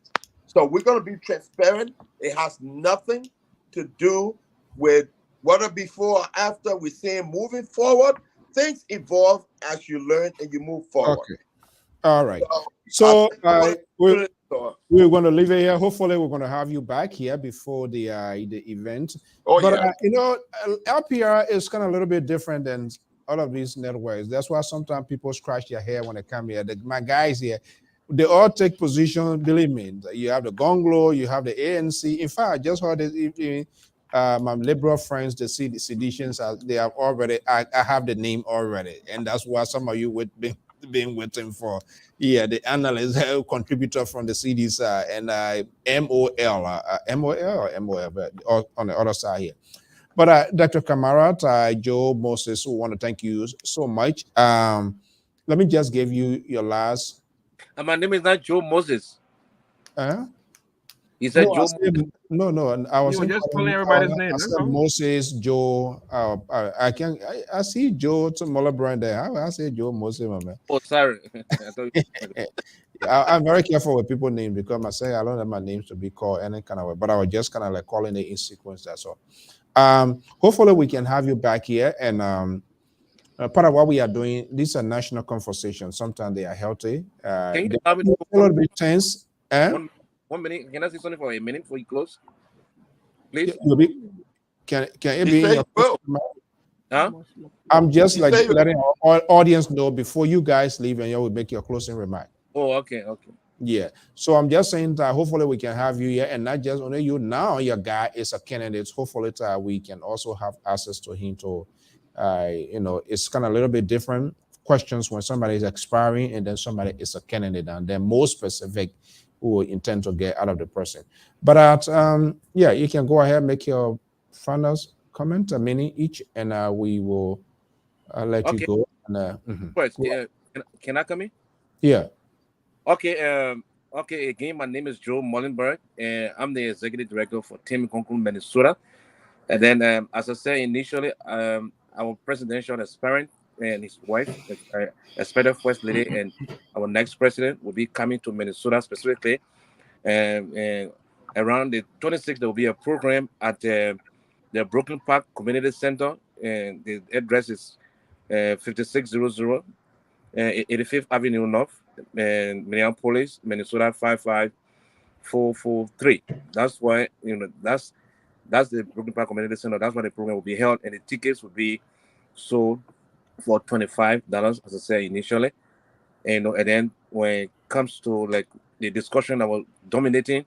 S6: So we're going to be transparent. It has nothing to do with whether before or after. We're saying moving forward, things evolve as you learn and you move forward.
S3: Okay. All right. So we're going to leave it here. Hopefully, we're going to have you back here before the event. LPR is kind of a little bit different than all of these networks. That's why sometimes people scratch their hair when they come here. My guys here, they all take position. Believe me, you have the Gongloe, you have the ANC. In fact, I just heard this evening, my liberal friends, the seditions, they have already. I have the name already, and that's why some of you would be been waiting for. Yeah, the analyst, contributor from the CDs, and MOL, but on the other side here. But Dr. Kamara, Joe, Moses, we want to thank you so much. Let me just give you your last.
S7: My name is not Joe Moses. He said
S3: No,
S7: Joe.
S3: No, I was
S4: just calling everybody's name.
S3: I said Moses, Joe. I see Joe tomorrow brand there. I say Joe Moses, my man.
S7: Oh, sorry.
S3: I'm very careful with people's names because I say I don't have my names to be called any kind of way, but I was just kind of like calling it in sequence. That's all. Hopefully we can have you back here, and part of what we are doing, these are national conversations. Sometimes they are healthy.
S7: Can you
S3: a little bit tense.
S7: 1 minute. Can I say something for a minute before you close? Please.
S3: Can it be in your
S7: huh?
S3: I'm just like letting our audience know before you guys leave, and you will make your closing remark.
S7: Oh, okay.
S3: Yeah. So I'm just saying that hopefully we can have you here, and not just only you. Now your guy is a candidate. Hopefully we can also have access to him to, it's kind of a little bit different questions when somebody is expiring and then somebody is a candidate, and then more specific who will intend to get out of the person. But you can go ahead, make your finals comment, a minute each, and we will let you go. And,
S7: First, can I come in?
S3: Yeah.
S7: Okay. Okay. Again, my name is Joe Mullenberg, and I'm the executive director for Tim Conklin, Minnesota. And then, as I said initially, our presidential aspirant and his wife, aspirant first lady, and our next president will be coming to Minnesota specifically. And around the 26th, there will be a program at the Brooklyn Park Community Center, and the address is 5600 85th Avenue North, and Minneapolis, Minnesota 55443. That's why that's the Brooklyn Park Community Center. That's where the program will be held, and the tickets will be sold for $25, as I said initially. And then when it comes to like the discussion that was dominating,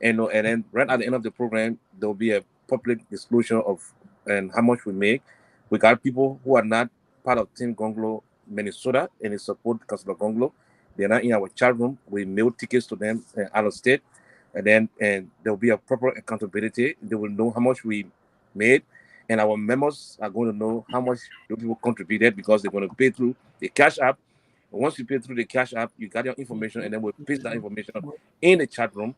S7: and then right at the end of the program, there will be a public disclosure of and how much we make. We got people who are not part of Team Gongloe Minnesota and they support Councilor Gongloe. They're not in our chat room. We mail tickets to them out of state, and then there will be a proper accountability. They will know how much we made, and our members are going to know how much the people contributed because they're going to pay through the Cash App. Once you pay through the Cash App, you got your information, and then we'll paste that information in the chat room,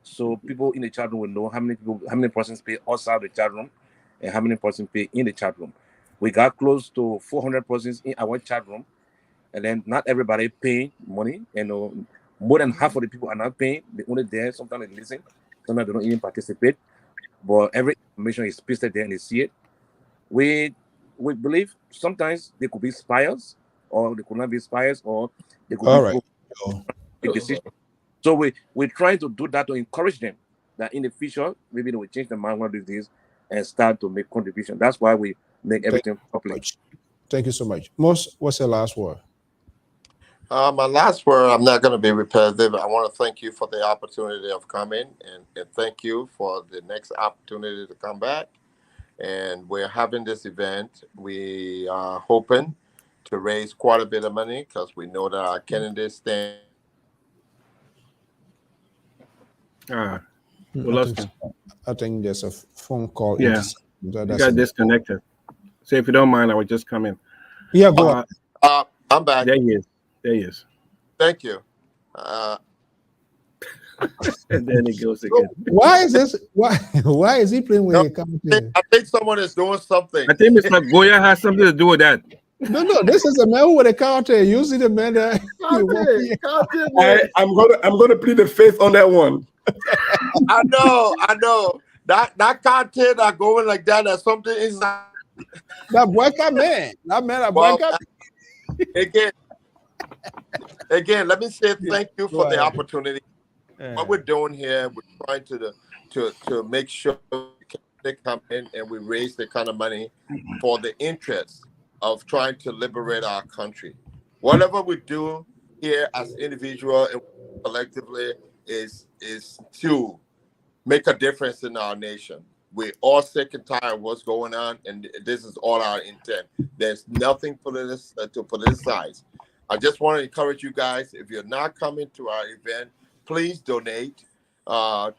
S7: so people in the chat room will know how many persons pay outside the chat room, and how many persons pay in the chat room. We got close to 400 persons in our chat room, and then not everybody paying money. More than half of the people are not paying. They're only there. Sometimes they listen. Sometimes they don't even participate. But every information is pasted there, and they see it. We believe sometimes they could be spies, or they could not be spies, or they could be decisions. So we're trying to do that to encourage them that in the future, maybe they will change their mind one of these and start to make contribution. That's why we make everything public.
S3: Thank you so much. Most, what's your last word?
S6: My last word, I'm not going to be repetitive. I want to thank you for the opportunity of coming, and thank you for the next opportunity to come back. And we're having this event. We are hoping to raise quite a bit of money because we know that our candidates stand.
S3: I think there's a phone call.
S4: Yeah, you got disconnected. So if you don't mind, I would just come in.
S3: Yeah, go
S6: on. I'm back.
S4: There he is. There he is.
S6: Thank you.
S4: And then he goes again.
S3: Why is this? Why is he playing with the
S6: I think someone is doing something.
S4: I think Mr. Goya has something to do with that.
S3: No, this is a man with a counter. Usually the man that
S9: I'm gonna plead the fifth on that one.
S6: I know. That content are going like that. That something is not.
S3: That boyka man. That man.
S6: Again, let me say thank you for the opportunity. What we're doing here, we're trying to make sure they come in and we raise the kind of money for the interest of trying to liberate our country. Whatever we do here as individual and collectively is to make a difference in our nation. We're all sick and tired of what's going on, and this is all our intent. There's nothing to politicize. I just want to encourage you guys, if you're not coming to our event, please donate.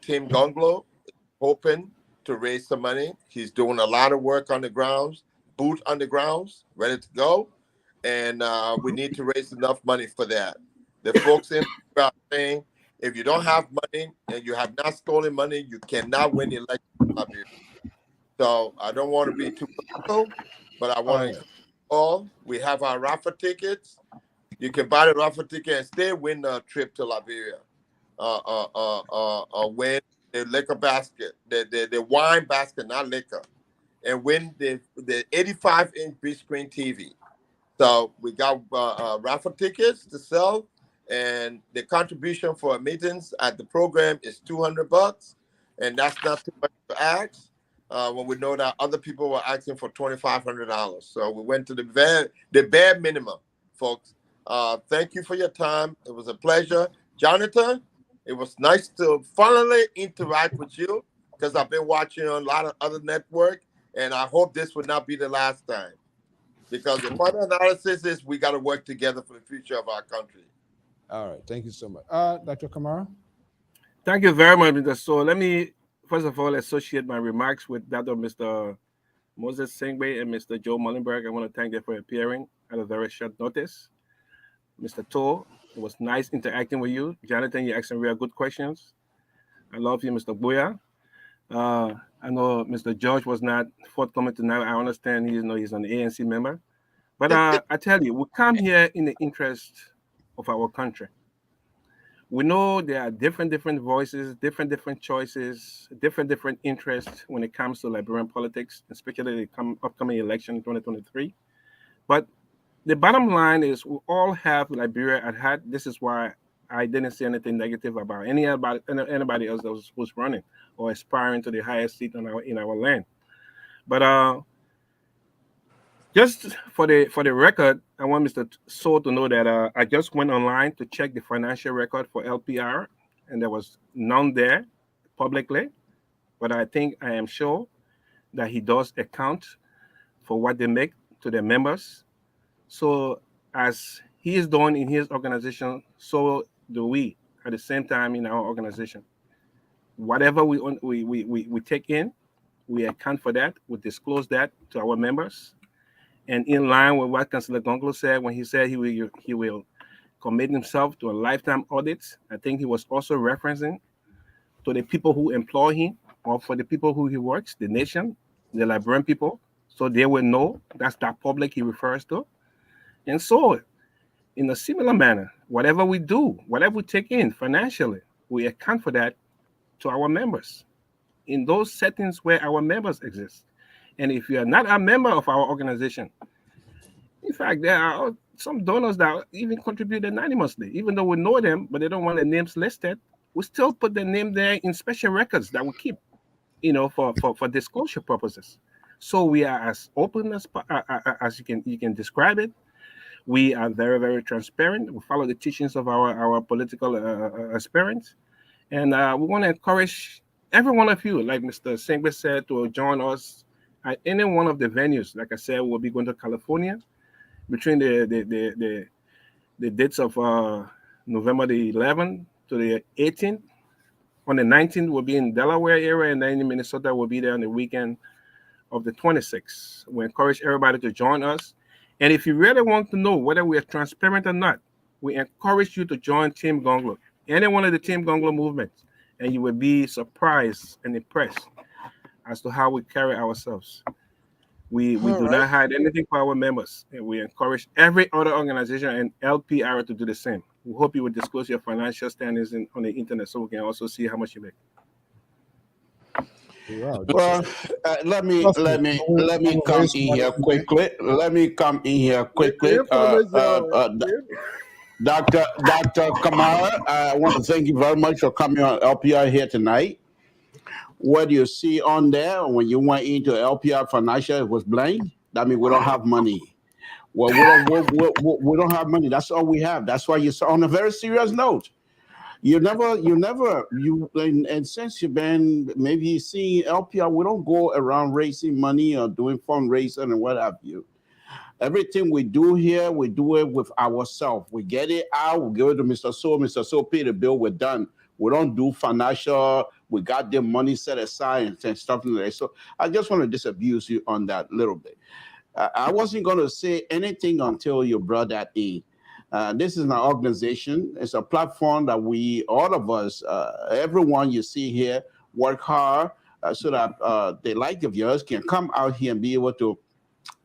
S6: Team Gongloe is hoping to raise some money. He's doing a lot of work on the grounds, boot on the grounds, ready to go. And we need to raise enough money for that. The folks in are saying, if you don't have money and you have not stolen money, you cannot win the election. So I don't want to be too political, but I want to encourage all. We have our raffle tickets. You can buy the raffle ticket and still win a trip to Liberia. Win the liquor basket, the wine basket, not liquor, and win the 85-inch big screen TV. So we got raffle tickets to sell, and the contribution for meetings at the program is $200, and that's not too much to ask when we know that other people were asking for $2,500. So we went to the bare minimum, folks. Thank you for your time. It was a pleasure. Jonathan, it was nice to finally interact with you because I've been watching on a lot of other networks, and I hope this would not be the last time. Because the final analysis is we got to work together for the future of our country.
S3: All right. Thank you so much. Dr. Kamara?
S4: Thank you very much, Mr. So let me, first of all, associate my remarks with that of Mr. Moses Singbe and Mr. Joe Mullenberg. I want to thank them for appearing at a very short notice. Mr. To, it was nice interacting with you. Jonathan, you asked some real good questions. I love you, Mr. Buya. I know Mr. George was not forthcoming tonight. I understand he's an ANC member. But I tell you, we come here in the interest of our country. We know there are different voices, different choices, different interests when it comes to Liberian politics, especially the upcoming election in 2023. But the bottom line is we all have Liberia at heart. This is why I didn't say anything negative about anybody else that who's running or aspiring to the highest seat in our land. But just for the record, I want Mr. So to know that I just went online to check the financial record for LPR, and there was none there publicly. But I am sure that he does account for what they make to their members. So as he is doing in his organization, so do we at the same time in our organization. Whatever we take in, we account for that, we disclose that to our members. And in line with what Councillor Gongloe said when he said he will commit himself to a lifetime audit, I think he was also referencing to the people who employ him or for the people who he works, the nation, the Liberian people, so they will know that's that public he refers to. And so, in a similar manner, whatever we do, whatever we take in financially, we account for that to our members in those settings where our members exist. And if you are not a member of our organization, in fact, there are some donors that even contribute anonymously, even though we know them, but they don't want their names listed. We still put their name there in special records that we keep, for disclosure purposes. So we are as open as you can describe it. We are very transparent. We follow the teachings of our political aspirants, and we want to encourage every one of you, like Mr. Singbe said, to join us at any one of the venues. Like I said, we'll be going to California between the dates of November the 11th to the 18th. On the 19th, we'll be in Delaware area, and then in Minnesota, we'll be there on the weekend of the 26th. We encourage everybody to join us. And if you really want to know whether we are transparent or not, we encourage you to join Team Gongloe, any one of the Team Gongloe movements, and you will be surprised and impressed as to how we carry ourselves. We do not hide anything for our members, and we encourage every other organization and LPR to do the same. We hope you will disclose your financial standings on the internet so we can also see how much you make.
S5: Well, let me come in here quickly. Dr. Kamara, I want to thank you very much for coming on LPR here tonight. What do you see on there when you went into LPR Financial? It was blank. That means we don't have money. Well, we don't have money. That's all we have. That's why you saw on a very serious note. And since you've been maybe seeing LPR, we don't go around raising money or doing fundraising and what have you. Everything we do here, we do it with ourselves. We get it out, we give it to Mr. So. Mr. So pay the bill, we're done. We don't do financial, we got the money set aside and stuff like that. So I just want to disabuse you on that a little bit. I wasn't going to say anything until you brought that in. This is an organization. It's a platform that we, all of us, everyone you see here, work hard so that the like of yours can come out here and be able to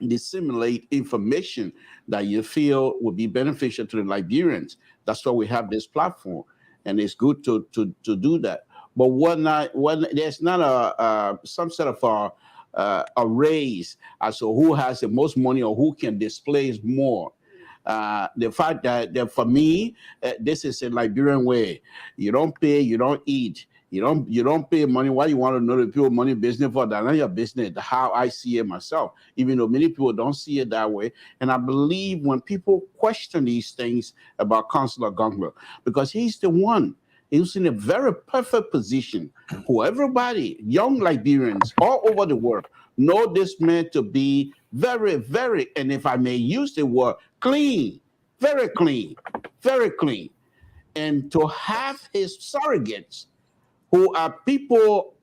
S5: disseminate information that you feel would be beneficial to the Liberians. That's why we have this platform, and it's good to do that. But when there's not some sort of a race as to who has the most money or who can displace more. The fact that for me, this is a Liberian way. You don't pay, you don't eat. You don't pay money. Why you want to know the people money business for? That's not your business. How I see it myself, even though many people don't see it that way. And I believe when people question these things about Councillor Gongloe, because he's the one, he's in a very perfect position who everybody, young Liberians all over the world, know this man to be very, very, and if I may use the word, clean, very clean, very clean. And to have his surrogates, who are people,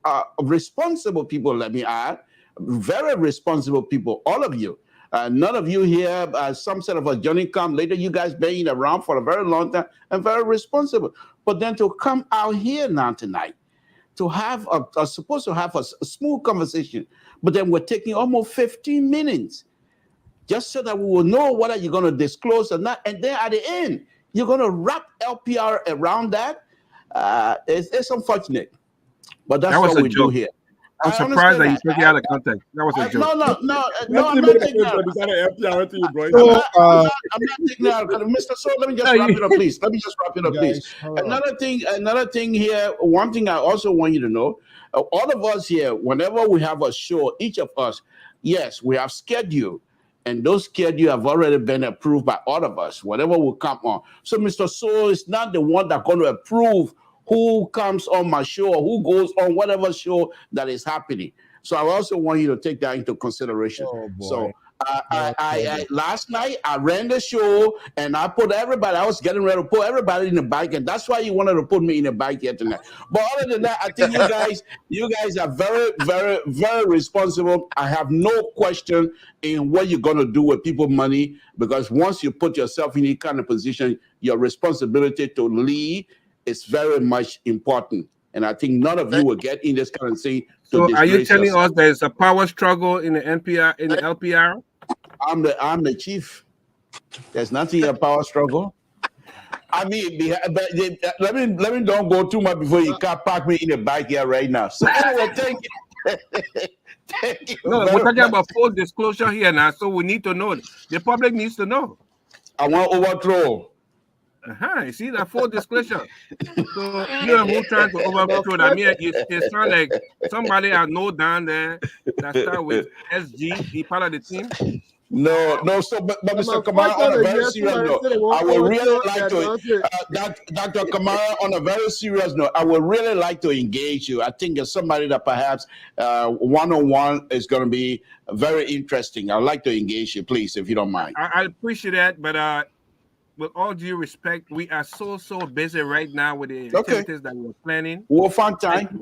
S5: responsible people, let me add, very responsible people, all of you. None of you here some sort of a Johnny come later. You guys been around for a very long time and very responsible. But then to come out here now tonight to have are supposed to have a smooth conversation, but then we're taking almost 15 minutes just so that we will know whether you're going to disclose or not. And then at the end, you're going to wrap LPR around that. It's unfortunate, but that's what we do here.
S4: I'm surprised that you took it out of context. That was a joke.
S5: No, I'm not taking it out. I'm not taking it out. Mr. So, let me just wrap it up, please. Another thing here, one thing I also want you to know, all of us here, whenever we have a show, each of us, yes, we have schedule, and those schedules have already been approved by all of us, whatever will come on. So Mr. So is not the one that's going to approve who comes on my show or who goes on whatever show that is happening. So I also want you to take that into consideration. So I last night I ran the show and I put everybody. I was getting ready to put everybody in the bike, and that's why you wanted to put me in the bike here tonight. But other than that, I think you guys are very, very, very responsible. I have no question in what you're gonna do with people's money, because once you put yourself in any kind of position, your responsibility to lead is very much important. And I think none of you will get in this kind of thing.
S4: So are you telling us there's a power struggle in the NPR, in the LPR?
S5: I'm the chief. There's nothing a power struggle. I mean, let me don't go too much before you can't park me in the bike here right now. So anyway, thank you. Thank you.
S4: No, we're talking about full disclosure here now, so we need to know. The public needs to know.
S5: I want overthrow.
S4: You see that full disclosure. So you're who trying to overthrow that? I mean, it sounds like somebody I know down there that start with SG. He part of the team.
S5: No. So, but Mr. Kamara, on a very serious note, I would really like to, Dr. Kamara, on a very serious note, I would really like to engage you. I think there's somebody that perhaps one-on-one is going to be very interesting. I'd like to engage you, please, if you don't mind.
S4: I appreciate that, but with all due respect, we are so busy right now with the activities that we're planning.
S5: We'll find time.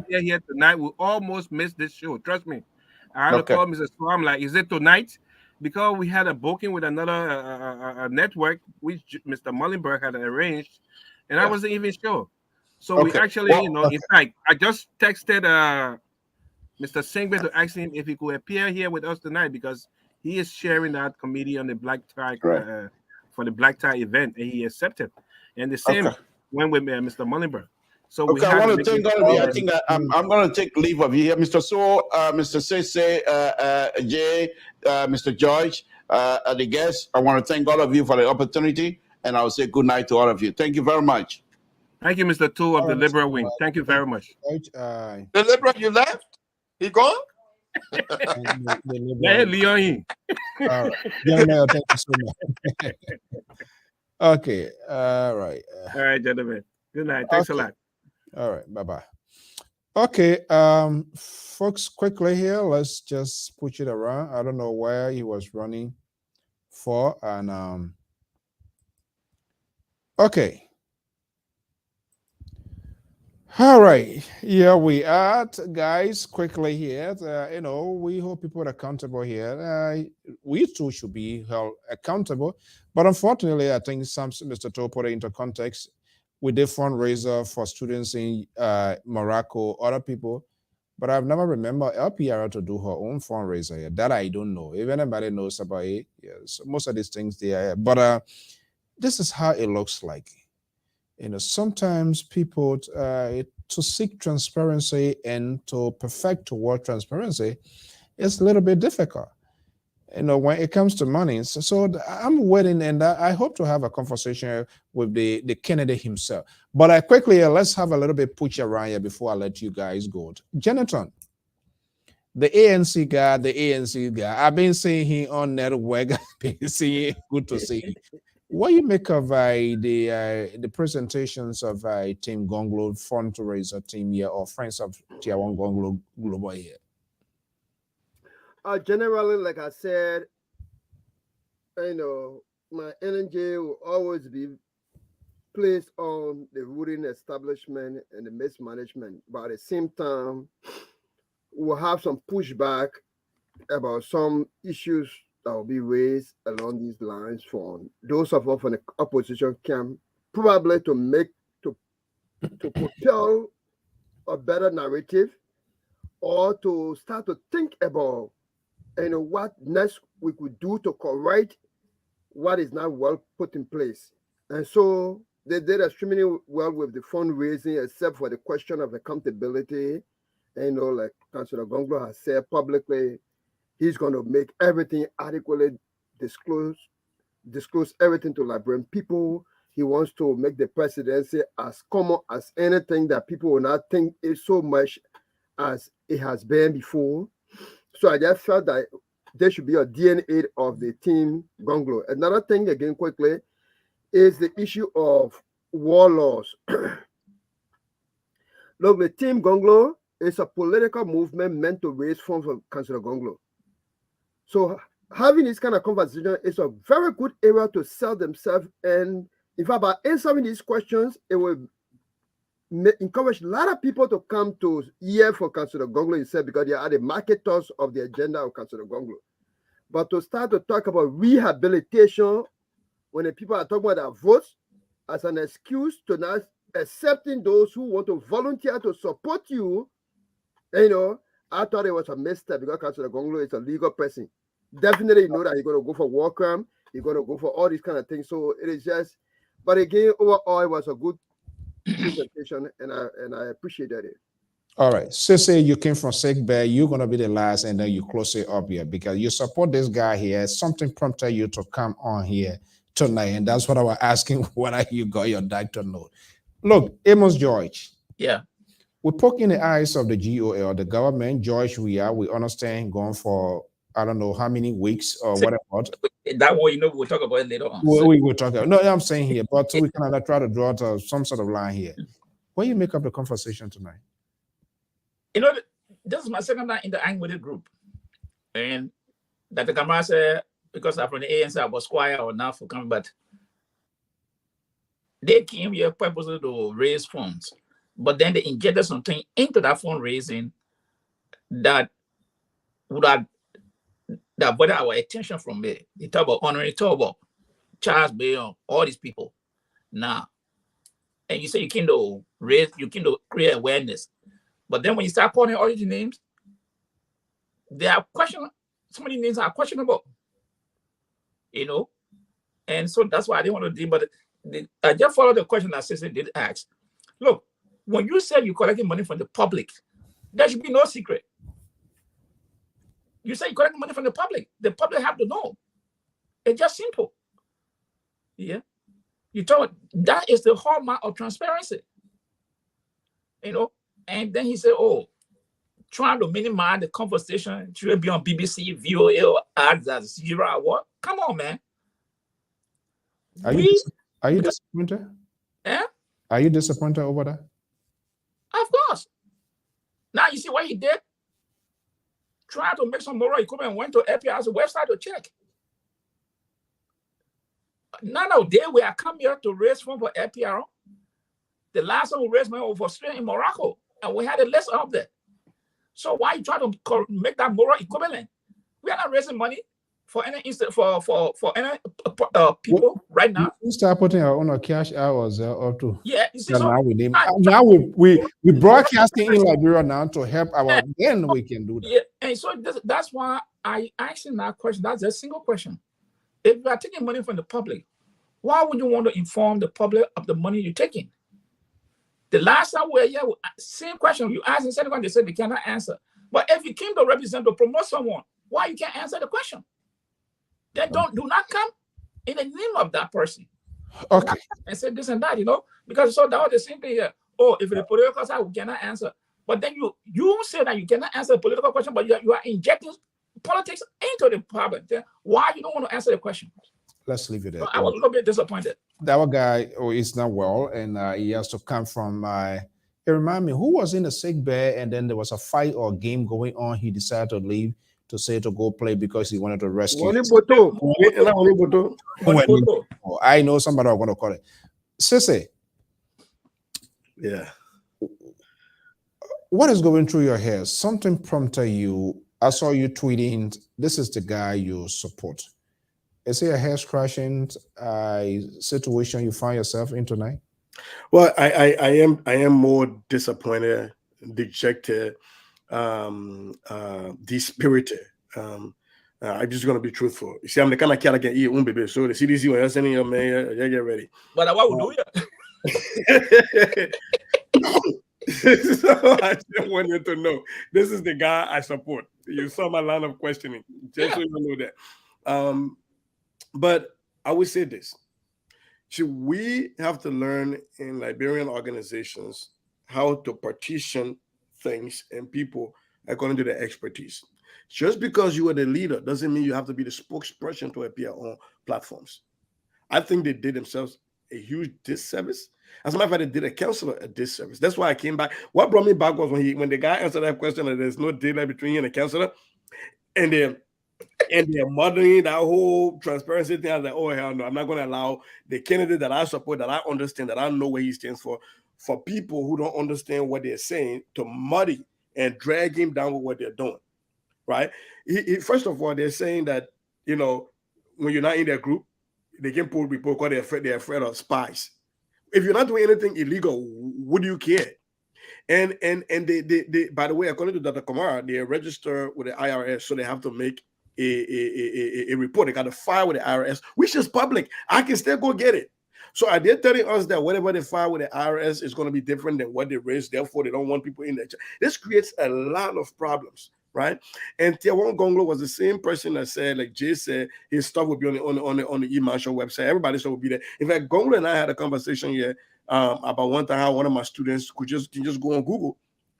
S4: Here tonight, we almost missed this show. Trust me. I had to call Mrs. So I'm like, is it tonight? Because we had a booking with another network, which Mr. Mullenberg had arranged, and I wasn't even sure. So we actually, in fact, I just texted Mr. Singbe to ask him if he could appear here with us tonight, because he is sharing that committee on the black tie for the black tie event, and he accepted. And the same went with Mr. Mullenberg. So
S5: I want to thank all of you. I think I'm going to take leave of you here, Mr. So, Mr. Sese, Jay, Mr. George, the guests. I want to thank all of you for the opportunity, and I'll say good night to all of you. Thank you very much.
S4: Thank you, Mr. Two of the Liberal Wing. Thank you very much.
S6: The Liberal, you left? He gone?
S4: Leon.
S3: All right. Yeah, thank you so much. Okay. All right.
S4: All right, gentlemen. Good night. Thanks a lot.
S3: All right. Bye-bye. Okay. Folks, quickly here, let's just push it around. I don't know where he was running for. And okay. All right, here we are, guys. Quickly here, we hold people accountable here. We too should be held accountable, but unfortunately, I think Mr. To put it into context. We did fundraiser for students in Morocco, other people, but I've never remember LPR to do her own fundraiser here. That I don't know. If anybody knows about it, yes, most of these things they are. But this is how it looks like. Sometimes people to seek transparency and to perfect toward transparency is a little bit difficult. When it comes to money. So I'm waiting, and I hope to have a conversation with the candidate himself. But quickly, let's have a little bit push around here before I let you guys go. Jonathan, the ANC guy, I've been seeing him on network. I've been seeing, good to see him. What do you make of the presentations of Team Gongloe fundraiser team here, or Friends of Tier 1 Gongloe Global here?
S8: Generally, like I said, my energy will always be placed on the ruling establishment and the mismanagement. But at the same time, we'll have some pushback about some issues that will be raised along these lines from those of us from the opposition camp, probably to propel a better narrative, or to start to think about, what next we could do to correct what is not well put in place. And so they did extremely well with the fundraising, except for the question of accountability. And, like Councillor Gongloe has said publicly, he's going to make everything adequately disclose everything to Liberian people. He wants to make the presidency as common as anything that people will not think is so much as it has been before. So I just felt that there should be a DNA of the team Gongloe. Another thing, again, quickly, is the issue of war laws. Look, the team Gongloe is a political movement meant to raise funds for Councillor Gongloe. So having this kind of conversation is a very good area to sell themselves. And in fact, by answering these questions, it will encourage a lot of people to come to hear for Councillor Gongloe himself, because they are the marketers of the agenda of Councillor Gongloe. But to start to talk about rehabilitation when the people are talking about their votes as an excuse to not accepting those who want to volunteer to support you, I thought it was a mistake, because Councillor Gongloe is a legal person. Definitely, you know that he's going to go for war crime, he's going to go for all these kind of things. So it is just, but again, overall, it was a good presentation, and I appreciated it.
S3: All right. Sissy, you came from sick bay. You're going to be the last, and then you close it up here because you support this guy here. Something prompted you to come on here tonight, and that's what I was asking, whether you got your doctor note. Look, Amos George.
S10: Yeah.
S3: We poke in the eyes of the GOL, the government. George, we understand, going for, I don't know how many weeks or whatever.
S10: That one, we'll talk about it later on.
S3: We will talk about. No, I'm saying here, but we can try to draw to some sort of line here. What do you make up the conversation tonight?
S10: This is my second night in the Anglo group. And Dr. Kamara said, because I'm from the ANC, I was quiet or not for coming, but they came here purposely to raise funds. But then they injected something into that fundraising that would have diverted our attention from it. They talk about honoring Tobo, Charles Bayon, all these people. Now, and you say you can to raise, you can to create awareness. But then when you start calling all these names, they are questionable. So many names are questionable. And so that's why I didn't want to do. But I just followed the question that Cecily did ask. Look, when you say you're collecting money from the public, there should be no secret. You say you're collecting money from the public have to know. It's just simple. Yeah. You told that is the hallmark of transparency. And then he said, trying to minimize the conversation, should be on BBC, VOA, Al Jazeera, what? Come on, man.
S3: Are you disappointed?
S10: Yeah?
S3: Are you disappointed over that?
S10: Of course. Now you see what he did? Trying to make some moral equipment, went to Lpr-Tv website to check. None of them were come here to raise funds for Lpr. The last one we raised money was for Spain in Morocco, and we had a list of that. So why you try to make that moral equivalent? We are not raising money for any for any people right now.
S3: We start putting our own cash hours or two.
S10: Yeah, you see,
S3: so now we broadcasting in Liberia now to help our. Then we can do that.
S10: Yeah, and so that's why I asked him that question. That's a single question. If you are taking money from the public, why would you want to inform the public of the money you're taking? The last time we were here, same question you asked, and second one they said they cannot answer. But if you came to represent to promote someone, why you can't answer the question? Then do not come in the name of that person.
S3: Okay.
S10: And say this and that, because so that was the same thing here. If the political side we cannot answer, but then you say that you cannot answer a political question, but you are injecting politics into the public. Then why you don't want to answer the question?
S3: Let's leave it there.
S10: So I was a little bit disappointed.
S3: That guy is not well, and he has to come from. It reminds me, who was in the sick bay, and then there was a fight or game going on. He decided to leave to go play because he wanted to rescue. I know somebody I'm going to call it. Sissy.
S9: Yeah.
S3: What is going through your head? Something prompted you. I saw you tweeting, this is the guy you support. Is it a hair-scratching situation you find yourself in tonight?
S9: Well, I am more disappointed dejected, dispirited. I'm just gonna be truthful. You see, I'm the kind of cat I can eat baby. So the CDC when you're sending your man, yeah, get ready.
S10: But what would do
S9: So I just want you to know this is the guy I support. You saw my line of questioning, just so you know that. But I would say this: we have to learn in Liberian organizations how to partition things and people according to their expertise. Just because you are the leader doesn't mean you have to be the spokesperson to appear on platforms. I think they did themselves a huge disservice. As a matter of fact, they did a counselor a disservice. That's why I came back. What brought me back was when the guy answered that question that there's no daylight between you and the counselor, and they're modeling that whole transparency thing. I was like, oh hell no, I'm not going to allow the candidate that I support, that I understand, that I know what he stands for people who don't understand what they're saying to muddy and drag him down with what they're doing. Right? First of all, they're saying that, when you're not in their group, they can pull people because they're afraid of spies. If you're not doing anything illegal, would you care? And they by the way, according to Dr. Kamara, they are registered with the IRS, so they have to make a report. They got to file with the IRS, which is public. I can still go get it. So are they telling us that whatever they file with the IRS is going to be different than what they raise? Therefore, they don't want people in there. This creates a lot of problems. Right, and Tiawan Gongloe was the same person that said, like Jay said, his stuff would be on the E-Marshall website. Everybody's stuff would be there. In fact, Gongloe and I had a conversation here about one time how one of my students can just go on Google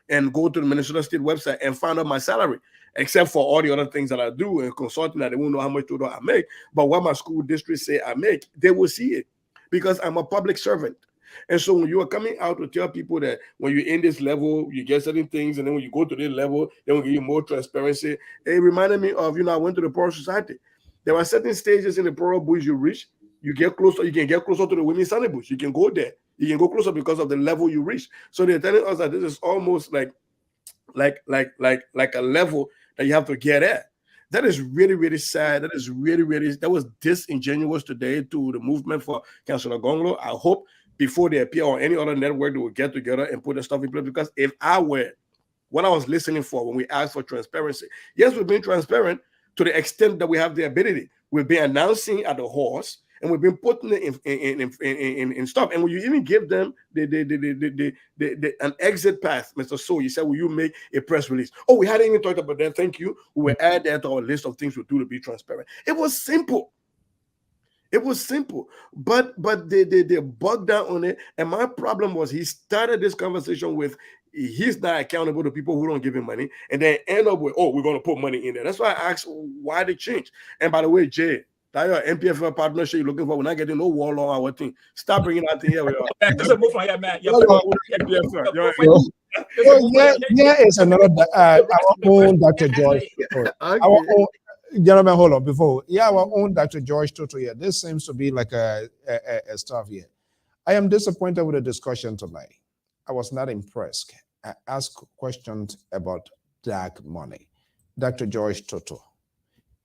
S9: and go to the Minnesota State website and find out my salary, except for all the other things that I do and consulting that they won't know how much total I make. But what my school district say I make, they will see it because I'm a public servant. And so when you are coming out to tell people that when you're in this level, you get certain things, and then when you go to this level, they will give you more transparency. It reminded me of, I went to the Plural Society. There were certain stages in the Plural Bush you reach. You get closer, you can get closer to the Women's Sunday Bush. You can go there. You can go closer because of the level you reach. So they're telling us that this is almost like a level that you have to get at. That is really, really sad. That is that was disingenuous today to the movement for Councilor Gongloe. I hope before they appear on any other network, they will get together and put the stuff in place. Because if I were what I was listening for when we asked for transparency, yes, we've been transparent to the extent that we have the ability. We've been announcing at the horse, and we've been putting it in stuff. And when you even give them an exit path, Mr. So, you said, will you make a press release? Oh, we hadn't even talked about that. Thank you. We will add that to our list of things we do to be transparent. It was simple. It was simple, but they bugged down on it. And my problem was he started this conversation with he's not accountable to people who don't give him money, and then end up with, oh, we're going to put money in there. That's why I asked why they changed. And by the way, Jay, that MPFL partnership you're looking for, we're not getting no wall on our thing. Stop bringing that thing here.
S10: Just a move from here, man.
S3: It's another our own Dr. George. Our own. Gentlemen, hold on. Our own Dr. George Toto here. This seems to be like a stuff here. I am disappointed with the discussion tonight. I was not impressed. I asked questions about dark money. Dr. George Toto,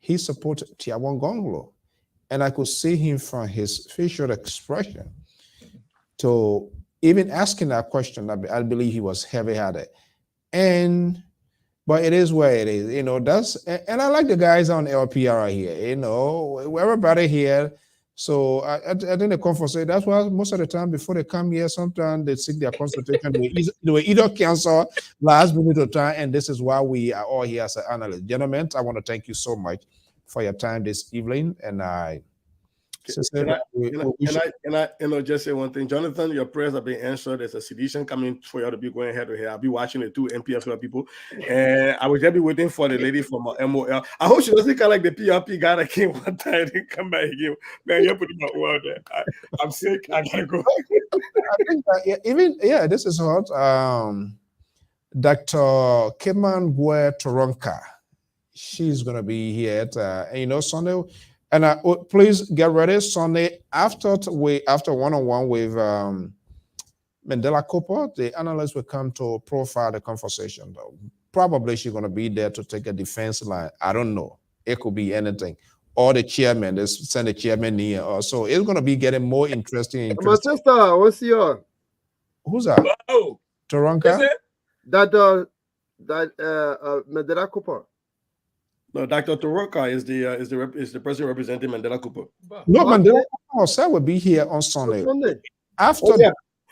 S3: he supported Tiawan Gongloe, and I could see him from his facial expression to even asking that question. I believe he was heavy-headed, but it is where it is, and I like the guys on LPR here, everybody here. So I think the conference, that's why most of the time before they come here, sometimes they seek their consultation. They will either cancel last minute of time, and this is why we are all here as an analyst. Gentlemen, I want to thank you so much for your time this evening, and I just say
S9: one thing, Jonathan. Your prayers have been answered. There's a sedition coming for you to be going head to head. I'll be watching the two MPFL people, and I will just be waiting for the lady from MOL. I hope she doesn't kind of like the PRP guy that came one time and didn't come back again. Man, you're putting my word there. I'm sick. I gotta go.
S3: I think this is hot. Dr. Emmanuel Kamara, she's gonna be here at Sunday. And please get ready Sunday after one-on-one with Mandela Cooper. The analyst will come to profile the conversation. Though probably she's going to be there to take a defense line. I don't know. It could be anything. Or the chairman. They send the chairman here. So it's going to be getting more interesting.
S8: My sister, what's your?
S3: Who's that?
S10: Oh,
S3: Taronka?
S8: Mandela Cooper.
S9: No, Dr. Toroka is the person representing Mandela Cooper.
S3: No, Mandela Cooper will be here on Sunday. After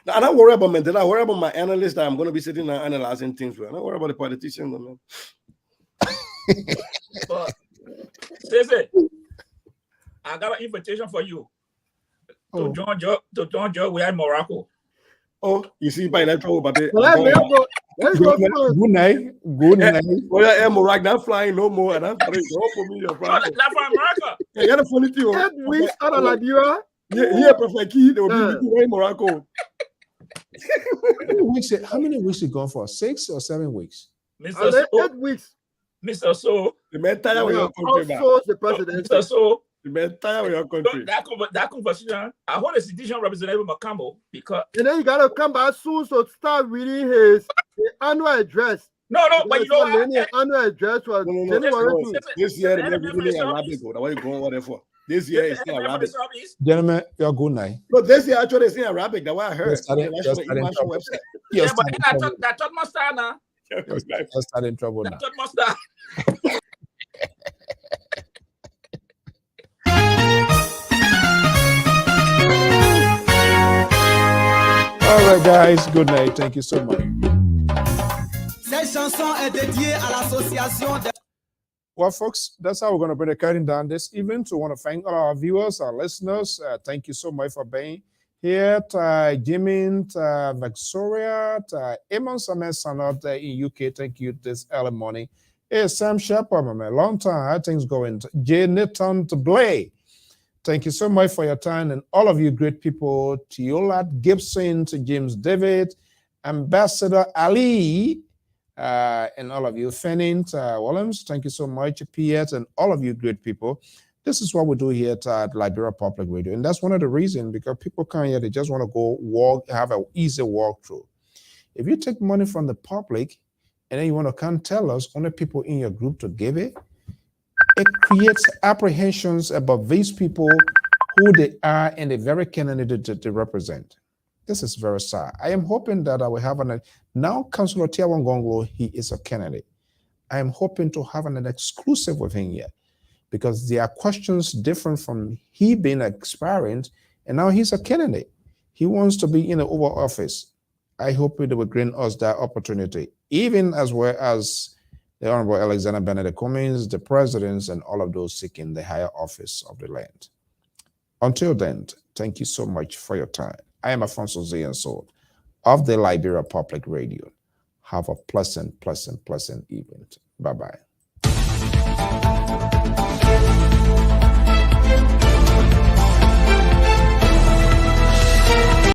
S9: I don't worry about Mandela. I worry about my analyst that I'm going to be sitting and analyzing things with. I don't worry about the politicians, man.
S10: I got an invitation for you to join Joe. We are in Morocco.
S9: Oh, you see, by that trouble, but
S3: good night. Good night.
S9: Well, I am Morocco, not flying no more, and I'm sorry, go for me, your friend.
S10: Not from Morocco.
S9: Yeah, you got a funny thing.
S8: 8 weeks out of Liberia.
S9: Yeah, Prophet Key, they will be meeting in Morocco.
S3: How many weeks you gone for? 6 or 7 weeks?
S8: Mr. So, 8 weeks.
S10: Mr. So,
S9: the entire way your country.
S8: Also, the president.
S10: Mr. So,
S9: the entire way your country.
S10: That conversation, I want a citizen representative Makamo because.
S8: And then you gotta come back soon, so start reading his annual address.
S10: No, but you know what?
S8: Annual address was January.
S9: This year, they're really Arabic. Why are you going over there for? This year is still Arabic.
S3: Gentlemen, you're good night.
S9: No, this year actually is in Arabic. That's what I heard.
S3: Website.
S10: Yeah, but that thought must start now.
S3: You're starting trouble now.
S10: That thought must start.
S3: All right, guys. Good night. Thank you so much.
S1: Cette chanson est dédiée à l'association de...
S3: Well, folks, that's how we're going to bring the curtain down this evening. So I want to thank all our viewers, our listeners. Thank you so much for being here. Jimmy, Victoria, Emmanuel Kamara in UK. Thank you this early morning. Hey, Sam Shepard, my man. Long time. How things going? J. Nathan Blay. Thank you so much for your time. And all of you great people. Tiola Gibson, to James David, Ambassador Ali, and all of you, Fanning, Williams, thank you so much, Piet, and all of you great people. This is what we do here at Liberia Public Radio, and that's one of the reasons, because people come here, they just want to go walk, have an easy walkthrough. If you take money from the public, and then you want to come tell us only people in your group to give it, it creates apprehensions about these people, who they are, and the very candidate that they represent. This is very sad. I am hoping that I will have now Councillor Tiawan Gongloe, he is a candidate. I am hoping to have an exclusive with him here, because there are questions different from he being experienced, and now he's a candidate. He wants to be in the Oval Office. I hope they will grant us that opportunity, even as well as the Honorable Alexander Benedict Cummings, the presidents, and all of those seeking the higher office of the land. Until then, thank you so much for your time. I am Alfonso Zianso of the Liberia Public Radio. Have a pleasant evening. Bye-bye.